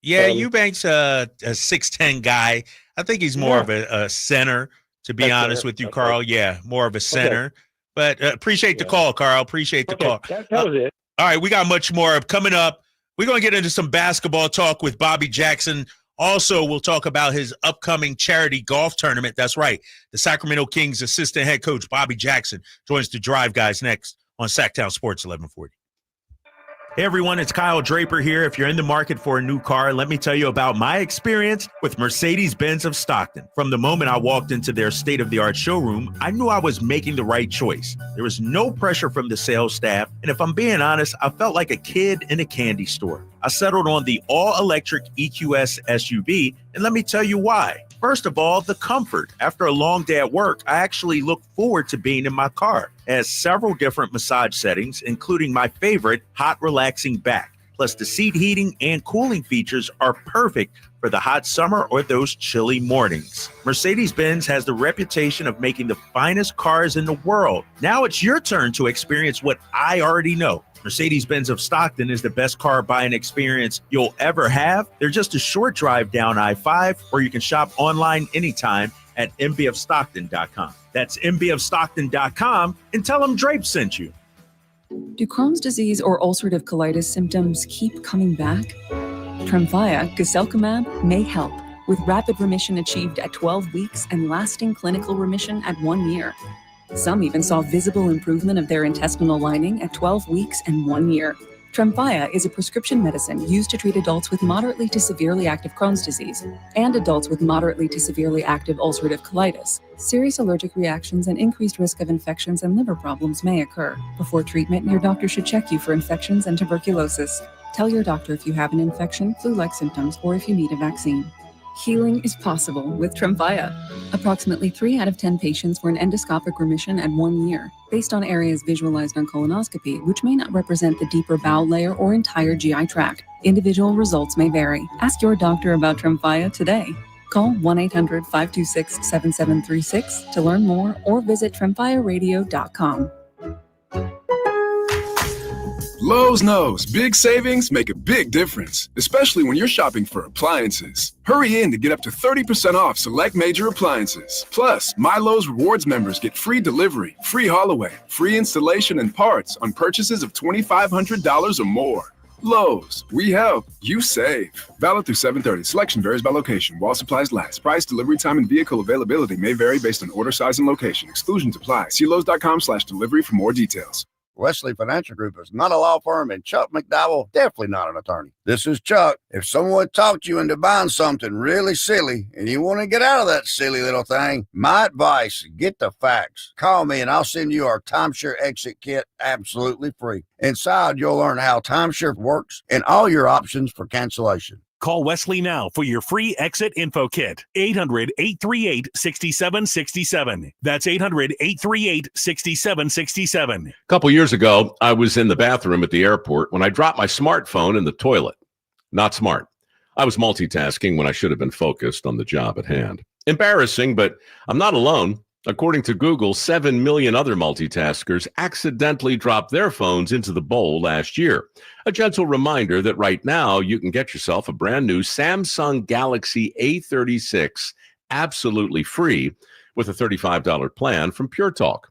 Yeah, Eubanks, a 6'10" guy. I think he's more of a center, to be honest with you, Carl. Yeah, more of a center. Okay. But appreciate the call, Carl. Appreciate the call. That was it. All right, we got much more coming up. We're going to get into some basketball talk with Bobby Jackson. Also, we'll talk about his upcoming charity golf tournament. That's right. The Sacramento Kings assistant head coach, Bobby Jackson, joins the Drive Guys next on Sacktown Sports 1140. Hey, everyone, it's Kyle Draper here. If you're in the market for a new car, let me tell you about my experience with Mercedes-Benz of Stockton. From the moment I walked into their state-of-the-art showroom, I knew I was making the right choice. There was no pressure from the sales staff, and if I'm being honest, I felt like a kid in a candy store. I settled on the all-electric EQS SUV, and let me tell you why. First of all, the comfort. After a long day at work, I actually look forward to being in my car. It has several different massage settings, including my favorite, hot relaxing back. Plus, the seat heating and cooling features are perfect for the hot summer or those chilly mornings. Mercedes-Benz has the reputation of making the finest cars in the world. Now it's your turn to experience what I already know. Mercedes-Benz of Stockton is the best car buying experience you'll ever have. They're just a short drive down I-5, or you can shop online anytime at mbofstockton.com. That's mbofstockton.com, and tell them Drape sent you. Do Crohn's disease or ulcerative colitis symptoms keep coming back? Tremfya, guselkumab, may help, with rapid remission achieved at 12 weeks and lasting clinical remission at 1 year. Some even saw visible improvement of their intestinal lining at 12 weeks and 1 year. Tremfya is a prescription medicine used to treat adults with moderately to severely active Crohn's disease and adults with moderately to severely active ulcerative colitis. Serious allergic reactions and increased risk of infections and liver problems may occur. Before treatment, your doctor should check you for infections and tuberculosis. Tell your doctor if you have an infection, flu-like symptoms, or if you need a vaccine. Healing is possible with Tremfya. Approximately 3 out of 10 patients were in endoscopic remission at 1 year, based on areas visualized on colonoscopy, which may not represent the deeper bowel layer or entire GI tract. Individual results may vary. Ask your doctor about Tremfya today. Call 1-800-526-7736 to learn more or visit tremfyaradio.com. Lowe's knows big savings make a big difference, especially when you're shopping for appliances. Hurry in to get up to 30% off select major appliances. Plus, My Lowe's Rewards members get free delivery, free haul away, free installation and parts on purchases of $2,500 or more. Lowe's, we help, you save. Valid through 7/30. Selection varies by location. While supplies last. Price, delivery time, and vehicle availability may vary based on order size and location. Exclusions apply. See Lowes.com/delivery for more details. Wesley Financial Group is not a law firm, and Chuck McDowell definitely not an attorney. This is Chuck. If someone talked you into buying something really silly and you want to get out of that silly little thing, my advice, get the facts. Call me and I'll send you our timeshare exit kit absolutely free. Inside, you'll learn how timeshare works and all your options for cancellation. Call Wesley now for your free exit info kit. 800-838-6767. That's 800-838-6767. A couple years ago, I was in the bathroom at the airport when I dropped my smartphone in the toilet. Not smart. I was multitasking when I should have been focused on the job at hand. Embarrassing, but I'm not alone. According to Google, 7 million other multitaskers accidentally dropped their phones into the bowl last year. A gentle reminder that right now you can get yourself a brand new Samsung Galaxy A36 absolutely free with a $35 plan from Pure Talk.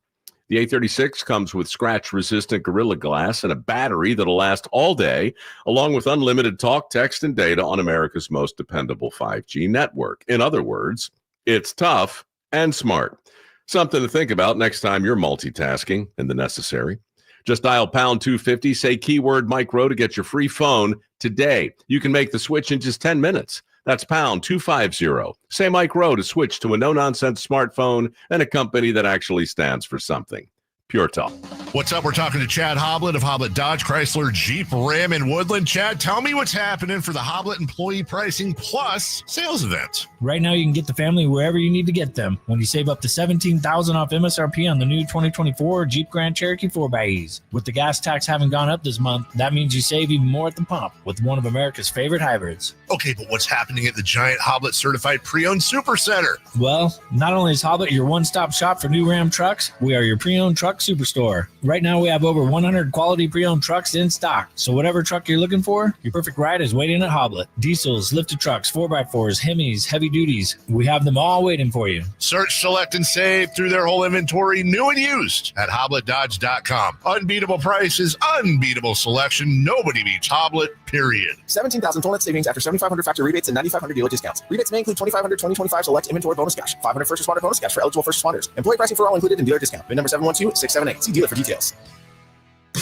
The A36 comes with scratch-resistant Gorilla Glass and a battery that'll last all day, along with unlimited talk, text, and data on America's most dependable 5G network. In other words, it's tough and smart. Something to think about next time you're multitasking and the necessary. Just dial pound 250, say keyword Mike Rowe to get your free phone today. You can make the switch in just 10 minutes. That's pound 250. Say Mike Rowe to switch to a no-nonsense smartphone and a company that actually stands for something. Pure Talk. What's up? We're talking to Chad Hoblet of Hoblet Dodge Chrysler Jeep Ram in Woodland. Chad, tell me what's happening for the Hoblet Employee Pricing Plus sales event. Right now, you can get the family wherever you need to get them. When you save up to $17,000 off MSRP on the new 2024 Jeep Grand Cherokee 4xEs. With the gas tax having gone up this month, that means you save even more at the pump with one of America's favorite hybrids. Okay, but what's happening at the giant Hoblet Certified Pre-Owned Super Center? Well, not only is Hoblet your one-stop shop for new Ram trucks, we are your pre-owned truck superstore. Right now, we have over 100 quality pre-owned trucks in stock. So whatever truck you're looking for, your perfect ride is waiting at Hoblet. Diesels, lifted trucks, 4x4s, Hemis, heavy duties. We have them all waiting for you. Search, select, and save through their whole inventory, new and used, at HobletDodge.com. Unbeatable prices, unbeatable selection. Nobody beats Hoblet, period. 17,000 total net savings after 7,500 factory rebates and 9,500 dealer discounts. Rebates may include 2,500 2025 select inventory bonus cash, 500 first responder bonus cash for eligible first responders. Employee pricing for all included in dealer discount. VIN number 712-678. See dealer for details.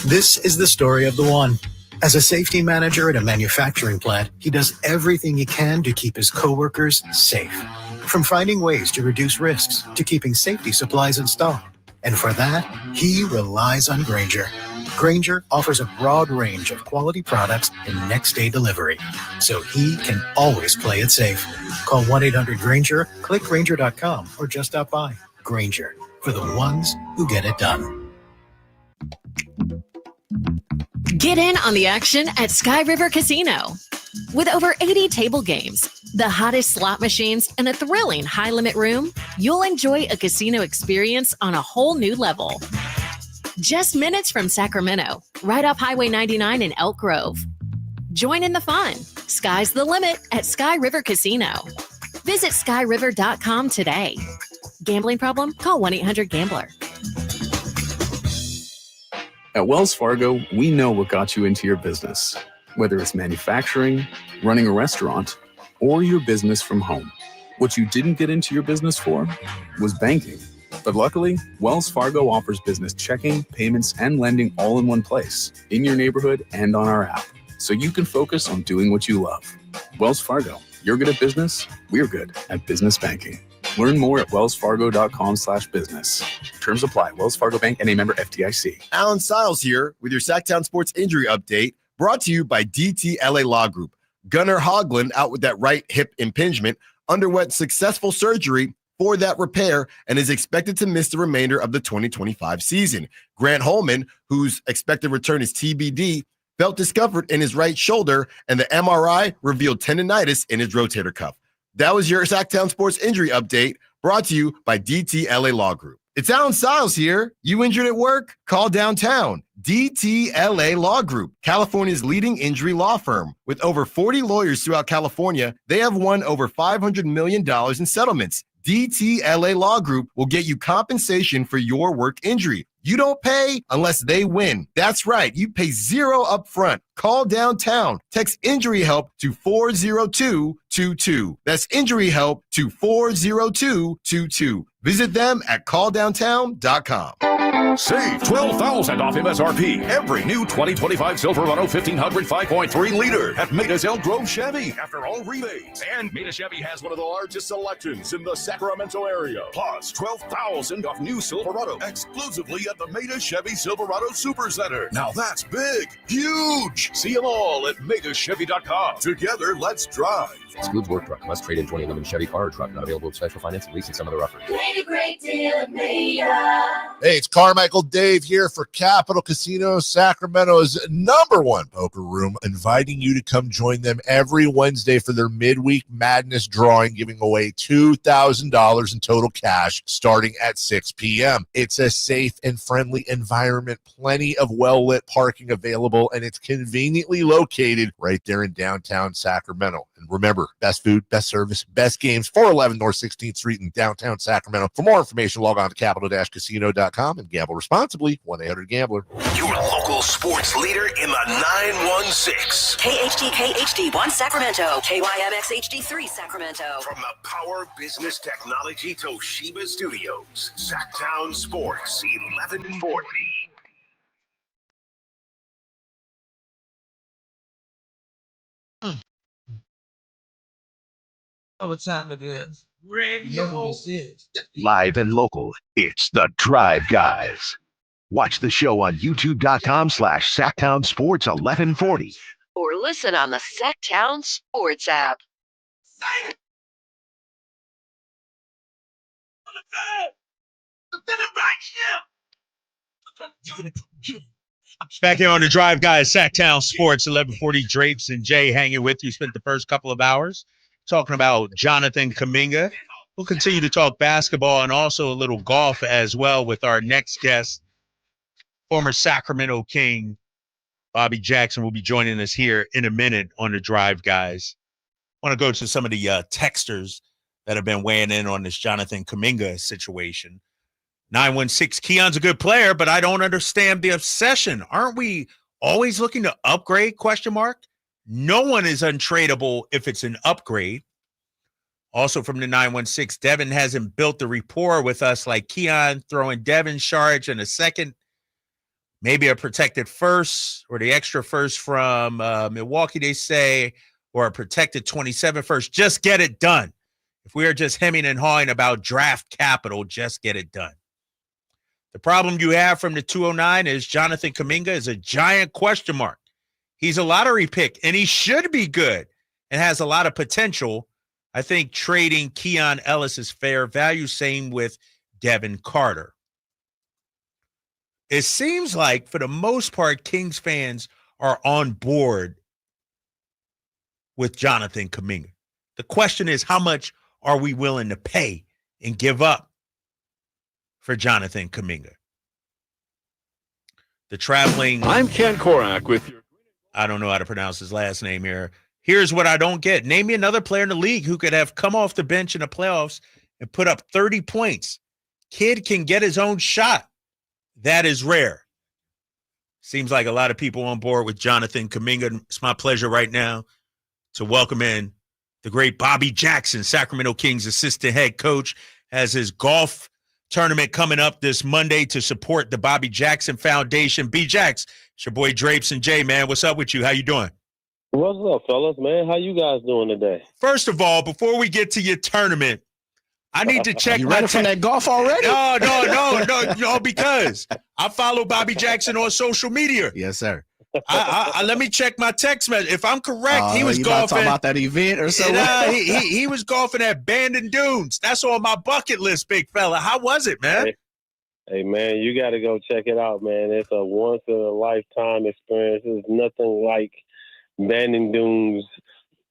This is the story of the one. As a safety manager at a manufacturing plant, he does everything he can to keep his coworkers safe. From finding ways to reduce risks to keeping safety supplies in stock. And for that, he relies on Grainger. Grainger offers a broad range of quality products and next-day delivery, so he can always play it safe. Call 1-800-GRAINGER, click Grainger.com, or just stop by. Grainger, for the ones who get it done. Get in on the action at Sky River Casino. With over 80 table games, the hottest slot machines, and a thrilling high-limit room, you'll enjoy a casino experience on a whole new level. Just minutes from Sacramento, right off Highway 99 in Elk Grove. Join in the fun. Sky's the limit at Sky River Casino. Visit skyriver.com today. Gambling problem? Call 1-800-GAMBLER. At Wells Fargo, we know what got you into your business, whether it's manufacturing, running a restaurant, or your business from home. What you didn't get into your business for was banking. But luckily, Wells Fargo offers business checking, payments, and lending all in one place, in your neighborhood and on our app, so you can focus on doing what you love. Wells Fargo, you're good at business, we're good at business banking. Learn more at wellsfargo.com/business. Terms apply. Wells Fargo Bank, N.A. member FDIC. Alan Stiles here with your Sacktown Sports Injury Update, brought to you by DTLA Law Group. Gunnar Hoagland, out with that right hip impingement, underwent successful surgery for that repair and is expected to miss the remainder of the 2025 season. Grant Holman, whose expected return is TBD, felt discomfort in his right shoulder, and the MRI revealed tendonitis in his rotator cuff. That was your Sacktown Sports Injury Update, brought to you by DTLA Law Group. It's Alan Stiles here. You injured at work? Call downtown. DTLA Law Group, California's leading injury law firm. With over 40 lawyers throughout California, they have won over $500 million in settlements. DTLA Law Group will get you compensation for your work injury. You don't pay unless they win. That's right. You pay zero up front. Call downtown. Text injury help to 40222. That's injury help to 40222. Visit them at calldowntown.com. Save $12,000 off MSRP. Every new 2025 Silverado 1500 5.3 liter at Maida's Elk Grove Chevy after all rebates. And Maida Chevy has one of the largest selections in the Sacramento area. Plus $12,000 off new Silverado exclusively at the Maida Chevy Silverado Super Center. Now that's big, huge. See them all at MaidaChevy.com. Together, let's drive. Excludes work truck. Must trade in 2011 Chevy car or truck. Not available with special financing, lease, and some other offers. Great deal at Maya. Hey, it's Carmichael Dave here for Capital Casino, Sacramento's #1 poker room, inviting you to come join them every Wednesday for their midweek madness drawing, giving away $2,000 in total cash starting at 6 p.m. It's a safe and friendly environment, plenty of well-lit parking available, and it's conveniently located right there in downtown Sacramento. And remember, best food, best service, best games, 411 North 16th Street in downtown Sacramento. For more information, log on to capital-casino.com and gamble responsibly. 1-800-GAMBLER. Your local sports leader in the 916. KHD1 Sacramento. KYMX HD3 Sacramento. From the Power Business Technology Toshiba Studios, Sacktown Sports 1140. Oh, what time it is? Radio. Live and local, it's the Drive Guys. Watch the show on youtube.com/Sacktown Sports 1140. Or listen on the Sacktown Sports app. Back here on the Drive Guys, Sacktown Sports 1140. Drapes and Jay hanging with you. Spent the first couple of hours talking about Jonathan Kuminga. We'll continue to talk basketball and also a little golf as well with our next guest, former Sacramento King Bobby Jackson will be joining us here in a minute on the Drive Guys. I want to go to some of the texters that have been weighing in on this Jonathan Kuminga situation. 916, Keon's a good player, but I don't understand the obsession. Aren't we always looking to upgrade, ? No one is untradeable if it's an upgrade. Also from the 916, Devin hasn't built the rapport with us like Keon, throwing Devin Sharge in a second, maybe a protected first or the extra first from Milwaukee, they say, or a protected 27 first. Just get it done. If we are just hemming and hawing about draft capital, just get it done. The problem you have from the 209 is Jonathan Kuminga is a giant ? He's a lottery pick, and he should be good and has a lot of potential. I think trading Keon Ellis is fair value. Same with Devin Carter. It seems like, for the most part, Kings fans are on board with Jonathan Kuminga. The question is, how much are we willing to pay and give up for Jonathan Kuminga? The traveling... I'm Ken Korak with your... I don't know how to pronounce his last name here. Here's what I don't get. Name me another player in the league who could have come off the bench in the playoffs and put up 30 points. Kid can get his own shot. That is rare. Seems like a lot of people on board with Jonathan Kuminga. It's my pleasure right now to welcome in the great Bobby Jackson, Sacramento Kings assistant head coach, has his golf tournament coming up this Monday to support the Bobby Jackson Foundation. B-Jax, it's your boy Drapes and Jay, man. What's up with you? How you doing? What's up, fellas, man? How you guys doing today? First of all, before we get to your tournament, I need to check you ready from that golf already? No, because I follow Bobby Jackson on social media. Yes, sir. I let me check my text message. If I'm correct, he was you golfing. Talking about that event or something? He was golfing at Bandon Dunes. That's on my bucket list, big fella. How was it, man? Hey, man, you got to go check it out, man. It's a once-in-a-lifetime experience. There's nothing like Bandon Dunes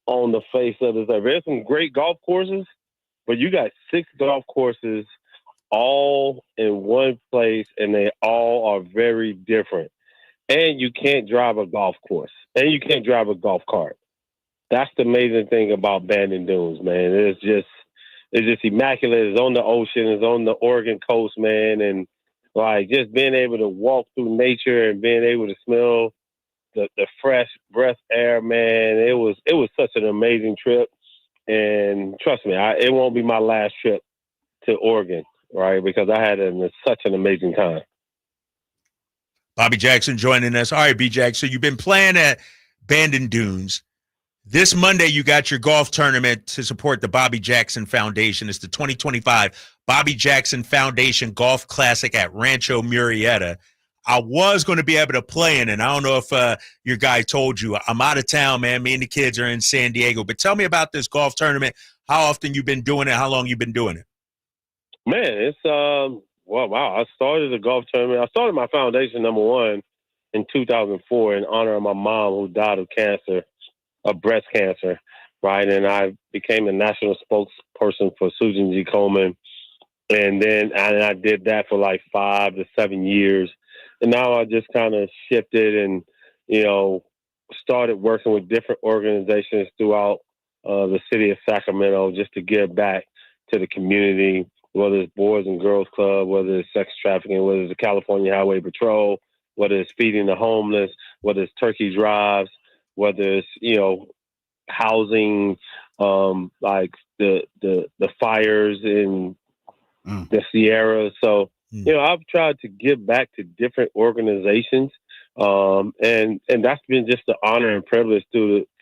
on the face of the earth. There's some great golf courses, but you got 6 golf courses all in one place, and they all are very different. And you can't drive a golf course, and you can't drive a golf cart. That's the amazing thing about Bandon Dunes, man. It's just immaculate. It's on the ocean. It's on the Oregon coast, man. And like just being able to walk through nature and being able to smell the fresh breath air, man. It was such an amazing trip. And trust me, it won't be my last trip to Oregon, right? Because I had such an amazing time. Bobby Jackson joining us. All right, B-Jack, so you've been playing at Bandon Dunes. This Monday, you got your golf tournament to support the Bobby Jackson Foundation. It's the 2025 Bobby Jackson Foundation Golf Classic at Rancho Murrieta. I was going to be able to play in it. I don't know if your guy told you. I'm out of town, man. Me and the kids are in San Diego. But tell me about this golf tournament, how often you've been doing it, how long you've been doing it. Man, it's wow. I started the golf tournament. I started my foundation, number one, in 2004 in honor of my mom who died of cancer, of breast cancer, right? And I became the national spokesperson for Susan G. Komen. And then I did that for like 5 to 7 years. And now I just kind of shifted and, started working with different organizations throughout the city of Sacramento just to give back to the community, whether it's Boys and Girls Club, whether it's sex trafficking, whether it's the California Highway Patrol, whether it's feeding the homeless, whether it's turkey drives, whether it's, housing, like the fires in the Sierra. So, I've tried to give back to different organizations. And that's been just an honor and privilege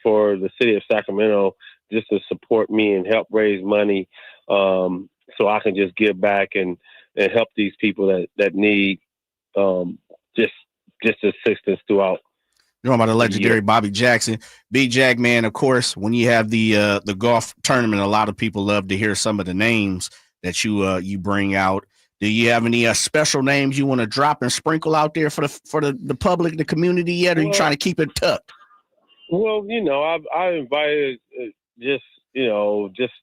for the city of Sacramento just to support me and help raise money so I can just give back and help these people that need just assistance throughout. You know about the legendary Bobby Jackson. B-Jack, man, of course, when you have the golf tournament, a lot of people love to hear some of the names that you bring out. Do you have any special names you want to drop and sprinkle out there for the public, the community yet, or are you trying to keep it tucked? Well, I invited just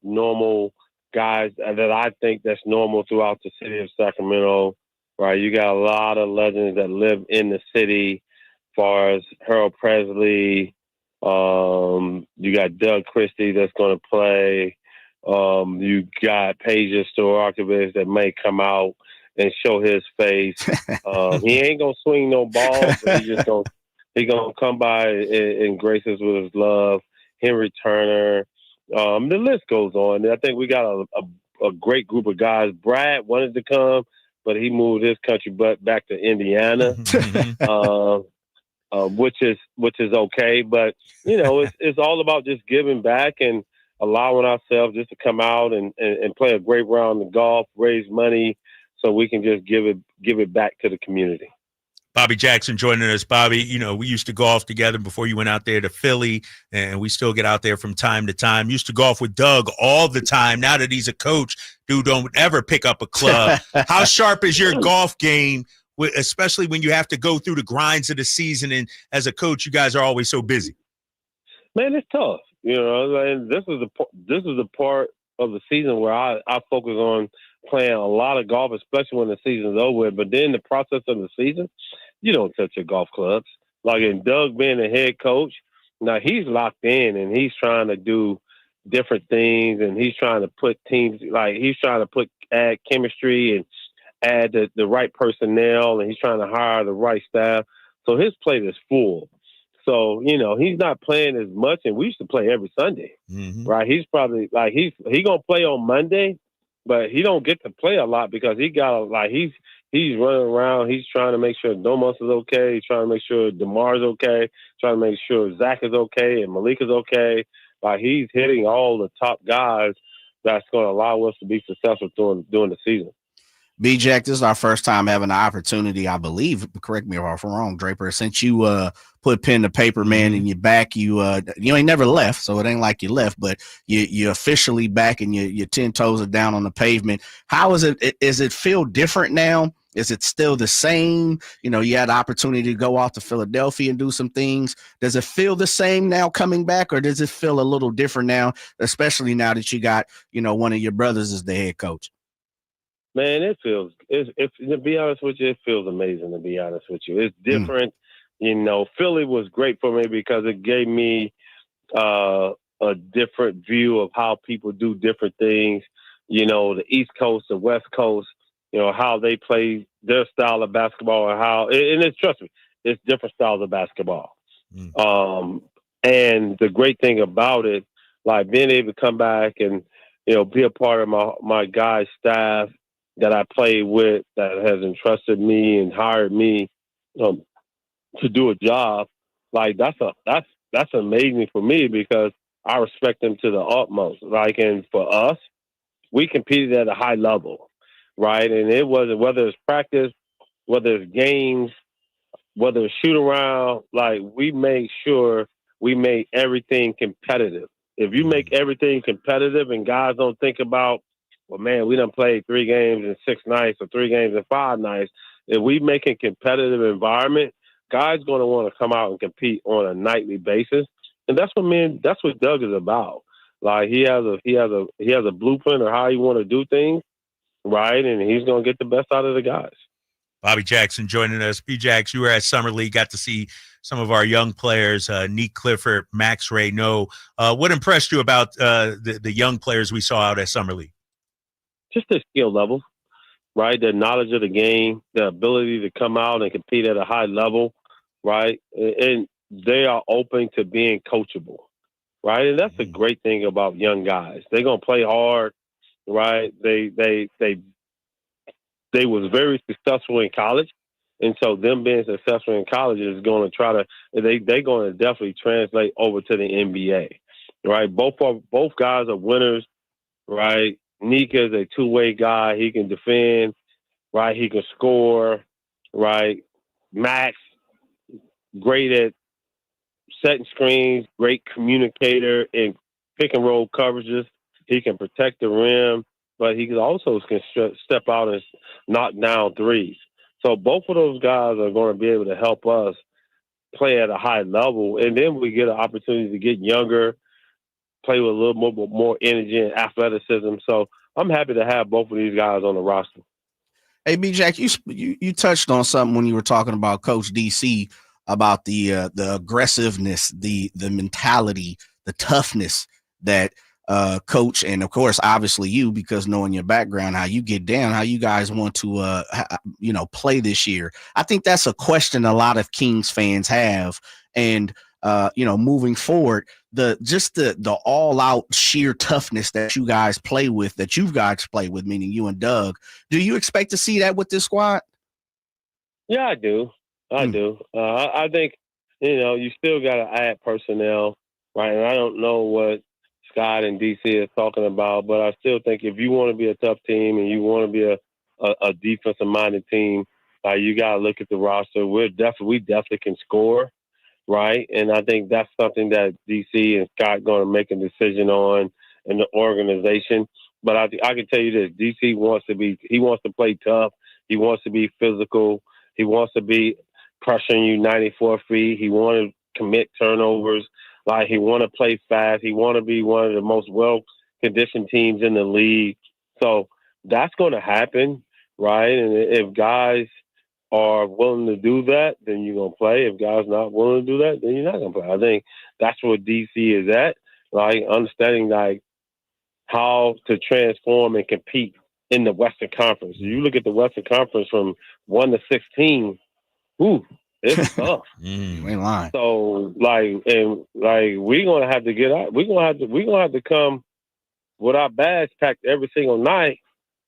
normal guys that I think that's normal throughout the city of Sacramento, right? You got a lot of legends that live in the city, as far as Harold Presley. You got Doug Christie that's going to play. You got Paige Store Archivist that may come out and show his face. He ain't gonna swing no ball, but he gonna come by and grace us with his love. Henry Turner. The list goes on. I think we got a great group of guys. Brad wanted to come, but he moved his country butt back to Indiana, which is okay. But it's all about just giving back and allowing ourselves just to come out and play a great round of golf, raise money, so we can just give it back to the community. Bobby Jackson joining us. Bobby, we used to golf together before you went out there to Philly, and we still get out there from time to time. Used to golf with Doug all the time. Now that he's a coach, dude don't ever pick up a club. How sharp is your golf game, especially when you have to go through the grinds of the season? And as a coach, you guys are always so busy. Man, it's tough. And this is the part of the season where I focus on playing a lot of golf, especially when the season's over. But then the process of the season, you don't touch your golf clubs. Like in Doug being the head coach, now he's locked in and he's trying to do different things, and he's trying to put teams, like he's trying to add chemistry and add the right personnel, and he's trying to hire the right staff. So his plate is full. So, he's not playing as much, and we used to play every Sunday, right? He's probably like, he going to play on Monday, but he don't get to play a lot because he's running around. He's trying to make sure Domos is okay. He's trying to make sure DeMar's okay, trying to make sure Zach is okay and Malik is okay. Like, he's hitting all the top guys that's going to allow us to be successful during the season. B-Jack, this is our first time having the opportunity, I believe, correct me if I'm wrong, Draper, since you put pen to paper, man, and you're back, you ain't never left, so it ain't like you left, but you're officially back and your 10 toes are down on the pavement. How is it? Is it feel different now? Is it still the same? You had the opportunity to go off to Philadelphia and do some things. Does it feel the same now coming back, or does it feel a little different now, especially now that you got, one of your brothers as the head coach? Man, to be honest with you, it feels amazing, to be honest with you. It's different. Philly was great for me because it gave me a different view of how people do different things. The East Coast, the West Coast, how they play their style of basketball and trust me, it's different styles of basketball. And the great thing about it, like being able to come back and, be a part of my guys' staff that I played with, that has entrusted me and hired me to do a job, like that's amazing for me because I respect them to the utmost. Like, and for us, we competed at a high level, right? And it wasn't, whether it's practice, whether it's games, whether it's shoot around, like we make sure we make everything competitive. If you make everything competitive and guys don't think about, well, man, we done played 3 games in 6 nights or 3 games in 5 nights. If we make a competitive environment, guys going to want to come out and compete on a nightly basis. And that's what Doug is about. Like he has a blueprint of how he want to do things, right? And he's going to get the best out of the guys. Bobby Jackson joining us. B-Jax, you were at Summer League, got to see some of our young players, Neek Clifford, Max Raynaud. What impressed you about the young players we saw out at Summer League? Just their skill level, right? Their knowledge of the game, the ability to come out and compete at a high level, right? And they are open to being coachable, right? And that's the great thing about young guys. They're going to play hard, right? They was very successful in college. And so them being successful in college is going to they're going to definitely translate over to the NBA, right? Both guys are winners, right? Neek is a two-way guy. He can defend, right? He can score, right? Max, great at setting screens, great communicator in pick and roll coverages. He can protect the rim, but he also can step out and knock down threes. So both of those guys are going to be able to help us play at a high level, and then we get an opportunity to get younger, play with a little more energy and athleticism. So I'm happy to have both of these guys on the roster. Hey, B-Jack, you touched on something when you were talking about Coach DC, about the aggressiveness, the mentality, the toughness that Coach, and of course, obviously you, because knowing your background, how you get down, how you guys want to, play this year. I think that's a question a lot of Kings fans have. And, moving forward, the all out sheer toughness that you guys play with, meaning you and Doug, do you expect to see that with this squad? Yeah, I do. I think, you still got to add personnel, right? And I don't know what Scott and DC is talking about, but I still think if you want to be a tough team and you want to be a defensive-minded team, you got to look at the roster. We definitely can score, right? And I think that's something that DC and Scott going to make a decision on in the organization. But I can tell you this: DC wants to play tough. He wants to be physical. He wants to be pressuring you 94 feet. He wants to commit turnovers. Like, he want to play fast. He want to be one of the most well-conditioned teams in the league. So that's going to happen, right? And if guys are willing to do that, then you're going to play. If guys not willing to do that, then you're not going to play. I think that's where DC is at, like understanding like how to transform and compete in the Western Conference. You look at the Western Conference from 1 to 16. It's tough. You ain't lying. So we're gonna have to get out. We're gonna have to come with our bags packed every single night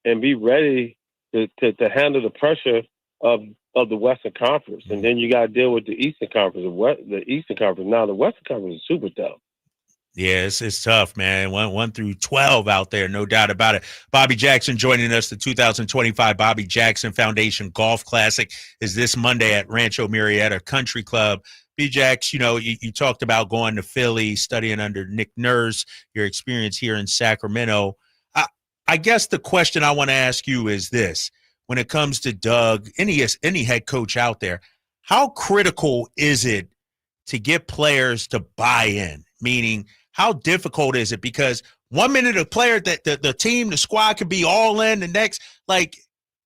and be ready to handle the pressure of the Western Conference. And then you got to deal with the Eastern Conference. The Eastern Conference. Now the Western Conference is super tough. Yeah, it's tough, man. 1 through 12 out there, no doubt about it. Bobby Jackson joining us. The 2025 Bobby Jackson Foundation Golf Classic is this Monday at Rancho Murrieta Country Club. B-Jax, you talked about going to Philly, studying under Nick Nurse, your experience here in Sacramento. I guess the question I want to ask you is this. When it comes to Doug, any head coach out there, how critical is it to get players to buy in? Meaning, how difficult is it? Because 1 minute a player that the team, the squad could be all in, the next, like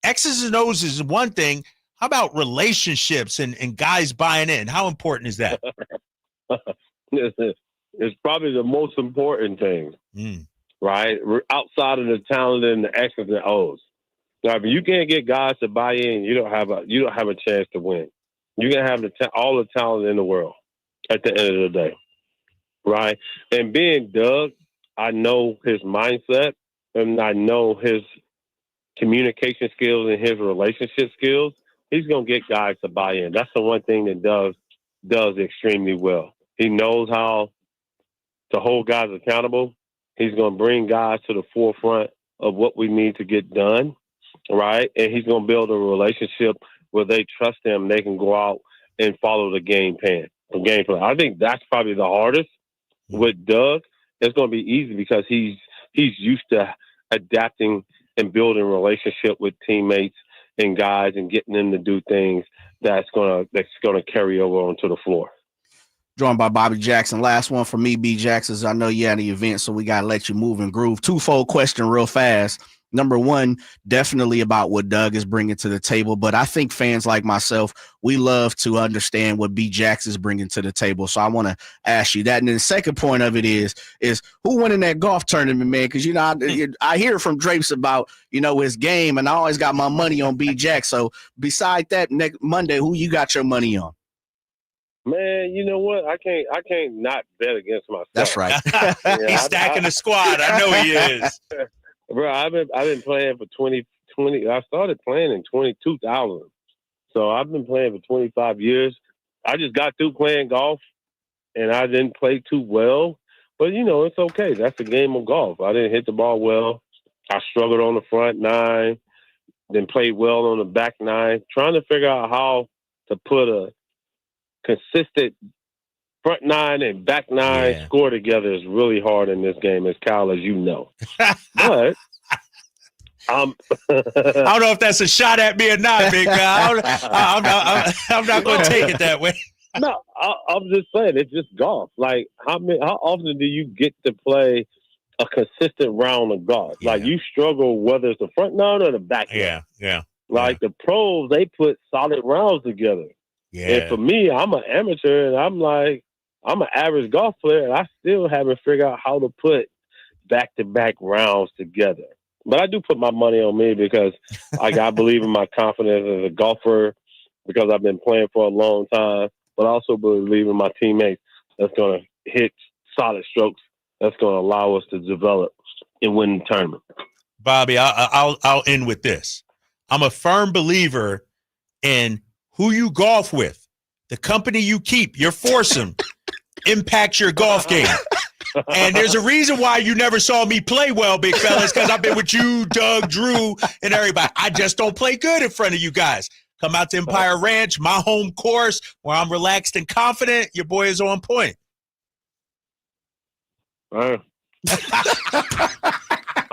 X's and O's is one thing. How about relationships and guys buying in? How important is that? It's probably the most important thing, right? Outside of the talent and the X's and O's. Now, if you can't get guys to buy in, you don't have a chance to win. You can have all the talent in the world at the end of the day. Right. And being Doug, I know his mindset and I know his communication skills and his relationship skills. He's going to get guys to buy in. That's the one thing that Doug does extremely well. He knows how to hold guys accountable. He's going to bring guys to the forefront of what we need to get done. Right. And he's going to build a relationship where they trust him. They can go out and follow the game plan. I think that's probably the hardest. With Doug, it's going to be easy because he's used to adapting and building relationship with teammates and guys and getting them to do things that's gonna carry over onto the floor. Joined by Bobby Jackson. Last one for me, B. Jackson. I know you had the event, so we gotta let you move and groove. Twofold question, real fast. Number one, definitely about what Doug is bringing to the table, but I think fans like myself, we love to understand what B. Jackson is bringing to the table. So I want to ask you that. And then the second point of it is who winning that golf tournament, man? Because I hear from Drapes about his game, and I always got my money on B. Jack. So beside that, next Monday, who you got your money on? Man, you know what? I can't not bet against myself. That's right. He's stacking the squad. I know he is. Bro, I've been playing for 20. I started playing in 2000. So I've been playing for 25 years. I just got through playing golf, and I didn't play too well. But, it's okay. That's the game of golf. I didn't hit the ball well. I struggled on the front nine, then played well on the back nine. Trying to figure out how to put a consistent front nine and back nine score together is really hard in this game, as Kyle, as you know. But I don't know if that's a shot at me or not, big guy. I'm not going to take it that way. No, I'm just saying it's just golf. Like how often do you get to play a consistent round of golf? Yeah. Like you struggle whether it's the front nine or the back nine. Yeah. Like the pros, they put solid rounds together. Yeah. And for me, I'm an amateur, and I'm an average golf player, and I still haven't figured out how to put back-to-back rounds together. But I do put my money on me because I believe in my confidence as a golfer because I've been playing for a long time, but I also believe in my teammates that's going to hit solid strokes that's going to allow us to develop and win the tournament. Bobby, I'll end with this. I'm a firm believer in who you golf with, the company you keep, your foursome, impacts your golf game. And there's a reason why you never saw me play well, big fellas, because I've been with you, Doug, Drew, and everybody. I just don't play good in front of you guys. Come out to Empire Ranch, my home course, where I'm relaxed and confident. Your boy is on point. I'm going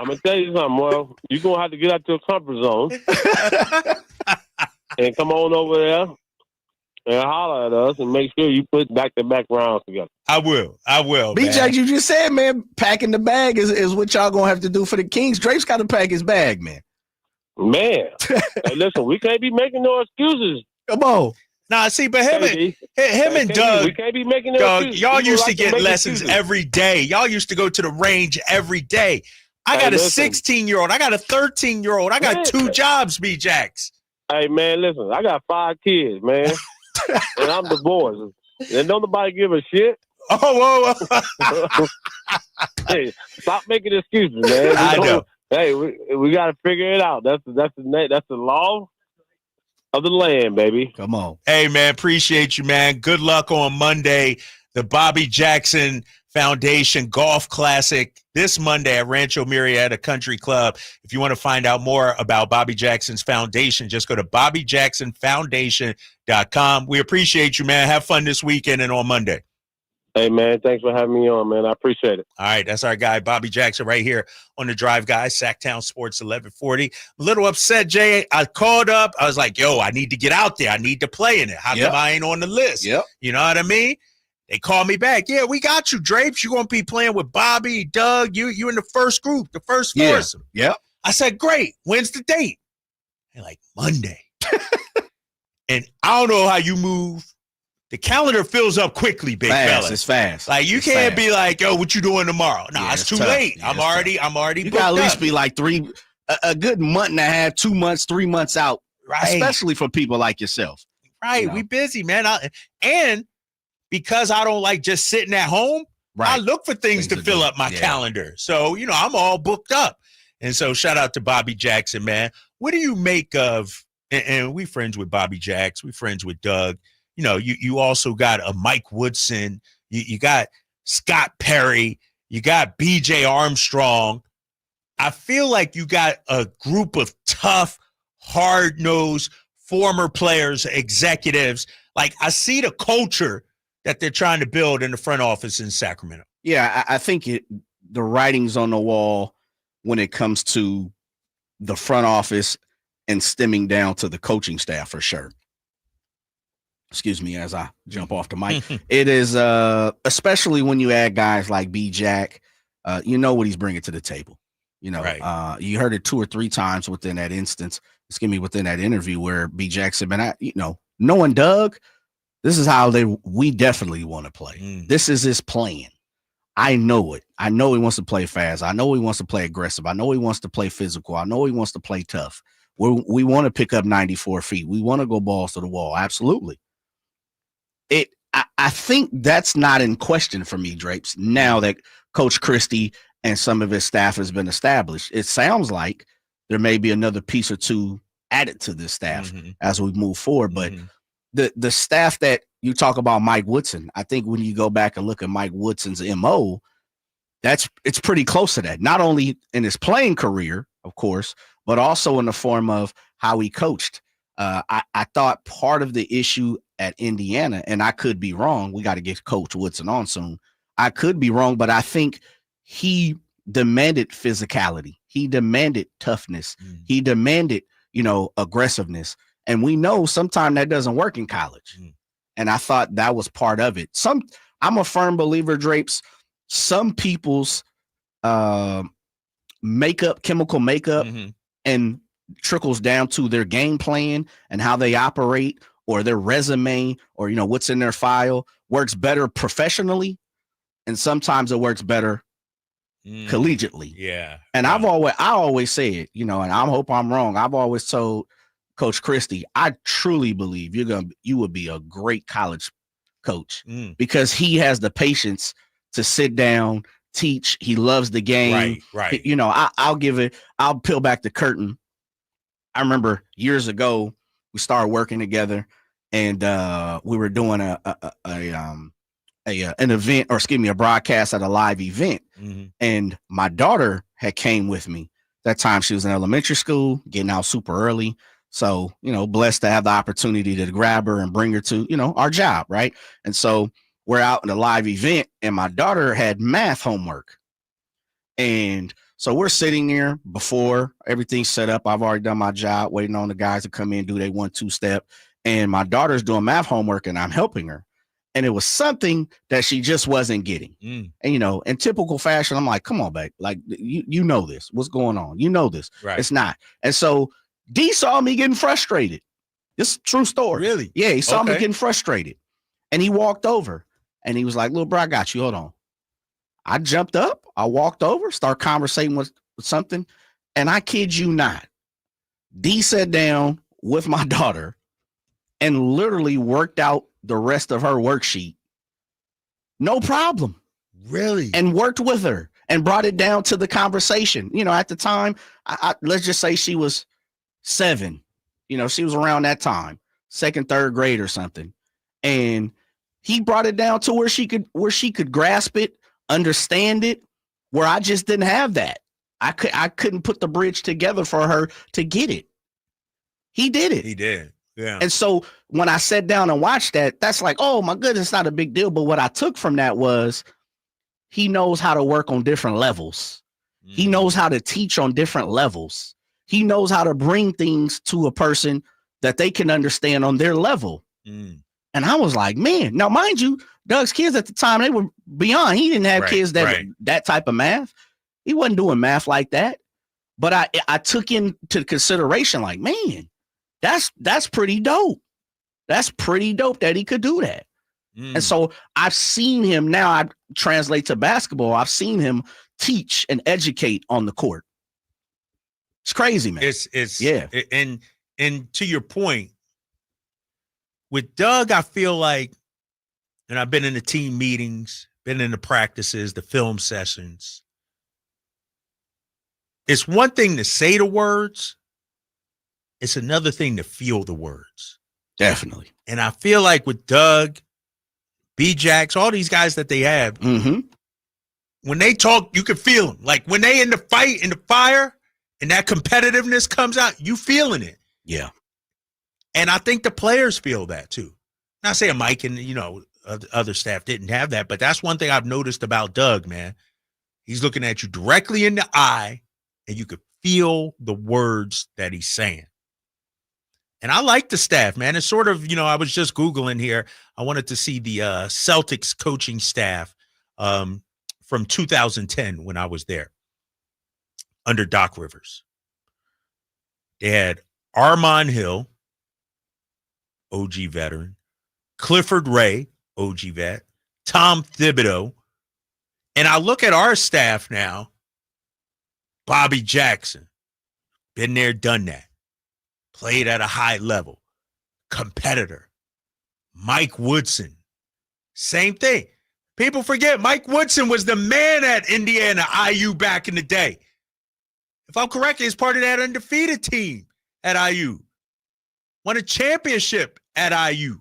to tell you something. Well, you're going to have to get out to a comfort zone and come on over there and holler at us and make sure you put back-to-back rounds together. I will. BJ, you just said, man, packing the bag is what y'all going to have to do for the Kings. Drake's got to pack his bag, man. Man. Hey, listen, we can't be making no excuses. Come on. Nah, see, but him and Doug, we can't be making no excuses. Y'all used to get lessons every day. Y'all used to go to the range every day. I got a 16-year-old. I got a 13-year-old. I got two jobs, B-Jacks. Hey, man, listen, I got 5 kids, man. And I'm divorced. And don't nobody give a shit. Oh, whoa. Hey, stop making excuses, man. I know. Hey, we got to figure it out. That's the law of the land, baby. Come on. Hey, man, appreciate you, man. Good luck on Monday. The Bobby Jackson Foundation Golf Classic this Monday at Rancho Murrieta Country Club. If you want to find out more about Bobby Jackson's foundation, just go to BobbyJacksonFoundation.com. We appreciate you, man. Have fun this weekend and on Monday. Hey, man, thanks for having me on, man. I appreciate it. All right, that's our guy, Bobby Jackson, right here on the Drive Guys, Sacktown Sports 1140. A little upset, Jay. I called up. I was like, yo, I need to get out there. I need to play in it. How come I ain't on the list? Yep. You know what I mean? They called me back. Yeah, we got you, Drapes. You're going to be playing with Bobby, Doug. You in the first group, the first foursome. Yep. I said, great. When's the date? They're like, Monday. And I don't know how you move. The calendar fills up quickly, big fella. It's fast. Like you can't be like, yo, what you doing tomorrow? Nah, it's too late. Yeah, I'm already you booked gotta at least up. be like a good month and a half, 2 months, 3 months out. Right. Especially for people like yourself. Right. You know? We busy, man. And because I don't like just sitting at home, I look for things to fill up my calendar. So, I'm all booked up. And so shout out to Bobby Jackson, man. What do you make of, and we friends with Bobby Jacks, we friends with Doug. You also got a Mike Woodson, you got Scott Perry, you got BJ Armstrong. I feel like you got a group of tough, hard-nosed former players, executives. Like, I see the culture that they're trying to build in the front office in Sacramento. Yeah, I think the writing's on the wall when it comes to the front office and stemming down to the coaching staff for sure. Excuse me as I jump off the mic. It is, especially when you add guys like B-Jack, you know what he's bringing to the table. You know, you heard it 2 or 3 times within that instance. Within that interview where B-Jack said, man, knowing Doug, this is how we definitely want to play. This is his plan. I know it. I know he wants to play fast. I know he wants to play aggressive. I know he wants to play physical. I know he wants to play tough. We want to pick up 94 feet. We want to go balls to the wall. Absolutely. I think that's not in question for me, Drapes, now that Coach Christie and some of his staff has been established. It sounds like there may be another piece or two added to this staff as we move forward. But the staff that you talk about, Mike Woodson, I think when you go back and look at Mike Woodson's MO, it's pretty close to that. Not only in his playing career, of course, but also in the form of how he coached. I thought part of the issue at Indiana, and I could be wrong, we got to get Coach Woodson on soon. I could be wrong, but I think he demanded physicality. He demanded toughness. He demanded, aggressiveness. And we know sometimes that doesn't work in college. And I thought that was part of it. I'm a firm believer, Drapes, some people's chemical makeup and trickles down to their game plan and how they operate, or their resume, or what's in their file works better professionally, and sometimes it works better collegiately. Yeah. And I always say it, and I hope I'm wrong. I've always told Coach Christie, I truly believe you would be a great college coach because he has the patience to sit down, teach. He loves the game. Right. I'll peel back the curtain. I remember years ago we started working together, and we were doing an event, or a broadcast at a live event. And my daughter had came with me. That time she was in elementary school, getting out super early. So, blessed to have the opportunity to grab her and bring her to, our job. Right. And so we're out in a live event, and my daughter had math homework. And so we're sitting there before everything's set up. I've already done my job, waiting on the guys to come in, do their 1-2 step. And my daughter's doing math homework, and I'm helping her. And it was something that she just wasn't getting. And, in typical fashion, I'm like, come on, babe. Like, you know this. What's going on? You know this. Right. It's not. And so D saw me getting frustrated. This is a true story. Really? Yeah, he saw me getting frustrated. And he walked over, and he was like, little bro, I got you. Hold on. I jumped up. I walked over, start conversating with something. And I kid you not, D sat down with my daughter and literally worked out the rest of her worksheet. No problem. Really? And worked with her and brought it down to the conversation. At the time, let's just say she was 7. She was around that time, 2nd, 3rd grade or something. And he brought it down to where she could grasp it, understand it, where I just didn't have that. I couldn't put the bridge together for her to get it. He did it. He did. Yeah. And so when I sat down and watched that, that's like, oh my goodness, it's not a big deal. But what I took from that was he knows how to work on different levels. He knows how to teach on different levels. He knows how to bring things to a person that they can understand on their level. And I was like, man, now mind you, Doug's kids at the time, they were beyond. He didn't have kids that type of math. He wasn't doing math like that. But I took into consideration, like, man, that's pretty dope. That's pretty dope that he could do that. And so I've seen him now. I translate to basketball. I've seen him teach and educate on the court. It's crazy, man. Yeah. And to your point, with Doug, I feel like, and I've been in the team meetings, been in the practices, the film sessions. It's one thing to say the words. It's another thing to feel the words. Definitely. And I feel like with Doug, B-Jacks, all these guys that they have, when they talk, you can feel them. Like when they in the fight, in the fire, and that competitiveness comes out, you feeling it. Yeah. And I think the players feel that too. Not saying Mike and, other staff didn't have that, but that's one thing I've noticed about Doug, man. He's looking at you directly in the eye, and you could feel the words that he's saying. And I like the staff, man. It's sort of, I was just Googling here. I wanted to see the Celtics coaching staff from 2010 when I was there under Doc Rivers. They had Armand Hill, OG veteran, Clifford Ray, OG vet, Tom Thibodeau. And I look at our staff now, Bobby Jackson, been there, done that, played at a high level, competitor. Mike Woodson, same thing. People forget Mike Woodson was the man at Indiana IU back in the day. If I'm correct, he's part of that undefeated team at IU. Won a championship at IU.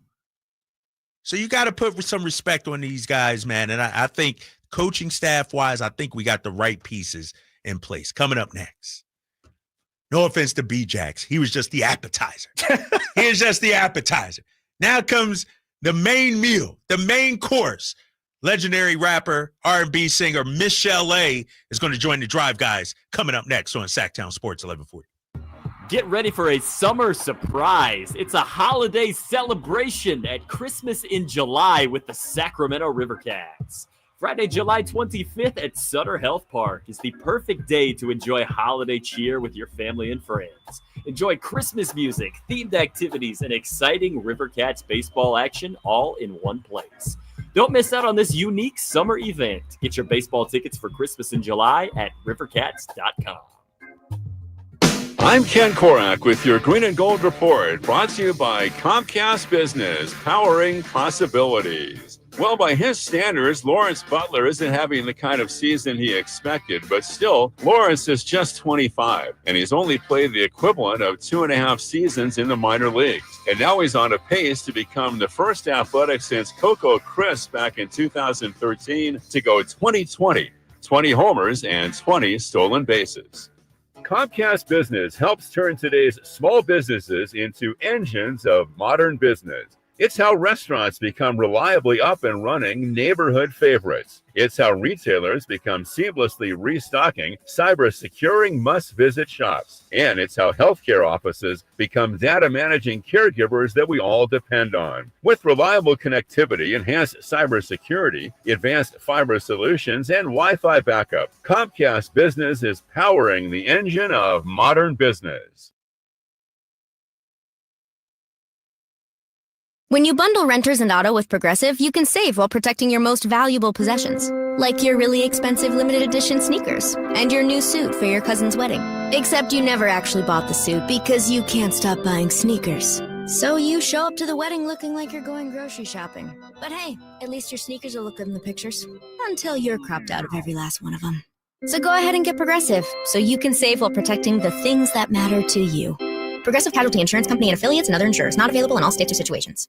So you got to put some respect on these guys, man. And I think coaching staff-wise, I think we got the right pieces in place. Coming up next. No offense to B-Jax. He was just the appetizer. He was just the appetizer. Now comes the main meal, the main course. Legendary rapper, R&B singer Michelle A. is going to join the Drive Guys coming up next on Sacktown Sports 1140. Get ready for a summer surprise. It's a holiday celebration at Christmas in July with the Sacramento River Cats. Friday, July 25th at Sutter Health Park is the perfect day to enjoy holiday cheer with your family and friends. Enjoy Christmas music, themed activities, and exciting River Cats baseball action all in one place. Don't miss out on this unique summer event. Get your baseball tickets for Christmas in July at rivercats.com. I'm Ken Korak with your Green and Gold Report, brought to you by Comcast Business, powering possibilities. Well, by his standards, Lawrence Butler isn't having the kind of season he expected, but still, Lawrence is just 25, and he's only played the equivalent of 2.5 seasons in the minor leagues. And now he's on a pace to become the first athletic since Coco Crisp back in 2013 to go 20-20, 20 homers and 20 stolen bases. Comcast Business helps turn today's small businesses into engines of modern business. It's how restaurants become reliably up and running neighborhood favorites. It's how retailers become seamlessly restocking, cyber-securing must-visit shops. And it's how healthcare offices become data-managing caregivers that we all depend on. With reliable connectivity, enhanced cybersecurity, advanced fiber solutions, and Wi-Fi backup, Comcast Business is powering the engine of modern business. When you bundle renters and auto with Progressive, you can save while protecting your most valuable possessions, like your really expensive limited edition sneakers and your new suit for your cousin's wedding. Except you never actually bought the suit because you can't stop buying sneakers. So you show up to the wedding looking like you're going grocery shopping. But hey, at least your sneakers will look good in the pictures, until you're cropped out of every last one of them. So go ahead and get Progressive, so you can save while protecting the things that matter to you. Progressive Casualty Insurance Company and affiliates and other insurers. Not available in all states or situations.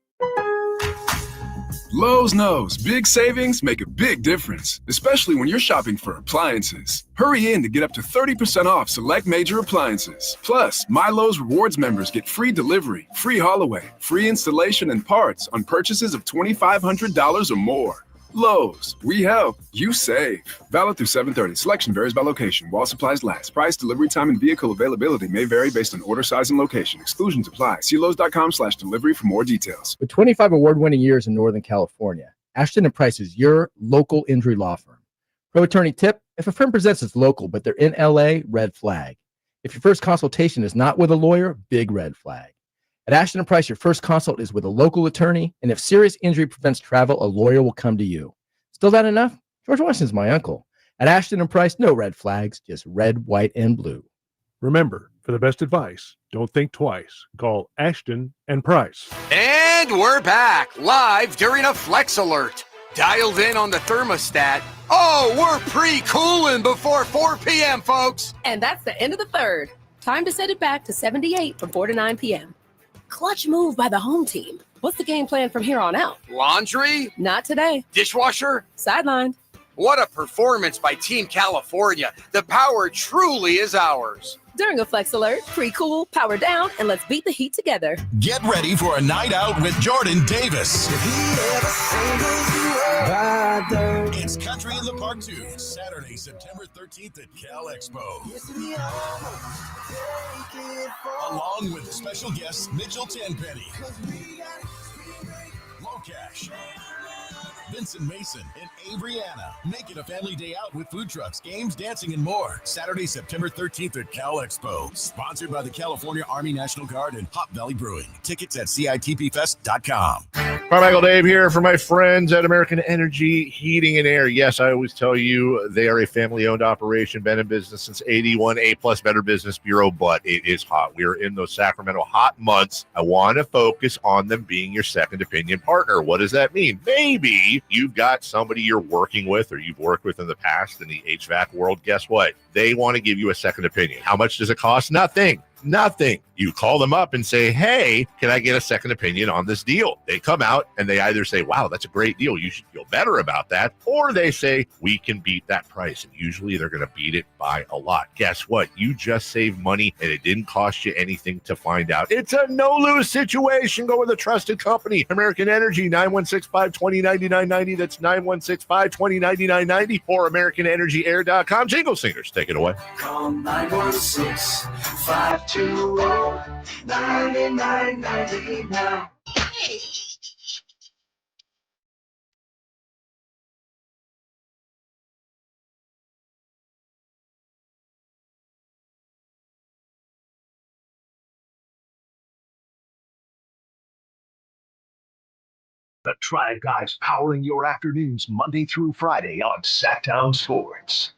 Lowe's knows big savings make a big difference, especially when you're shopping for appliances. Hurry in to get up to 30% off select major appliances. Plus, My Lowe's Rewards members get free delivery, free haul away, free installation and parts on purchases of $2,500 or more. Lowe's, we help, you save. Valid through 7/30. Selection varies by location. While supplies last. Price, delivery time, and vehicle availability may vary based on order size and location. Exclusions apply. See Lowe's.com/delivery for more details. With 25 award-winning years in Northern California, Ashton & Price is your local injury law firm. Pro attorney tip: if a firm presents as local but they're in LA, red flag. If your first consultation is not with a lawyer, big red flag. At Ashton & Price, your first consult is with a local attorney, and if serious injury prevents travel, a lawyer will come to you. Still not enough? George Washington's my uncle. At Ashton & Price, no red flags, just red, white, and blue. Remember, for the best advice, don't think twice. Call Ashton & Price. And we're back, live during a Flex Alert. Dialed in on the thermostat. Oh, we're pre-cooling before 4 p.m., folks. And that's the end of the third. Time to set it back to 78 from 4 to 9 p.m. Clutch move by the home team. What's the game plan from here on out? Laundry? Not today. Dishwasher? Sidelined. What a performance by Team California. The power truly is ours. During a Flex Alert, pre-cool, power down, and let's beat the heat together. Get ready for a night out with Jordan Davis. It's Country in the Park 2, Saturday, September 13th at Cal Expo. Along with special guests Mitchell Tenpenny, Locash, Vincent Mason, and Averyana. Make it a family day out with food trucks, games, dancing, and more. Saturday, September 13th at Cal Expo. Sponsored by the California Army National Guard and Hop Valley Brewing. Tickets at CITPFest.com. Carmichael Dave here for my friends at American Energy Heating and Air. Yes, I always tell you they are a family-owned operation, been in business since 81, A-plus Better Business Bureau, but it is hot. We are in those Sacramento hot months. I want to focus on them being your second opinion partner. What does that mean? Maybe you've got somebody you're working with or you've worked with in the past in the HVAC world. Guess what? They want to give you a second opinion. How much does it cost? Nothing. You call them up and say, hey, can I get a second opinion on this deal? They come out and they either say, wow, that's a great deal, you should feel better about that. Or they say, we can beat that price. And usually they're going to beat it by a lot. Guess what? You just saved money and it didn't cost you anything to find out. It's a no-lose situation. Go with a trusted company. American Energy, 916-520-9990. That's 916-520-9990 or AmericanEnergyAir.com. Jingle Singers, take it away. Call 916-520-9990 now. The Tribe Guys powering your afternoons Monday through Friday on Sacktown Sports.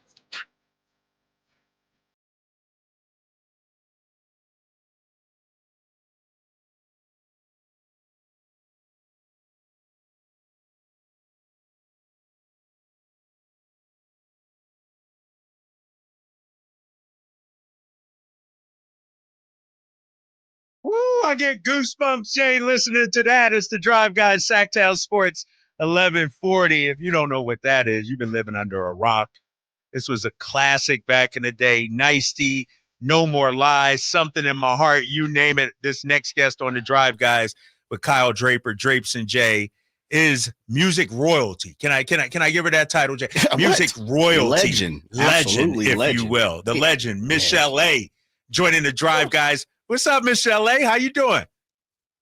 Woo, I get goosebumps, Jay, listening to that. It's the Drive Guys, Sacktown Sports 1140. If you don't know what that is, you've been living under a rock. This was a classic back in the day. Nice-T, No More Lies, Something in My Heart, you name it. This next guest on the Drive Guys with Kyle Draper, Drapes and Jay, is music royalty. Can I give her that title, Jay? Music royalty. Legend, if you will. The legend, Michelle A, joining the Drive Guys. What's up, Michelle A? How you doing?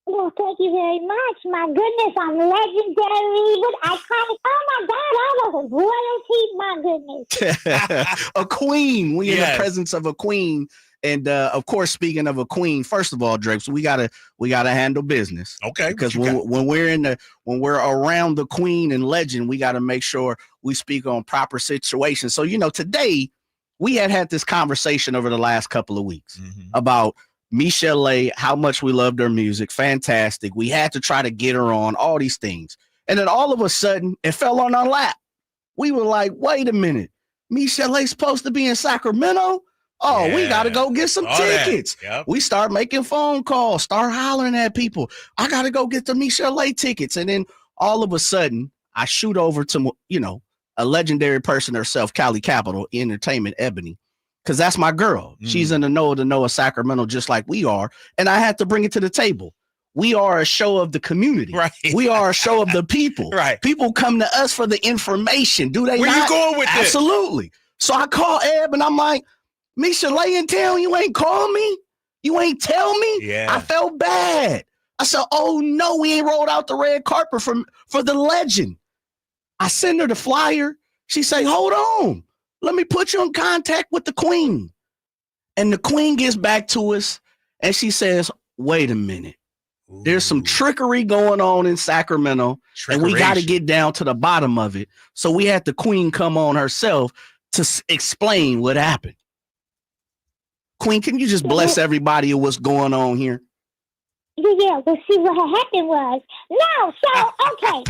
Well, thank you very much. My goodness, I'm legendary. Iconic. Oh, my God, I was royalty. My goodness. A queen. We in Yes. the presence of a queen. And of course, speaking of a queen, first of all, Drapes, we gotta handle business. Okay. Because when we're around the queen and legend, we gotta make sure we speak on proper situations. So, today we had this conversation over the last couple of weeks about Michelle A, how much we loved her music. Fantastic. We had to try to get her on, all these things. And then all of a sudden, it fell on our lap. We were like, wait a minute. Michelle A's supposed to be in Sacramento? Oh, we got to go get some tickets. Yep. We start making phone calls, start hollering at people. I got to go get the Michelle A tickets. And then all of a sudden, I shoot over to, a legendary person herself, Cali Capital Entertainment, Ebony. Because that's my girl. She's in the know of Sacramento just like we are. And I had to bring it to the table. We are a show of the community. Right. We are a show of the people. Right. People come to us for the information. Do they Where not? you going with this? Absolutely. So I call Eb and I'm like, Misha, lay in town. You ain't call me? You ain't tell me? Yeah. I felt bad. I said, oh, no, we ain't rolled out the red carpet for the legend. I send her the flyer. She say, hold on. Let me put you in contact with the queen. And the queen gets back to us and she says, wait a minute. There's some trickery going on in Sacramento and we got to get down to the bottom of it. So we had the queen come on herself to explain what happened. Queen, can you just bless everybody with what's going on here? Yeah, but see what happened was, okay.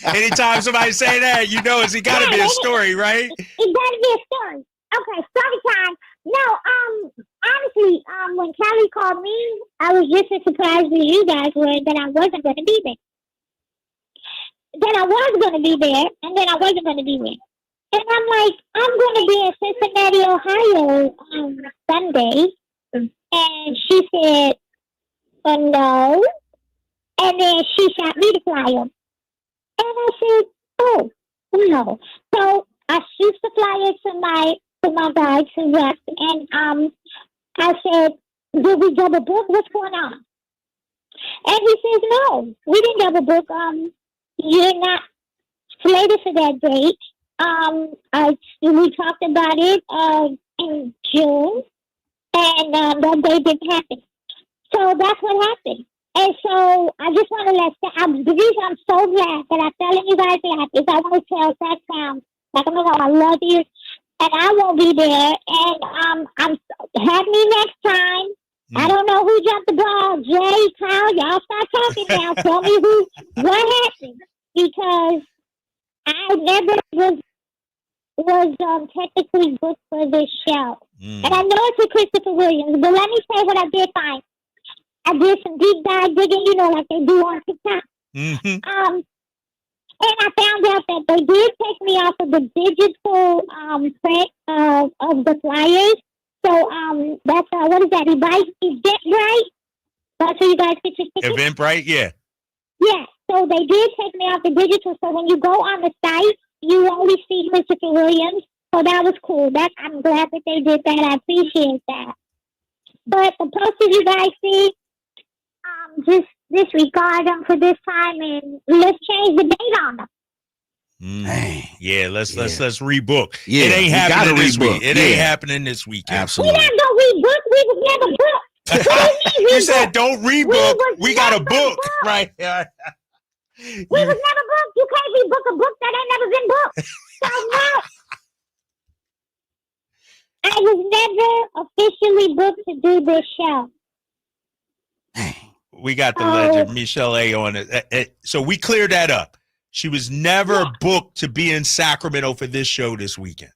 Anytime somebody say that, it's got to be a story, right? It got to be a story. Okay, story time. No, honestly, when Callie called me, I was just as surprised as you guys were that I wasn't going to be there. Then I was going to be there, and then I wasn't going to be there. And I'm like, I'm going to be in Cincinnati, Ohio on Sunday. And she said, no. And then she shot me the flyer. And I said, oh, no. So I shoot the flyer to my guy to rep. And I said, did we double book? What's going on? And he says, no, we didn't double book. You're not slated for that date. We talked about it in June, and that date didn't happen. So that's what happened. And so I just want to the reason I'm so glad that I'm telling you guys that is I want to tell Sacktown, I love you, and I won't be there. And have me next time. I don't know who jumped the ball, Jay, Kyle. Y'all start talking now. Tell me what happened, because I never was technically booked for this show. And I know it's with Christopher Williams, but let me say what I did find. I did some deep dive digging, like they do on TikTok. And I found out that they did take me off of the digital print of the flyers. So that's what is that? Eventbrite? That's where you guys get your tickets. Eventbrite, yeah. Yeah. So they did take me off the digital. So when you go on the site, you only see Christopher Williams. So that was cool. I'm glad that they did that. I appreciate that. But the posters you guys see, just disregard them for this time, and let's change the date on them. Yeah, let's rebook. Yeah, it ain't happening this week. It ain't Yeah. happening this weekend. Absolutely. We not gonna rebook. We was never booked. What do you mean You rebook? said don't rebook. We got a book, right? We was never booked. You can't rebook a book that ain't never been booked. So no. I was never officially booked to do this show. We got the legend, Michelle A, on it. So we cleared that up. She was never booked to be in Sacramento for this show this weekend.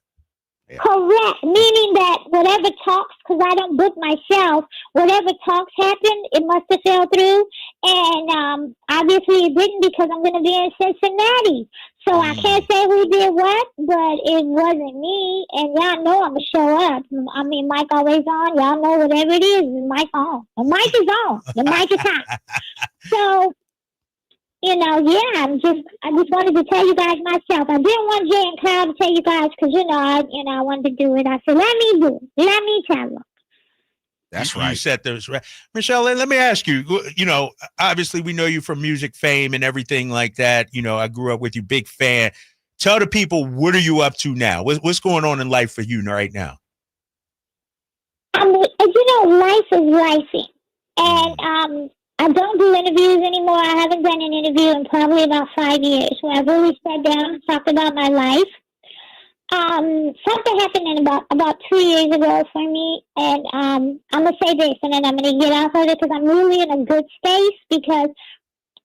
Correct. Meaning that whatever talks, because I don't book myself, whatever talks happened, it must have fell through. And obviously it didn't, because I'm going to be in Cincinnati. So I can't say who did what, but it wasn't me. And y'all know I'm going to show up. I mean, mic always on. Y'all know whatever it is, the mic on. The mic is on. The mic is on. So, I just wanted to tell you guys myself. I didn't want Jay and Kyle to tell you guys because, I wanted to do it. I said, let me do it. Let me tell them. That's right. You said those right. Michelle, let me ask you, obviously we know you from music fame and everything like that. I grew up with you, big fan. Tell the people, what are you up to now? What's going on in life for you right now? I mean, life is lifing. And I don't do interviews anymore. I haven't done an interview in probably about 5 years where I've really sat down and talked about my life. Something happened in about 2 years ago for me, and I'm gonna say this, and then I'm gonna get off of it because I'm really in a good space because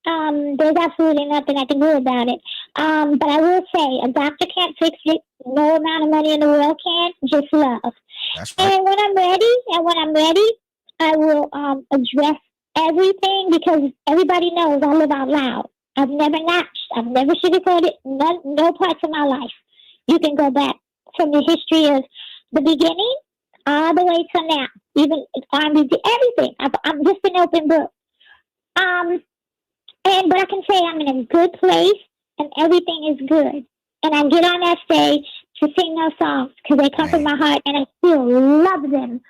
there's absolutely nothing I can do about it. But I will say, a doctor can't fix it. No amount of money in the world can. Just love. That's right. And when I'm ready, I will address everything because everybody knows I live out loud. I've never notched. I've never sugarcoated no parts of my life. You can go back from the history of the beginning all the way to now, even R&B, everything. I'm just an open book. But I can say I'm in a good place and everything is good. And I get on that stage to sing those songs because they come from my heart and I still love them.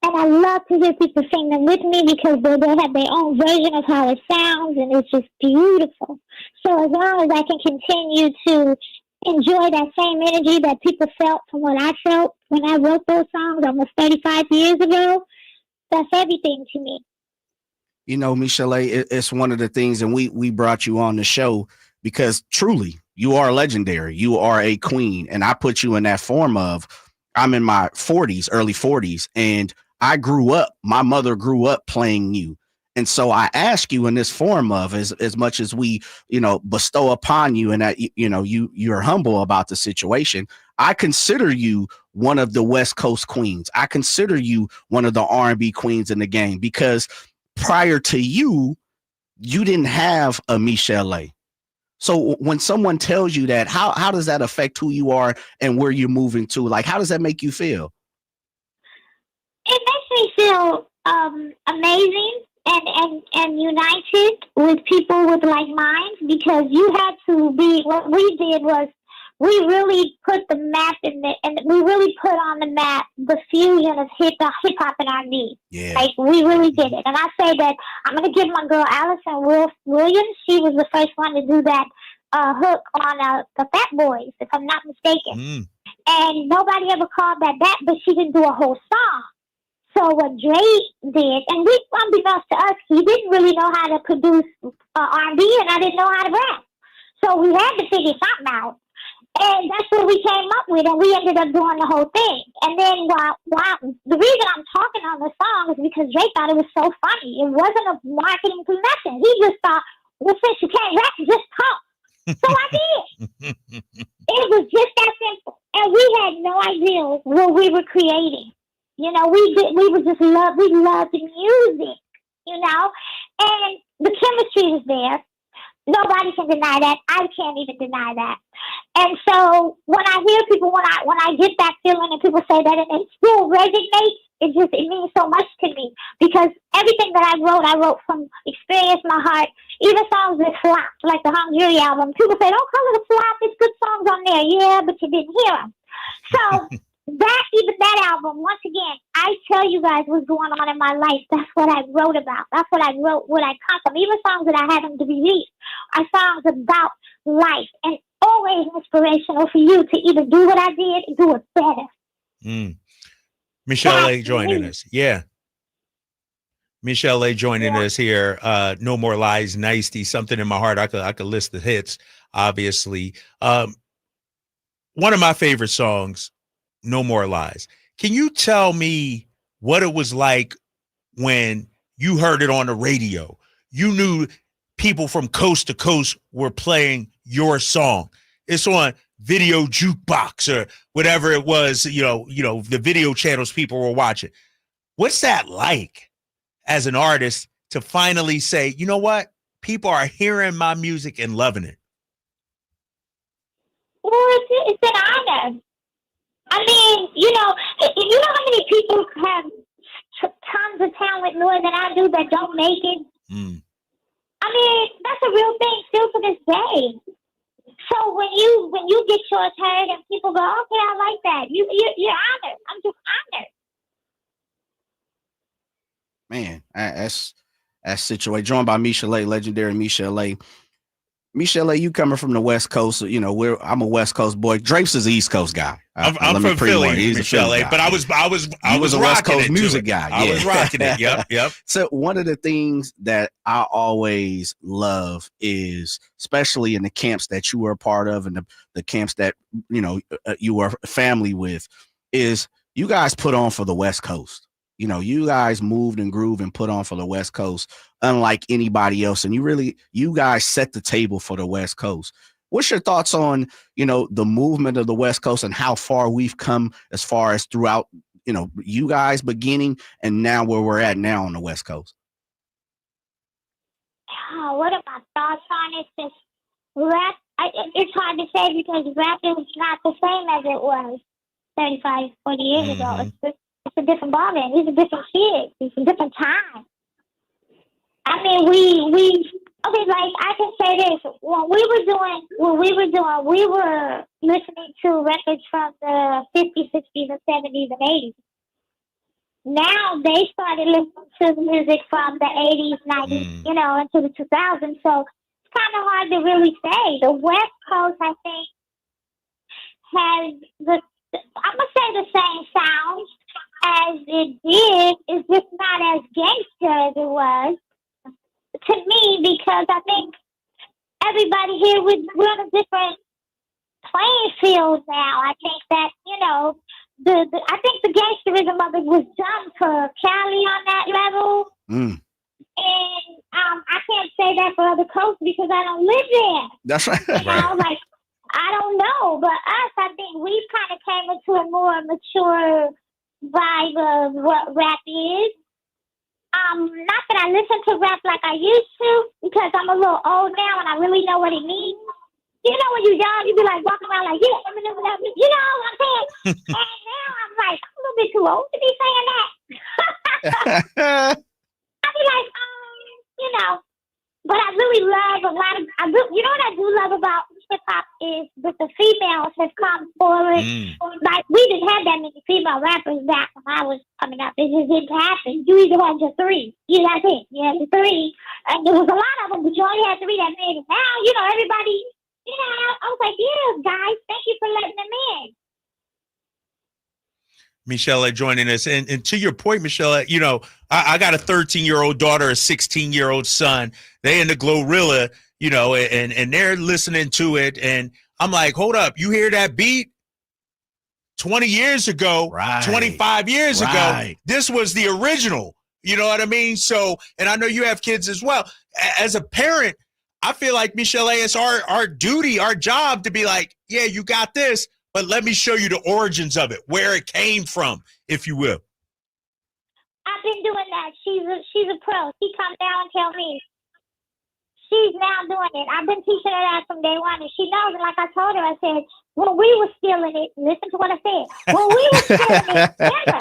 And I love to hear people sing them with me because they have their own version of how it sounds and it's just beautiful. So as long as I can continue to enjoy that same energy that people felt from what I felt when I wrote those songs almost 35 years ago, that's everything to me. Michelle, it's one of the things, and we brought you on the show because truly you are legendary. You are a queen. And I put you in that form of, I'm in my 40s, early 40s, and my mother grew up playing you. And so I ask you in this form of as much as we, bestow upon you and that, you're humble about the situation. I consider you one of the West Coast queens. I consider you one of the R&B queens in the game because prior to you, you didn't have a Michelle A. So when someone tells you that, how does that affect who you are and where you're moving to? Like, how does that make you feel? It makes me feel amazing and united with people with like minds, because you had to be. What we did was we really put the map and we really put on the map the fusion of hip hop and R&B. Yeah, like we really did it. And I say that I'm gonna give my girl Allison Williams. She was the first one to do that hook on the Fat Boys, if I'm not mistaken. And nobody ever called that, but she didn't do a whole song. So what Dre did, and we, unbeknownst to us, he didn't really know how to produce R&B, and I didn't know how to rap. So we had to figure something out. And that's what we came up with, and we ended up doing the whole thing. And then the reason I'm talking on the song is because Dre thought it was so funny. It wasn't a marketing through nothing. He just thought, well, since you can't rap, just talk. So I did. It was just that simple. And we had no idea what we were creating. You know, we loved the music, you know, and the chemistry was there. Nobody can deny that. I can't even deny that. And so when I hear people, when I get that feeling and people say that and it still resonates, it means so much to me, because everything that I wrote from experience, my heart. Even songs that flopped, like the Hung Jury album. People say, don't call it a flop. There's good songs on there. Yeah, but you didn't hear them. So that album, once again, I tell you guys what's going on in my life. That's what I wrote about. That's what I wrote, what I come from. Even songs that I haven't released are songs about life, and always inspirational for you to either do what I did and do it better. Michelle A. joining us. Yeah. Michelle A. joining us here. No More Lies, Nicety, Something in My Heart. I could list the hits, obviously. One of my favorite songs, No More Lies. Can you tell me what it was like when you heard it on the radio? You knew people from coast to coast were playing your song. It's on video jukebox or whatever it was, you know, the video channels people were watching. What's that like as an artist to finally say, you know what? People are hearing my music and loving it. Well, it's an honor. I mean, you know how many people have tons of talent more than I do that don't make it? I mean, that's a real thing still to this day. So when you get yours heard and people go, okay, I like that, you're honored. I'm just honored. Man, that's situated. Joined by Michelle A., legendary Michelle A. Michelle A., you coming from the West Coast, you know, I'm a West Coast boy. Drake's is an East Coast guy. I'm from Philly, Michelle A., but I was a West Coast music guy. I was rocking it. Yep. So one of the things that I always love is, especially in the camps that you were a part of and the camps that, you know, you were family with, is you guys put on for the West Coast. You know, you guys moved and grooved and put on for the West Coast, unlike anybody else. And you guys set the table for the West Coast. What's your thoughts on, you know, the movement of the West Coast and how far we've come as far as throughout, you know, you guys beginning and now where we're at now on the West Coast? Oh, what are my thoughts on it? Just rap, it's hard to say because rap is not the same as it was 35, 40 years ago. It's a different ballgame. It's a different kid. It's a different time. I mean, okay, like I can say this. When we were listening to records from the 50s, 60s, and 70s and 80s. Now they started listening to the music from the 80s, 90s, you know, into the 2000s. So it's kind of hard to really say. The West Coast, I think, has I'm gonna say the same sound as it did. It's just not as gangster as it was to me, because I think everybody here we're on a different playing field now. I think that, you know, I think the gangsterism of it was done for Cali on that level. And I can't say that for other coasts because I don't live there. That's right. You know, like, I don't know, but us, I think we've kind of came into a more mature vibe of what rap is. Not that I listen to rap like I used to, because I'm a little old now and I really know what it means. You know, when you're young, you be like walking around like, yeah, you know what I'm saying? And now I'm like, I'm a little bit too old to be saying that. I be like, you know, but I really love a lot of, you know what I do love about hip hop is that the females have come forward. Like, we didn't have that many female rappers back when I was coming up. It just didn't happen. You either had your three. Yeah, that's it. You had the three. And there was a lot of them, but you only had three that made it. Now, you know, everybody, you know, I was like, yeah, guys, thank you for letting them in. Michelle joining us. And to your point, Michelle, you know, I got a 13-year-old daughter, a 16-year-old son. They in the Glorilla, you know, and they're listening to it. And I'm like, hold up, you hear that beat? 20 years ago, 25 years ago, this was the original. You know what I mean? So, and I know you have kids as well. As a parent, I feel like, Michelle, it's our duty, our job to be like, yeah, you got this, but let me show you the origins of it, where it came from, if you will. I've been doing that. She's a pro. She comes down and tell me. She's now doing it. I've been teaching her that from day one, and she knows. And like I told her, I said, when we were stealing it, listen to what I said. When we were stealing it,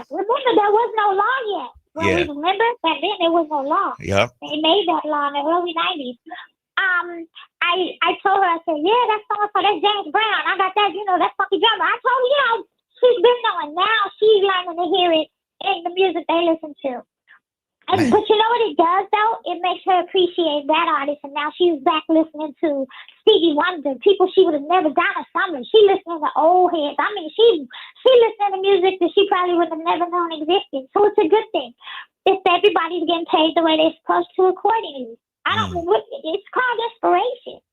remember there was no law yet. We remember back then there was no law. Yep. They made that law in the early 90s. I told her, I said, yeah, that's so-and-so, that's James Brown. I got that, you know, that's Funky Drummer. I told her, you know, she's been knowing. Now she's learning to hear it in the music they listen to. But you know what it does, though? It makes her appreciate that artist, and now she's back listening to Stevie Wonder, people she would have never done a summer. She listening to old heads. I mean, she listening to music that she probably would have never known existed. So it's a good thing. If everybody's getting paid the way they're supposed to accordingly. I don't know what it's called, inspiration.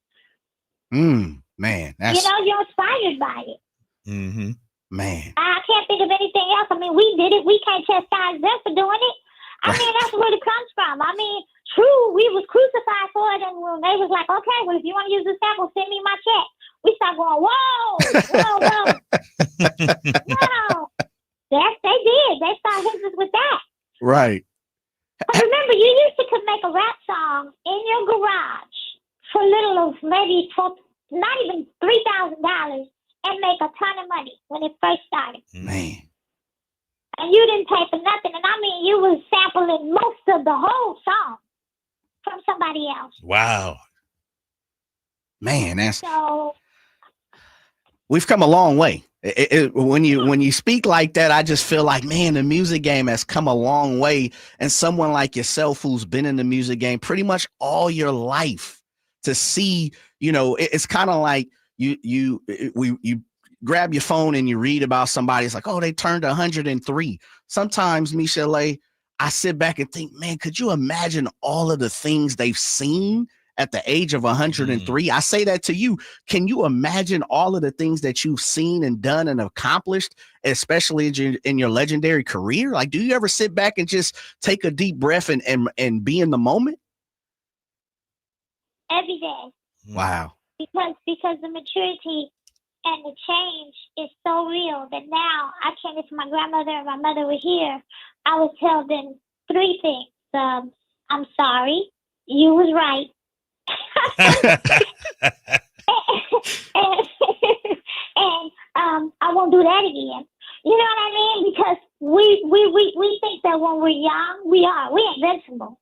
Man, you know, you're inspired by it. Mm-hmm. Man, I can't think of anything else. I mean, we did it. We can't chastise them for doing it. I mean, that's where it comes from. I mean, true, we was crucified for it, and when they was like, okay, well, if you want to use this sample, send me my check. We start going, whoa. Yes, they did. They started hitting us with that. Right. But remember, you used to could make a rap song in your garage for little of maybe not even $3,000 and make a ton of money when it first started. Man. And you didn't pay for nothing. And I mean, you was sampling most of the whole song from somebody else. Wow. Man, that's so. We've come a long way. When you speak like that, I just feel like, man, the music game has come a long way. And someone like yourself, who's been in the music game pretty much all your life, to see, you know, it's kind of like you grab your phone and you read about somebody. It's like, oh, they turned 103. Sometimes, Michelle, I sit back and think, man, could you imagine all of the things they've seen at the age of 103? I say that to you. Can you imagine all of the things that you've seen and done and accomplished, especially in your legendary career? Like, do you ever sit back and just take a deep breath and be in the moment? Every day. Wow. Because the maturity and the change is so real that now I can't, if my grandmother and my mother were here, I would tell them three things. I'm sorry. You was right. and I won't do that again. You know what I mean? Because we think that when we're young, we're invincible,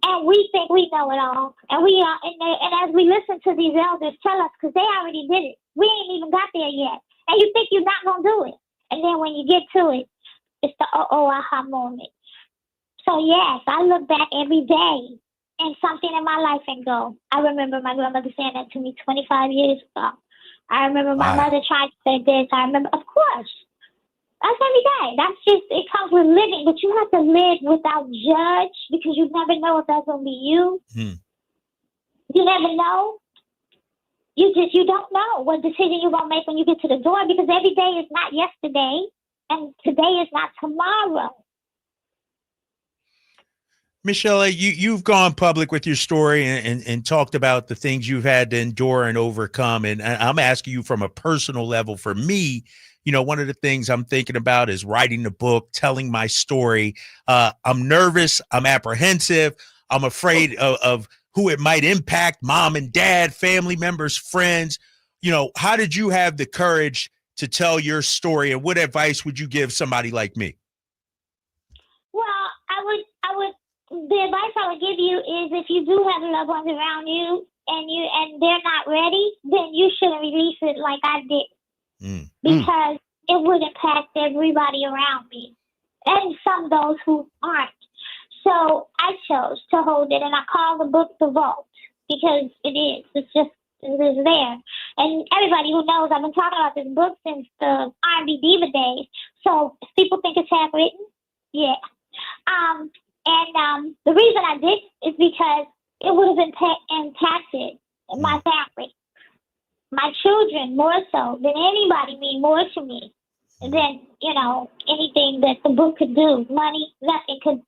and we think we know it all, and we are. And as we listen to these elders tell us, because they already did it, we ain't even got there yet, and you think you're not gonna do it, and then when you get to it, it's the aha moment. So yes, I look back every day and something in my life and go, I remember my grandmother saying that to me 25 years ago. I remember my mother trying to say this. I remember, of course. That's every day. That's just, it comes with living. But you have to live without judge, because you never know if that's going to be you. You never know. You don't know what decision you're going to make when you get to the door, because every day is not yesterday, and today is not tomorrow. Michelle, you've gone public with your story and talked about the things you've had to endure and overcome. And I'm asking you from a personal level. For me, you know, one of the things I'm thinking about is writing the book, telling my story. I'm nervous. I'm apprehensive. I'm afraid of who it might impact, mom and dad, family members, friends. how did you have the courage to tell your story, and what advice would you give somebody like me? Well, the advice I would give you is if you do have loved ones around you and they're not ready, then you shouldn't release it like I did. Because it would impact everybody around me and some of those who aren't. So I chose to hold it, and I call the book The Vault because it is. It is there. And everybody who knows, I've been talking about this book since the R&B Diva days. So if people think it's handwritten, yeah. And the reason I did is because it would have impacted my family, my children more so than anybody mean more to me than, anything that the book could do. Money, nothing could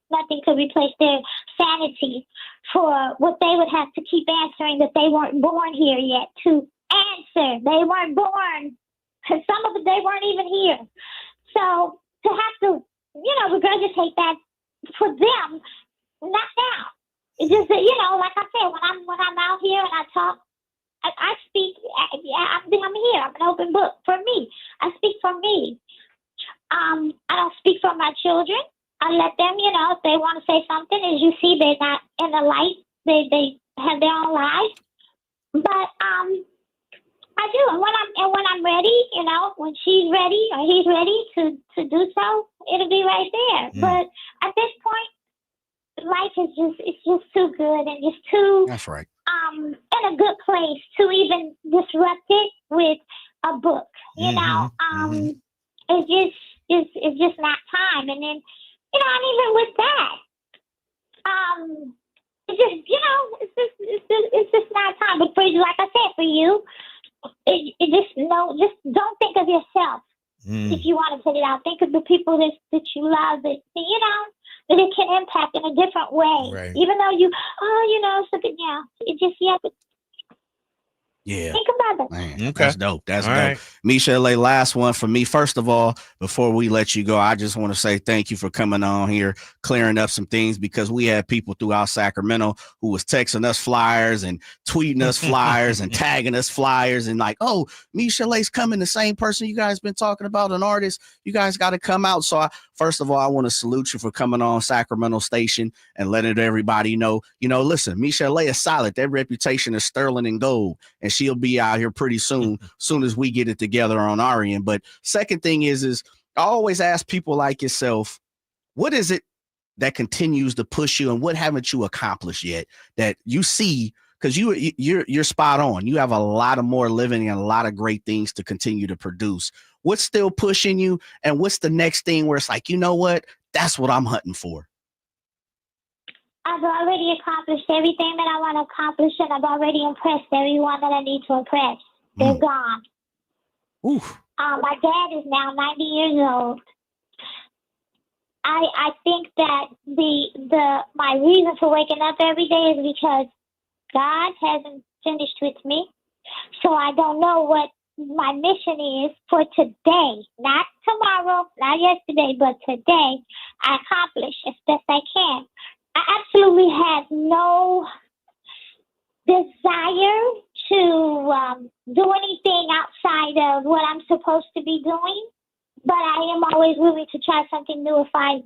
replace their sanity for what they would have to keep answering that they weren't born here yet to answer. They weren't born, because some of them, they weren't even here. So to have to, regurgitate that for them, not now. It's just that, like I said, when I'm out here and I talk, I speak. I'm here. I'm an open book for me. I speak for me. I don't speak for my children. I let them, if they want to say something. As you see, they're not in the light. They have their own lives. But I do. And when I'm ready, when she's ready or he's ready to do so, it'll be right there. But at this point, life is just too good and just too. That's right. In a good place to even disrupt it with a book. It's just not time. And then, and even with that, it's just not time. But for you, like I said, for you, just don't think of yourself if you want to put it out. Think of the people that you love, that it can impact in a different way. Right. Even though yeah. Think about it. Man, Okay. that's dope. That's All dope. right. Misha, last one for me. First of all, before we let you go, I just want to say thank you for coming on here, clearing up some things, because we had people throughout Sacramento who was texting us flyers and tweeting us flyers and tagging us flyers and like, oh, Misha Lay's coming, the same person you guys been talking about, an artist. You guys got to come out. So first of all, I want to salute you for coming on Sacramento Station and letting everybody know, listen, Misha Lay is solid. Their reputation is sterling and gold, and she'll be out here pretty soon as we get it together on our end. But second thing is I always ask people like yourself, what is it that continues to push you, and what haven't you accomplished yet that you see? Because you're spot on. You have a lot of more living and a lot of great things to continue to produce. What's still pushing you, and what's the next thing where it's like, you know what? That's what I'm hunting for. I've already accomplished everything that I want to accomplish, and I've already impressed everyone that I need to impress. They're gone. Oof. My dad is now 90 years old. I think that my reason for waking up every day is because God hasn't finished with me. So I don't know what my mission is for today, not tomorrow, not yesterday, but today. I accomplish as best I can. I absolutely have no desire to do anything outside of what I'm supposed to be doing, but I am always willing to try something new if I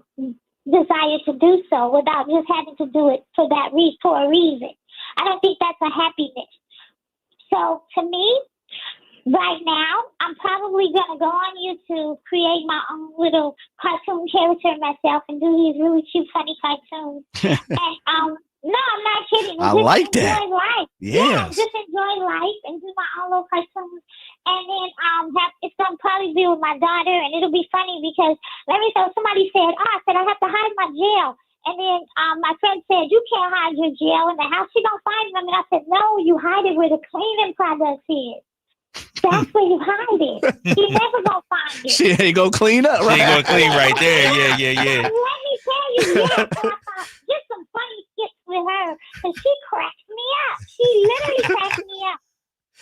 desire to do so without just having to do it for a reason. I don't think that's a happiness. So to me, right now, I'm probably going to go on YouTube, create my own little cartoon character myself, and do these really cute, funny cartoons. And no, I'm not kidding. I like that. Enjoy life. Yes. Yeah, just enjoy life and do my own little cartoons. And then it's going to probably be with my daughter, and it'll be funny because somebody said, I have to hide my gel. And then my friend said, you can't hide your gel in the house. She don't find them. And I said, no, you hide it where the cleaning products is. That's where you hide it. You never gonna find it. She ain't gonna clean up, right? She ain't gonna clean right there. Yeah. Let me tell you, so I thought just some funny skits with her, and she cracks me up. She literally cracks me up.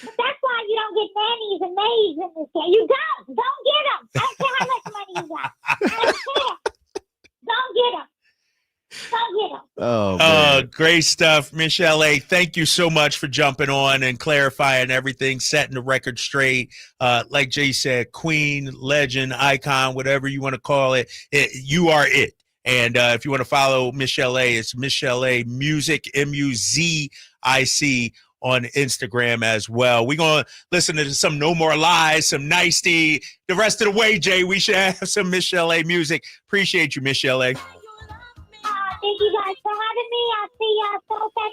But that's why you don't get nannies and maids in this game. You don't get them. I don't care how much money you got. I don't care. Don't get them. Oh, great stuff, Michelle A. Thank you so much for jumping on and clarifying everything, setting the record straight. Like Jay said, queen, legend, icon, whatever you want to call it, you are it. And if you want to follow Michelle A., it's Michelle A. Music, Music, on Instagram as well. We're going to listen to some No More Lies, some Nicety. The rest of the way, Jay, we should have some Michelle A. music. Appreciate you, Michelle A. Thank you guys for having me. I'll see y'all so back.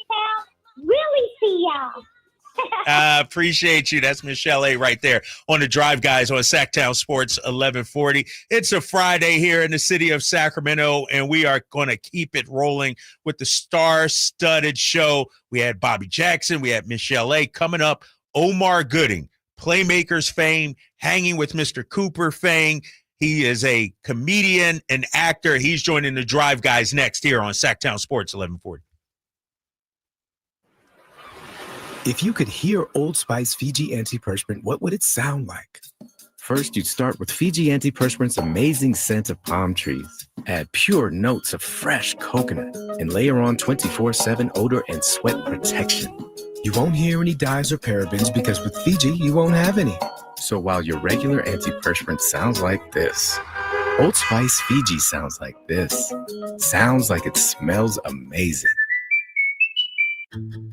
Really see y'all. Appreciate you. That's Michelle A. right there on the Drive Guys on Sacktown Sports 1140. It's a Friday here in the city of Sacramento, and we are going to keep it rolling with the star-studded show. We had Bobby Jackson. We had Michelle A. Coming up, Omar Gooding, Playmakers fame, hanging with Mr. Cooper fame. He is a comedian and actor. He's joining the Drive Guys next here on Sacktown Sports 1140. If you could hear Old Spice Fiji Antiperspirant, what would it sound like? First, you'd start with Fiji Antiperspirant's amazing scent of palm trees. Add pure notes of fresh coconut and layer on 24/7 odor and sweat protection. You won't hear any dyes or parabens because with Fiji, you won't have any. So while your regular antiperspirant sounds like this, Old Spice Fiji sounds like this. Sounds like it smells amazing.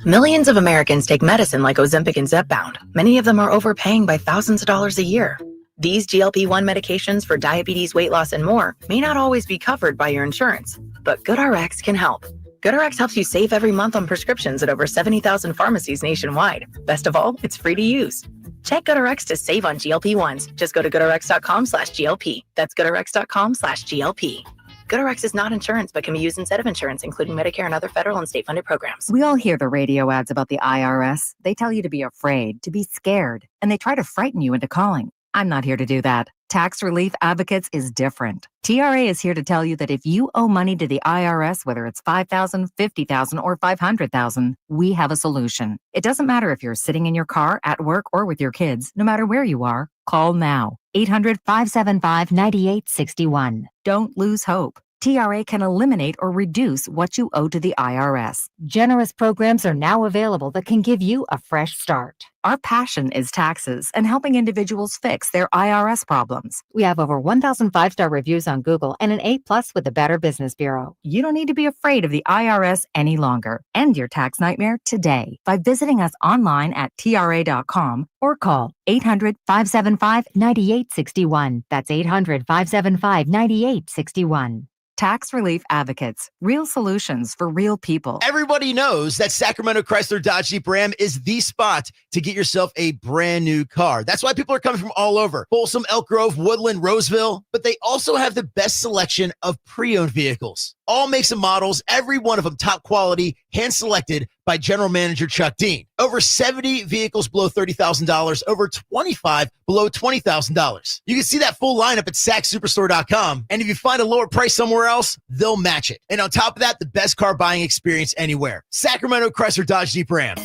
Millions of Americans take medicine like Ozempic and Zepbound. Many of them are overpaying by thousands of dollars a year. These GLP-1 medications for diabetes, weight loss, and more may not always be covered by your insurance, but GoodRx can help. GoodRx helps you save every month on prescriptions at over 70,000 pharmacies nationwide. Best of all, it's free to use. Check GoodRx to save on GLP-1s. Just go to GoodRx.com/GLP. That's GoodRx.com/GLP. GoodRx is not insurance, but can be used instead of insurance, including Medicare and other federal and state-funded programs. We all hear the radio ads about the IRS. They tell you to be afraid, to be scared, and they try to frighten you into calling. I'm not here to do that. Tax Relief Advocates is different. TRA is here to tell you that if you owe money to the IRS, whether it's $5,000, $50,000, or $500,000, we have a solution. It doesn't matter if you're sitting in your car, at work, or with your kids. No matter where you are, call now. 800-575-9861. Don't lose hope. TRA can eliminate or reduce what you owe to the IRS. Generous programs are now available that can give you a fresh start. Our passion is taxes and helping individuals fix their IRS problems. We have over 1,000 5-star reviews on Google and an A+ with the Better Business Bureau. You don't need to be afraid of the IRS any longer. End your tax nightmare today by visiting us online at TRA.com or call 800-575-9861. That's 800-575-9861. Tax Relief Advocates, real solutions for real people. Everybody knows that Sacramento Chrysler Dodge Jeep Ram is the spot to get yourself a brand new car. That's why people are coming from all over. Folsom, Elk Grove, Woodland, Roseville. But they also have the best selection of pre-owned vehicles. All makes and models, every one of them top quality, hand-selected by General Manager Chuck Dean. Over 70 vehicles below $30,000, over 25 below $20,000. You can see that full lineup at SackSuperstore.com. And if you find a lower price somewhere else, they'll match it. And on top of that, the best car buying experience anywhere. Sacramento Chrysler Dodge Jeep Ram.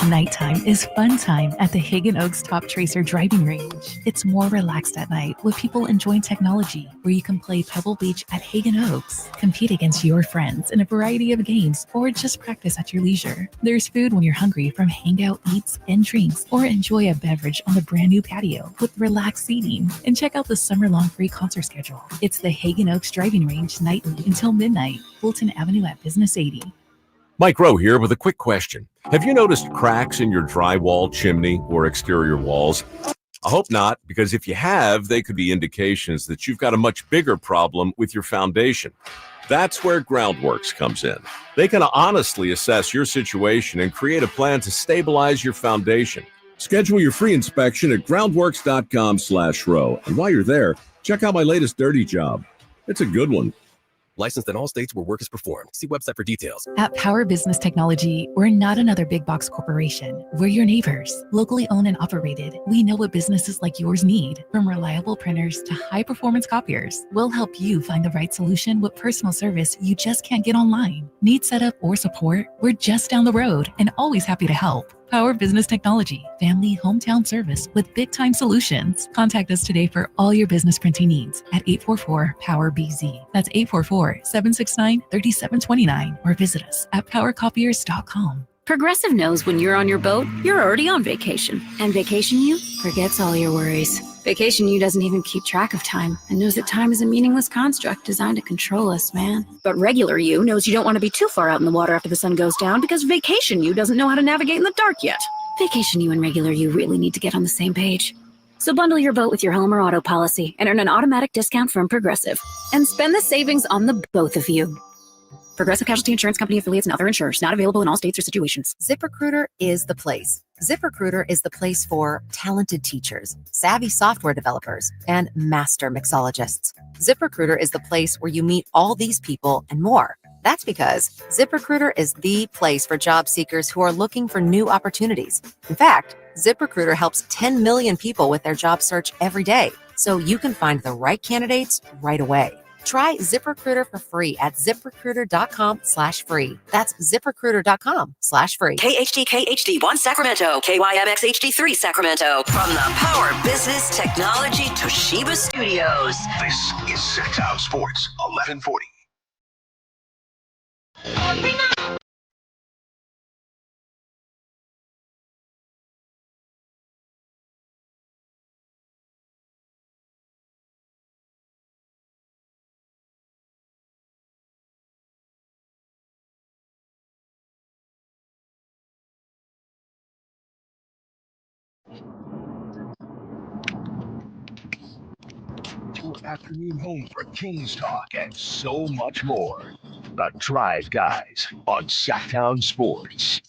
Nighttime is fun time at the Hagen Oaks Top Tracer driving range. It's more relaxed at night with people enjoying technology, where you can play Pebble Beach at Hagen Oaks, compete against your friends in a variety of games, or just practice at your leisure. There's food when you're hungry from hangout eats and drinks, or enjoy a beverage on the brand new patio with relaxed seating. And check out the summer-long free concert schedule. It's the Hagen Oaks driving range nightly until midnight, Fulton Avenue at Business 80. Mike Rowe here with a quick question. Have you noticed cracks in your drywall, chimney, or exterior walls? I hope not, because if you have, they could be indications that you've got a much bigger problem with your foundation. That's where Groundworks comes in. They can honestly assess your situation and create a plan to stabilize your foundation. Schedule your free inspection at groundworks.com/row. And while you're there, check out my latest dirty job. It's a good one. Licensed in all states where work is performed. See website for details. At Power Business Technology, we're not another big box corporation. We're your neighbors, locally owned and operated. We know what businesses like yours need, from reliable printers to high performance copiers. We'll help you find the right solution with personal service you just can't get online. Need setup or support? We're just down the road and always happy to help. Power Business Technology, family hometown service with big time solutions. Contact us today for all your business printing needs at 844-POWER-BZ. That's 844-769-3729 or visit us at powercopiers.com. Progressive knows when you're on your boat, you're already on vacation. And Vacation You forgets all your worries. Vacation You doesn't even keep track of time and knows that time is a meaningless construct designed to control us, man. But Regular You knows you don't want to be too far out in the water after the sun goes down because Vacation You doesn't know how to navigate in the dark yet. Vacation You and Regular You really need to get on the same page. So bundle your boat with your home or auto policy and earn an automatic discount from Progressive. And spend the savings on the both of you. Progressive Casualty Insurance Company affiliates and other insurers. Not available in all states or situations. ZipRecruiter is the place. ZipRecruiter is the place for talented teachers, savvy software developers, and master mixologists. ZipRecruiter is the place where you meet all these people and more. That's because ZipRecruiter is the place for job seekers who are looking for new opportunities. In fact, ZipRecruiter helps 10 million people with their job search every day, so you can find the right candidates right away. Try ZipRecruiter for free at ZipRecruiter.com/free. That's ZipRecruiter.com/free. KHD1 Sacramento, KYMX HD3 Sacramento. From the Power Business Technology Toshiba Studios. This is Sacktown Sports 1140. Your afternoon home for Kings talk and so much more. The Drive Guys on Sacktown Sports.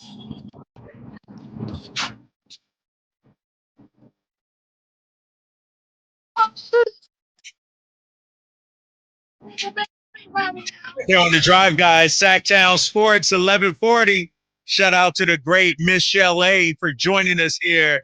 Here on the Drive Guys, Sacktown Sports 1140. Shout out to the great Michelle A for joining us here.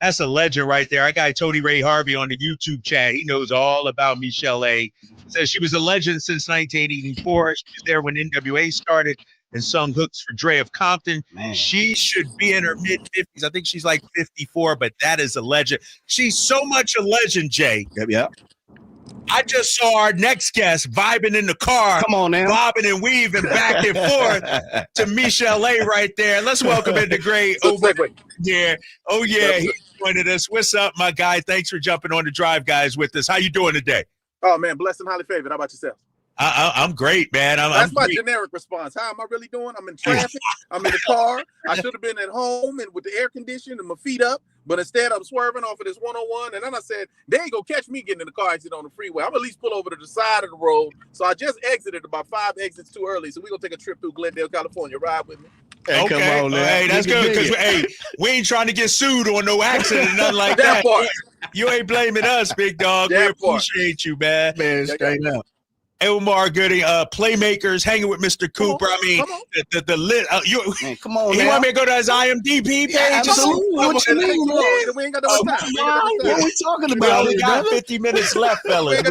That's a legend right there. I got Tony Ray Harvey on the YouTube chat. He knows all about Michelle A. Says she was a legend since 1984. She was there when NWA started and sung hooks for Dre of Compton. Man. She should be in her mid-50s. I think she's like 54, but that is a legend. She's so much a legend, Jay. Yep. I just saw our next guest vibing in the car. Come on now. Bobbing and weaving back and forth to Michelle A right there. Let's welcome in the great yeah. Oh, yeah. He joined us. What's up, my guy? Thanks for jumping on the Drive Guys with us. How you doing today? Oh, man, blessed and highly favored. How about yourself? I'm great, man. That's my great. generic response. How am I really doing? I'm in traffic. I'm in the car. I should have been at home and with the air conditioning and my feet up, but instead I'm swerving off of this 101. And then I said, they ain't gonna catch me getting in the car exit on the freeway. I'm at least pull over to the side of the road. So I just exited about 5 exits too early. So we're gonna take a trip through Glendale, California. Ride with me. Hey, okay. Come on, hey, that's good because hey, we ain't trying to get sued on no accident or nothing like that. Part. You ain't blaming us, big dog. We appreciate you, man. Man, straight up. Elmar Gooding, Playmakers, hanging with Mr. Cooper. I mean, the lit. Man, come on, you want me to go to his IMDb page? Yeah, what you mean? We ain't got no time. What are we talking about? We only got 50 minutes left, fellas.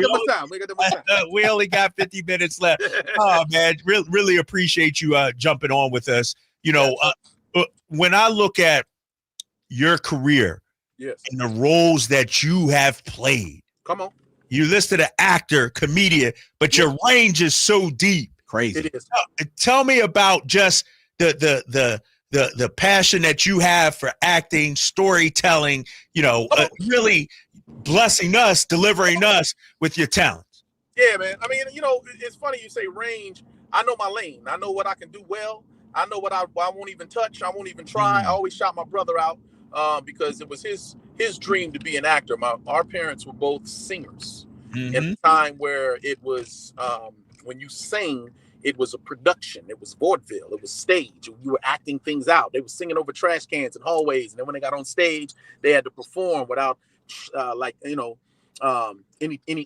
We only got 50 minutes left. Oh, man, really appreciate you jumping on with us. You know, when I look at your career and the roles that you have played, come on. You listed an actor, comedian, but your range is so deep. Crazy. It is. Tell me about just the passion that you have for acting, storytelling, really blessing us, delivering us with your talents. Yeah, man. I mean, it's funny you say range. I know my lane. I know what I can do well. I know what I won't even touch. I won't even try. I always shout my brother out because it was his dream to be an actor. Our parents were both singers in a time where it was when you sing, it was a production. It was vaudeville. It was stage. You were acting things out. They were singing over trash cans and hallways, and then when they got on stage, they had to perform without any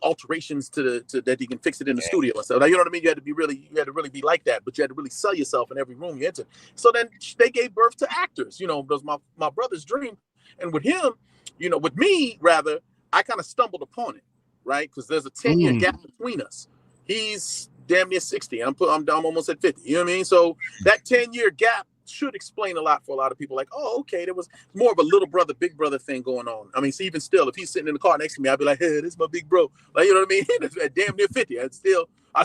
alterations to that you can fix it in the studio and stuff. Now, you know what I mean? You had to really be like that, but you had to really sell yourself in every room you entered. So then they gave birth to actors. It was my brother's dream, and with him, with me rather, I kind of stumbled upon it, right? Because there's a 10-year gap between us. He's damn near 60. I'm almost at 50. You know what I mean? So that 10-year gap should explain a lot for a lot of people. Like, oh, okay, there was more of a little brother, big brother thing going on. I mean, see, even still, if he's sitting in the car next to me, I'd be like, hey, this is my big bro. Like, you know what I mean? It's damn near 50. I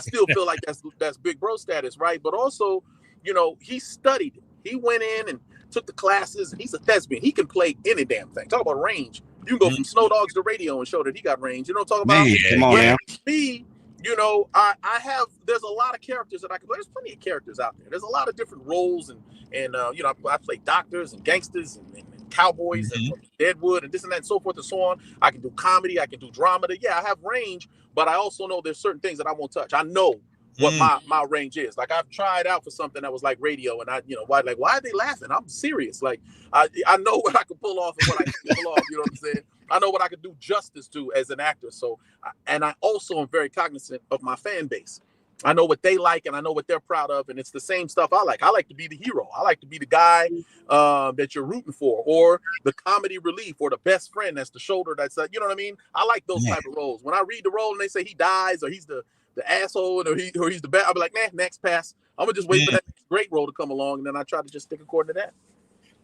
still feel like that's big bro status, right? But also, you know, he studied it. He went in and took the classes, and he's a thespian. He can play any damn thing. Talk about range. You can go from Snow Dogs to radio and show that he got range. You know what I'm talking about? Come on, man. Me, you know, I have, there's a lot of characters that I can play. There's plenty of characters out there. There's a lot of different roles, and you know, I play doctors and gangsters and cowboys and Deadwood and this and that and so forth and so on. I can do comedy. I can do drama. Yeah, I have range, but I also know there's certain things that I won't touch. I know what my range is. Like, I've tried out for something that was like radio, and why are they laughing? I'm serious. Like, I know what I can pull off and what I can't pull off. You know what I'm saying? I know what I could do justice to as an actor. So, and I also am very cognizant of my fan base. I know what they like, and I know what they're proud of, and it's the same stuff I like. I like to be the hero. I like to be the guy that you're rooting for, or the comedy relief, or the best friend that's the shoulder that's, you know what I mean? I like those type of roles. When I read the role and they say he dies, or he's the asshole, or he's the bad, I'll be like, nah, next pass. I'm gonna just wait for that great role to come along, and then I try to just stick according to that.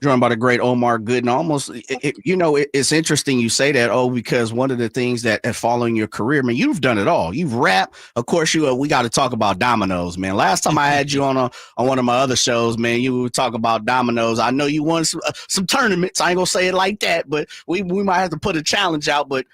Drawn by the great Omar Gooden. Almost, it's interesting you say that, because one of the things that following your career, man, you've done it all. You've rapped, of course. We got to talk about dominoes, man. Last time I had you on one of my other shows, man, you would talk about dominoes. I know you won some tournaments. I ain't gonna say it like that, but we might have to put a challenge out. But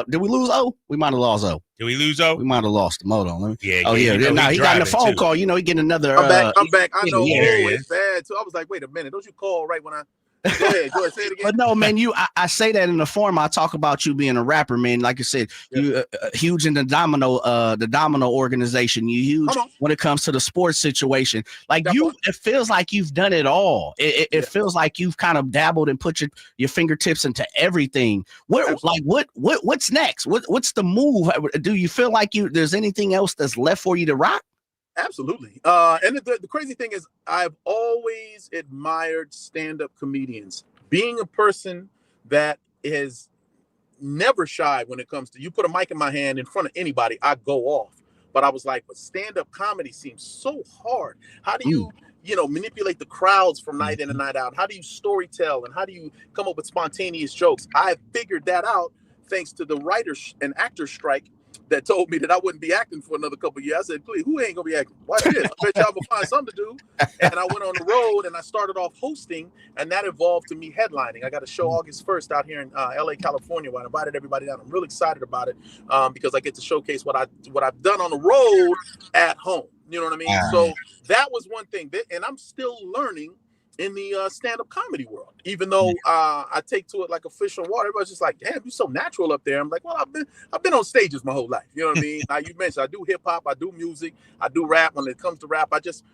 did we lose O? We might have lost O. Did we lose O? We might have lost him. Hold on. Yeah. Oh, yeah. Now he got in the phone call. You know, he getting another. I'm back. I know. It's bad. So I was like, wait a minute. Don't you call right when I. Go ahead, say it again. But no, man, I say that in the form I talk about you being a rapper, man. Like I said, you huge in the domino organization. You huge when it comes to the sports situation. Like it feels like you've done it all. It feels like you've kind of dabbled and put your fingertips into everything. What's next? What's the move? Do you feel like there's anything else that's left for you to rock? Absolutely. And the crazy thing is, I've always admired stand-up comedians. Being a person that is never shy when it comes to, you put a mic in my hand in front of anybody, I go off. But I was like, but stand-up comedy seems so hard. How do you, manipulate the crowds from night in and night out? How do you storytell, and how do you come up with spontaneous jokes? I figured that out thanks to the writers and actors strike that told me that I wouldn't be acting for another couple of years. I said, please, who ain't gonna be acting? Watch this. I bet y'all gonna find something to do. And I went on the road, and I started off hosting, and that evolved to me headlining. I got a show August 1st out here in LA, California, where I invited everybody down. I'm really excited about it because I get to showcase what I've done on the road at home. You know what I mean? So that was one thing, and I'm still learning in the stand-up comedy world, even though I take to it like a fish in water. Everybody's just like, damn, you're so natural up there. I'm like, well, I've been on stages my whole life. You know what I mean? Now, you mentioned I do hip-hop, I do music, I do rap. When it comes to rap,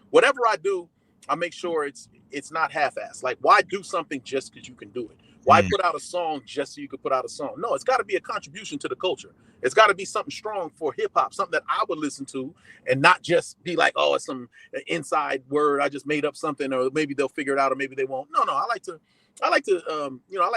whatever I do, I make sure it's not half-assed. Like, why do something just because you can do it? Why put out a song just so you could put out a song? No, it's got to be a contribution to the culture. It's got to be something strong for hip hop, something that I would listen to, and not just be like, oh, it's some inside word. I just made up something, or maybe they'll figure it out, or maybe they won't. No, I like to, I like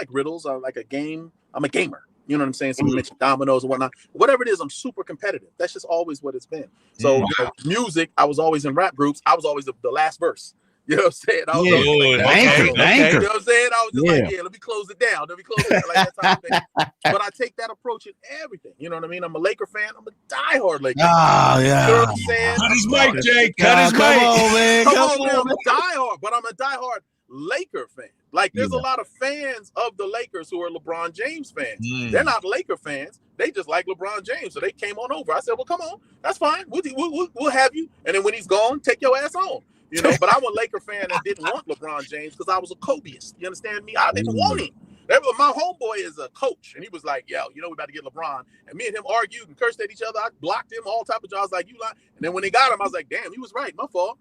riddles. I like a game. I'm a gamer. You know what I'm saying? So you mentioned dominoes and whatnot. Whatever it is, I'm super competitive. That's just always what it's been. So music, I was always in rap groups. I was always the last verse. You know what I'm saying? I was anchor. You know what I'm saying? I was just like, let me close it down. Like that type of thing. But I take that approach in everything. You know what I mean? I'm a Laker fan. I'm a diehard Laker fan. Oh, yeah. You know what I'm saying? Cut his mic, Jay. Cut his mic. Come on, man. Come on, man. I'm a diehard, but I'm a diehard Laker fan. Like, there's a lot of fans of the Lakers who are LeBron James fans. They're not Laker fans. They just like LeBron James. So they came on over. I said, well, come on. That's fine. We'll have you. And then when he's gone, take your ass on. You know, but I'm a Laker fan that didn't want LeBron James because I was a Kobeist. You understand me? I didn't want him. My homeboy is a coach, and he was like, yo, we about to get LeBron. And me and him argued and cursed at each other. I blocked him, all type of jobs like, you lying. And then when they got him, I was like, damn, he was right. My fault.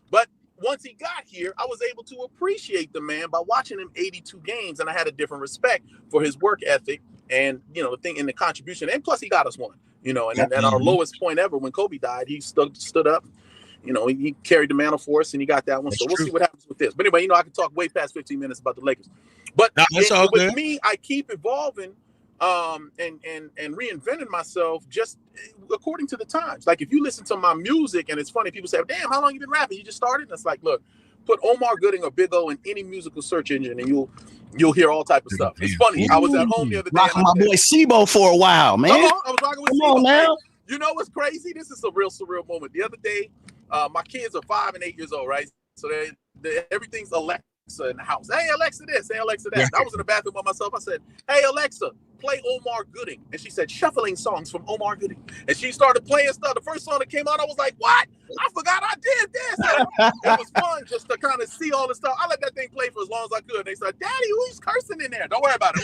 But once he got here, I was able to appreciate the man by watching him 82 games, and I had a different respect for his work ethic and, the thing in the contribution. And plus, he got us one, and at our lowest point ever, when Kobe died, he stood up. He carried the mantle for us, and he got that one. So we'll see what happens with this. But anyway, I can talk way past 15 minutes about the Lakers. But with me, I keep evolving and reinventing myself just according to the times. Like, if you listen to my music, and it's funny, people say, damn, how long you been rapping? You just started? And it's like, look, put Omar Gooding or Big O in any musical search engine, and you'll hear all type of stuff. It's funny. I was at home the other day. Rocking my boy Sibo for a while, man. Come on, I was rocking with Come Sibo. on now. You know what's crazy? This is a real surreal moment. The other day, my kids are 5 and 8 years old, right? So everything's Alexa in the house. Hey, Alexa this. Hey, Alexa that. I was in the bathroom by myself. I said, hey, Alexa, play Omar Gooding. And she said, shuffling songs from Omar Gooding. And she started playing stuff. The first song that came out, I was like, what? I forgot I did this. It was fun just to kind of see all the stuff. I let that thing play for as long as I could. They said, Daddy, who's cursing in there? Don't worry about it.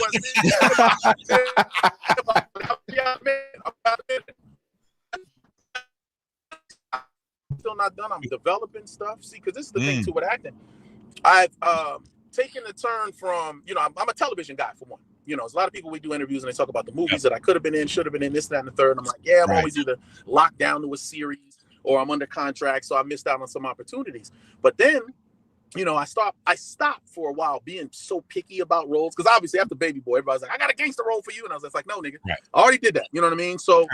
Still not done. I'm developing stuff. See, because this is the thing too with acting. I've taken a turn from, I'm a television guy for one. There's a lot of people we do interviews and they talk about the movies that I could have been in, should have been in, this, that, and the third. And I'm like, yeah, I'm always either locked down to a series or I'm under contract, so I missed out on some opportunities. But then, I stopped for a while being so picky about roles, because obviously after Baby Boy, everybody's like, I got a gangster role for you. And I was like, no, nigga, I already did that. You know what I mean? So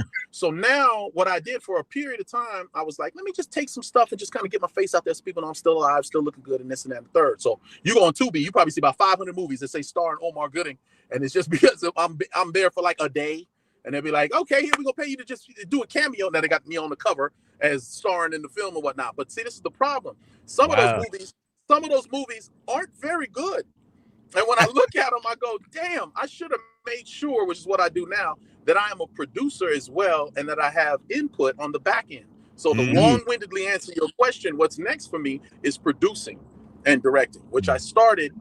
now what I did for a period of time, I was like, let me just take some stuff and just kind of get my face out there so people know I'm still alive, still looking good, and this and that and the third. So you go on Tubi, you probably see about 500 movies that say starring Omar Gooding. And it's just because I'm there for like a day. And they'll be like, okay, here, we're going to pay you to just do a cameo. Now they got me on the cover as starring in the film and whatnot. But see, this is the problem. Some of those movies aren't very good. And when I look at them, I go, damn, I should have made sure, which is what I do now, that I am a producer as well and that I have input on the back end. So the long-windedly answer your question, what's next for me is producing and directing, which I started.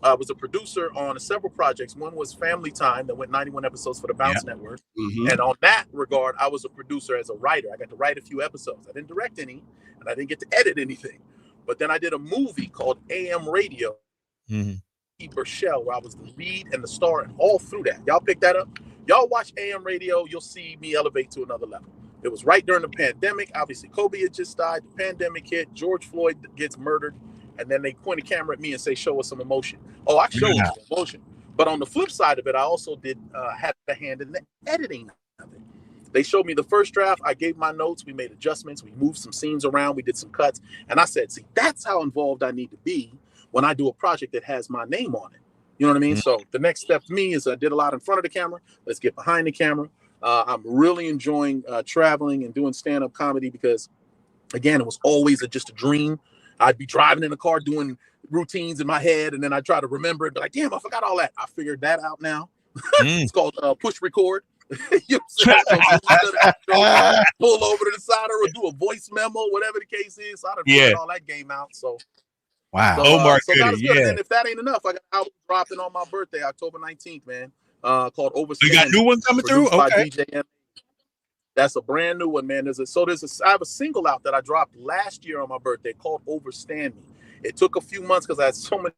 I was a producer on several projects. One was Family Time that went 91 episodes for the Bounce Network. And on that regard, I was a producer as a writer. I got to write a few episodes. I didn't direct any, and I didn't get to edit anything. But then I did a movie called AM Radio, Burchell, where I was the lead and the star, and all through that. Y'all pick that up. Y'all watch AM Radio, you'll see me elevate to another level. It was right during the pandemic. Obviously, Kobe had just died. The pandemic hit. George Floyd gets murdered. And then they point a camera at me and say, show us some emotion. Oh, I show us some emotion. But on the flip side of it, I also had a hand in the editing of it. They showed me the first draft. I gave my notes. We made adjustments. We moved some scenes around. We did some cuts. And I said, see, that's how involved I need to be when I do a project that has my name on it. You know what I mean? So the next step for me is I did a lot in front of the camera. Let's get behind the camera. I'm really enjoying traveling and doing stand-up comedy because, again, it was always just a dream. I'd be driving in the car doing routines in my head, and then I try to remember it, but like, damn, I forgot all that. I figured that out now. It's called push record. You know pull over to the side or do a voice memo, whatever the case is. So I done figured all that game out. So Omar so Gooding, and if that ain't enough, I got an album dropping on my birthday, October 19th, man. Called Overstand. You got a new one coming through? Okay. That's a brand new one, man. I have a single out that I dropped last year on my birthday called Overstand Me. It took a few months because I had so many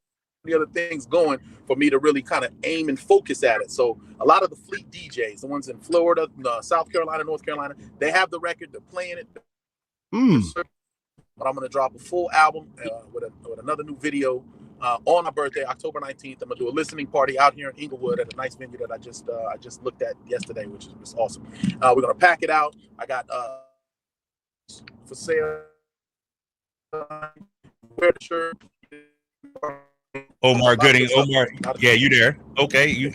other things going for me to really kind of aim and focus at it. So a lot of the fleet DJs, the ones in Florida, South Carolina, North Carolina, they have the record, they're playing it. But I'm going to drop a full album with another new video on my birthday, October 19th. I'm going to do a listening party out here in Inglewood at a nice venue that I just looked at yesterday, which is awesome. We're going to pack it out. I got for sale. Wear the shirt. Omar Gooding. Omar, yeah, you there? Okay. You.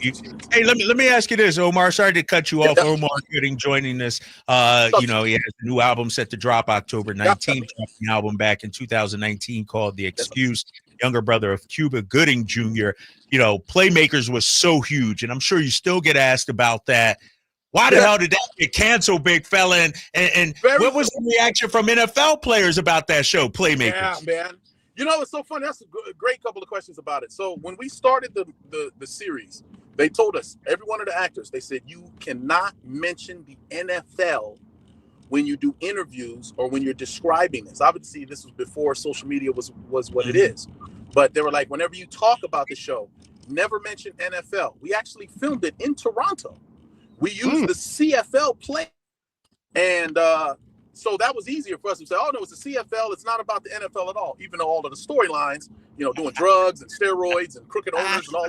Hey, let me ask you this, Omar. Sorry to cut you off. Omar Gooding joining us. He has a new album set to drop October 19th. Dropped an album back in 2019 called The Excuse. Younger brother of Cuba Gooding Jr. Playmakers was so huge, and I'm sure you still get asked about that. Why the hell did that get canceled, big fella? And what was the reaction from NFL players about that show, Playmakers? Yeah, man. It's so funny. That's a great couple of questions about it. So when we started the series, they told us, every one of the actors, they said, you cannot mention the NFL when you do interviews or when you're describing this. Obviously, this was before social media was what it is. But they were like, whenever you talk about the show, never mention NFL. We actually filmed it in Toronto. We used the CFL play. And so that was easier for us to say, oh, no, it's the CFL. It's not about the NFL at all, even though all of the storylines, doing drugs and steroids and crooked owners and all.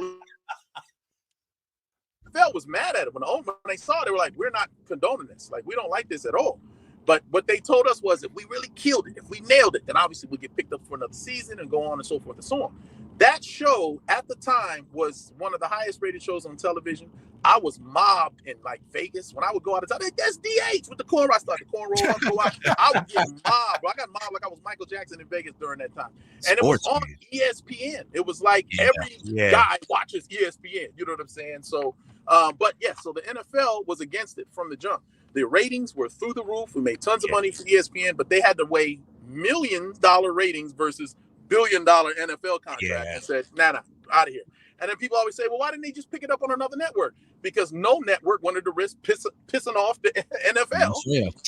NFL was mad at it. When they saw it, they were like, we're not condoning this. Like, we don't like this at all. But what they told us was if we really killed it, if we nailed it, then obviously we'd get picked up for another season and go on and so forth and so on. That show at the time was one of the highest rated shows on television. I was mobbed in like Vegas when I would go out of town. That's DH with the corn. I started the corn roll. I would get mobbed. Bro. I got mobbed like I was Michael Jackson in Vegas during that time. And it was on ESPN. It was like every guy watches ESPN. You know what I'm saying? So, but yeah, so the NFL was against it from the jump. The ratings were through the roof. We made tons of money for ESPN, but they had to weigh $1 million ratings versus $1 billion NFL contract and said, nah, out of here. And then people always say, well, why didn't they just pick it up on another network? Because no network wanted to risk pissing off the NFL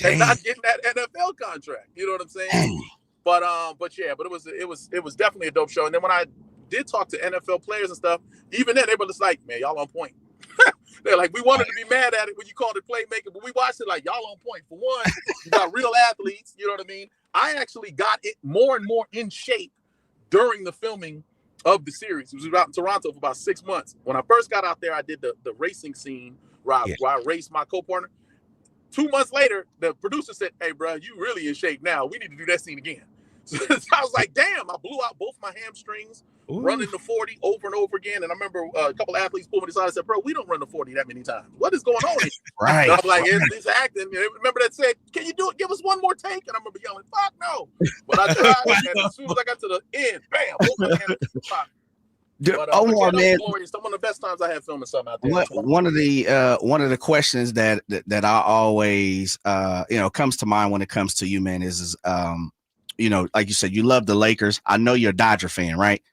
and not getting that NFL contract. You know what I'm saying? But it was definitely a dope show. And then when I did talk to NFL players and stuff, even then they were just like, man, y'all on point. They're like, we wanted to be mad at it when you called it playmaking, but we watched it like, y'all on point. For one, you got real athletes, you know what I mean? I actually got it more and more in shape during the filming of the series. It was out in Toronto for about 6 months. When I first got out there, I did the racing scene where I raced my co-partner. 2 months later, the producer said, hey, bro, you really in shape now. We need to do that scene again. So I was like, damn, I blew out both my hamstrings running the 40 over and over again. And I remember a couple of athletes pulled me aside and said, bro, we don't run the 40 that many times. What is going on here? Right. And I was like, it's acting. Remember that said, can you do it? Give us one more take. And I remember yelling, fuck no. But I tried. And as soon as I got to the end, bam, both my hands popped. Omar, man, some of the best times I had filming something out there. One of the questions that I always comes to mind when it comes to you, man, is like you said, you love the Lakers. I know you're a Dodger fan, right?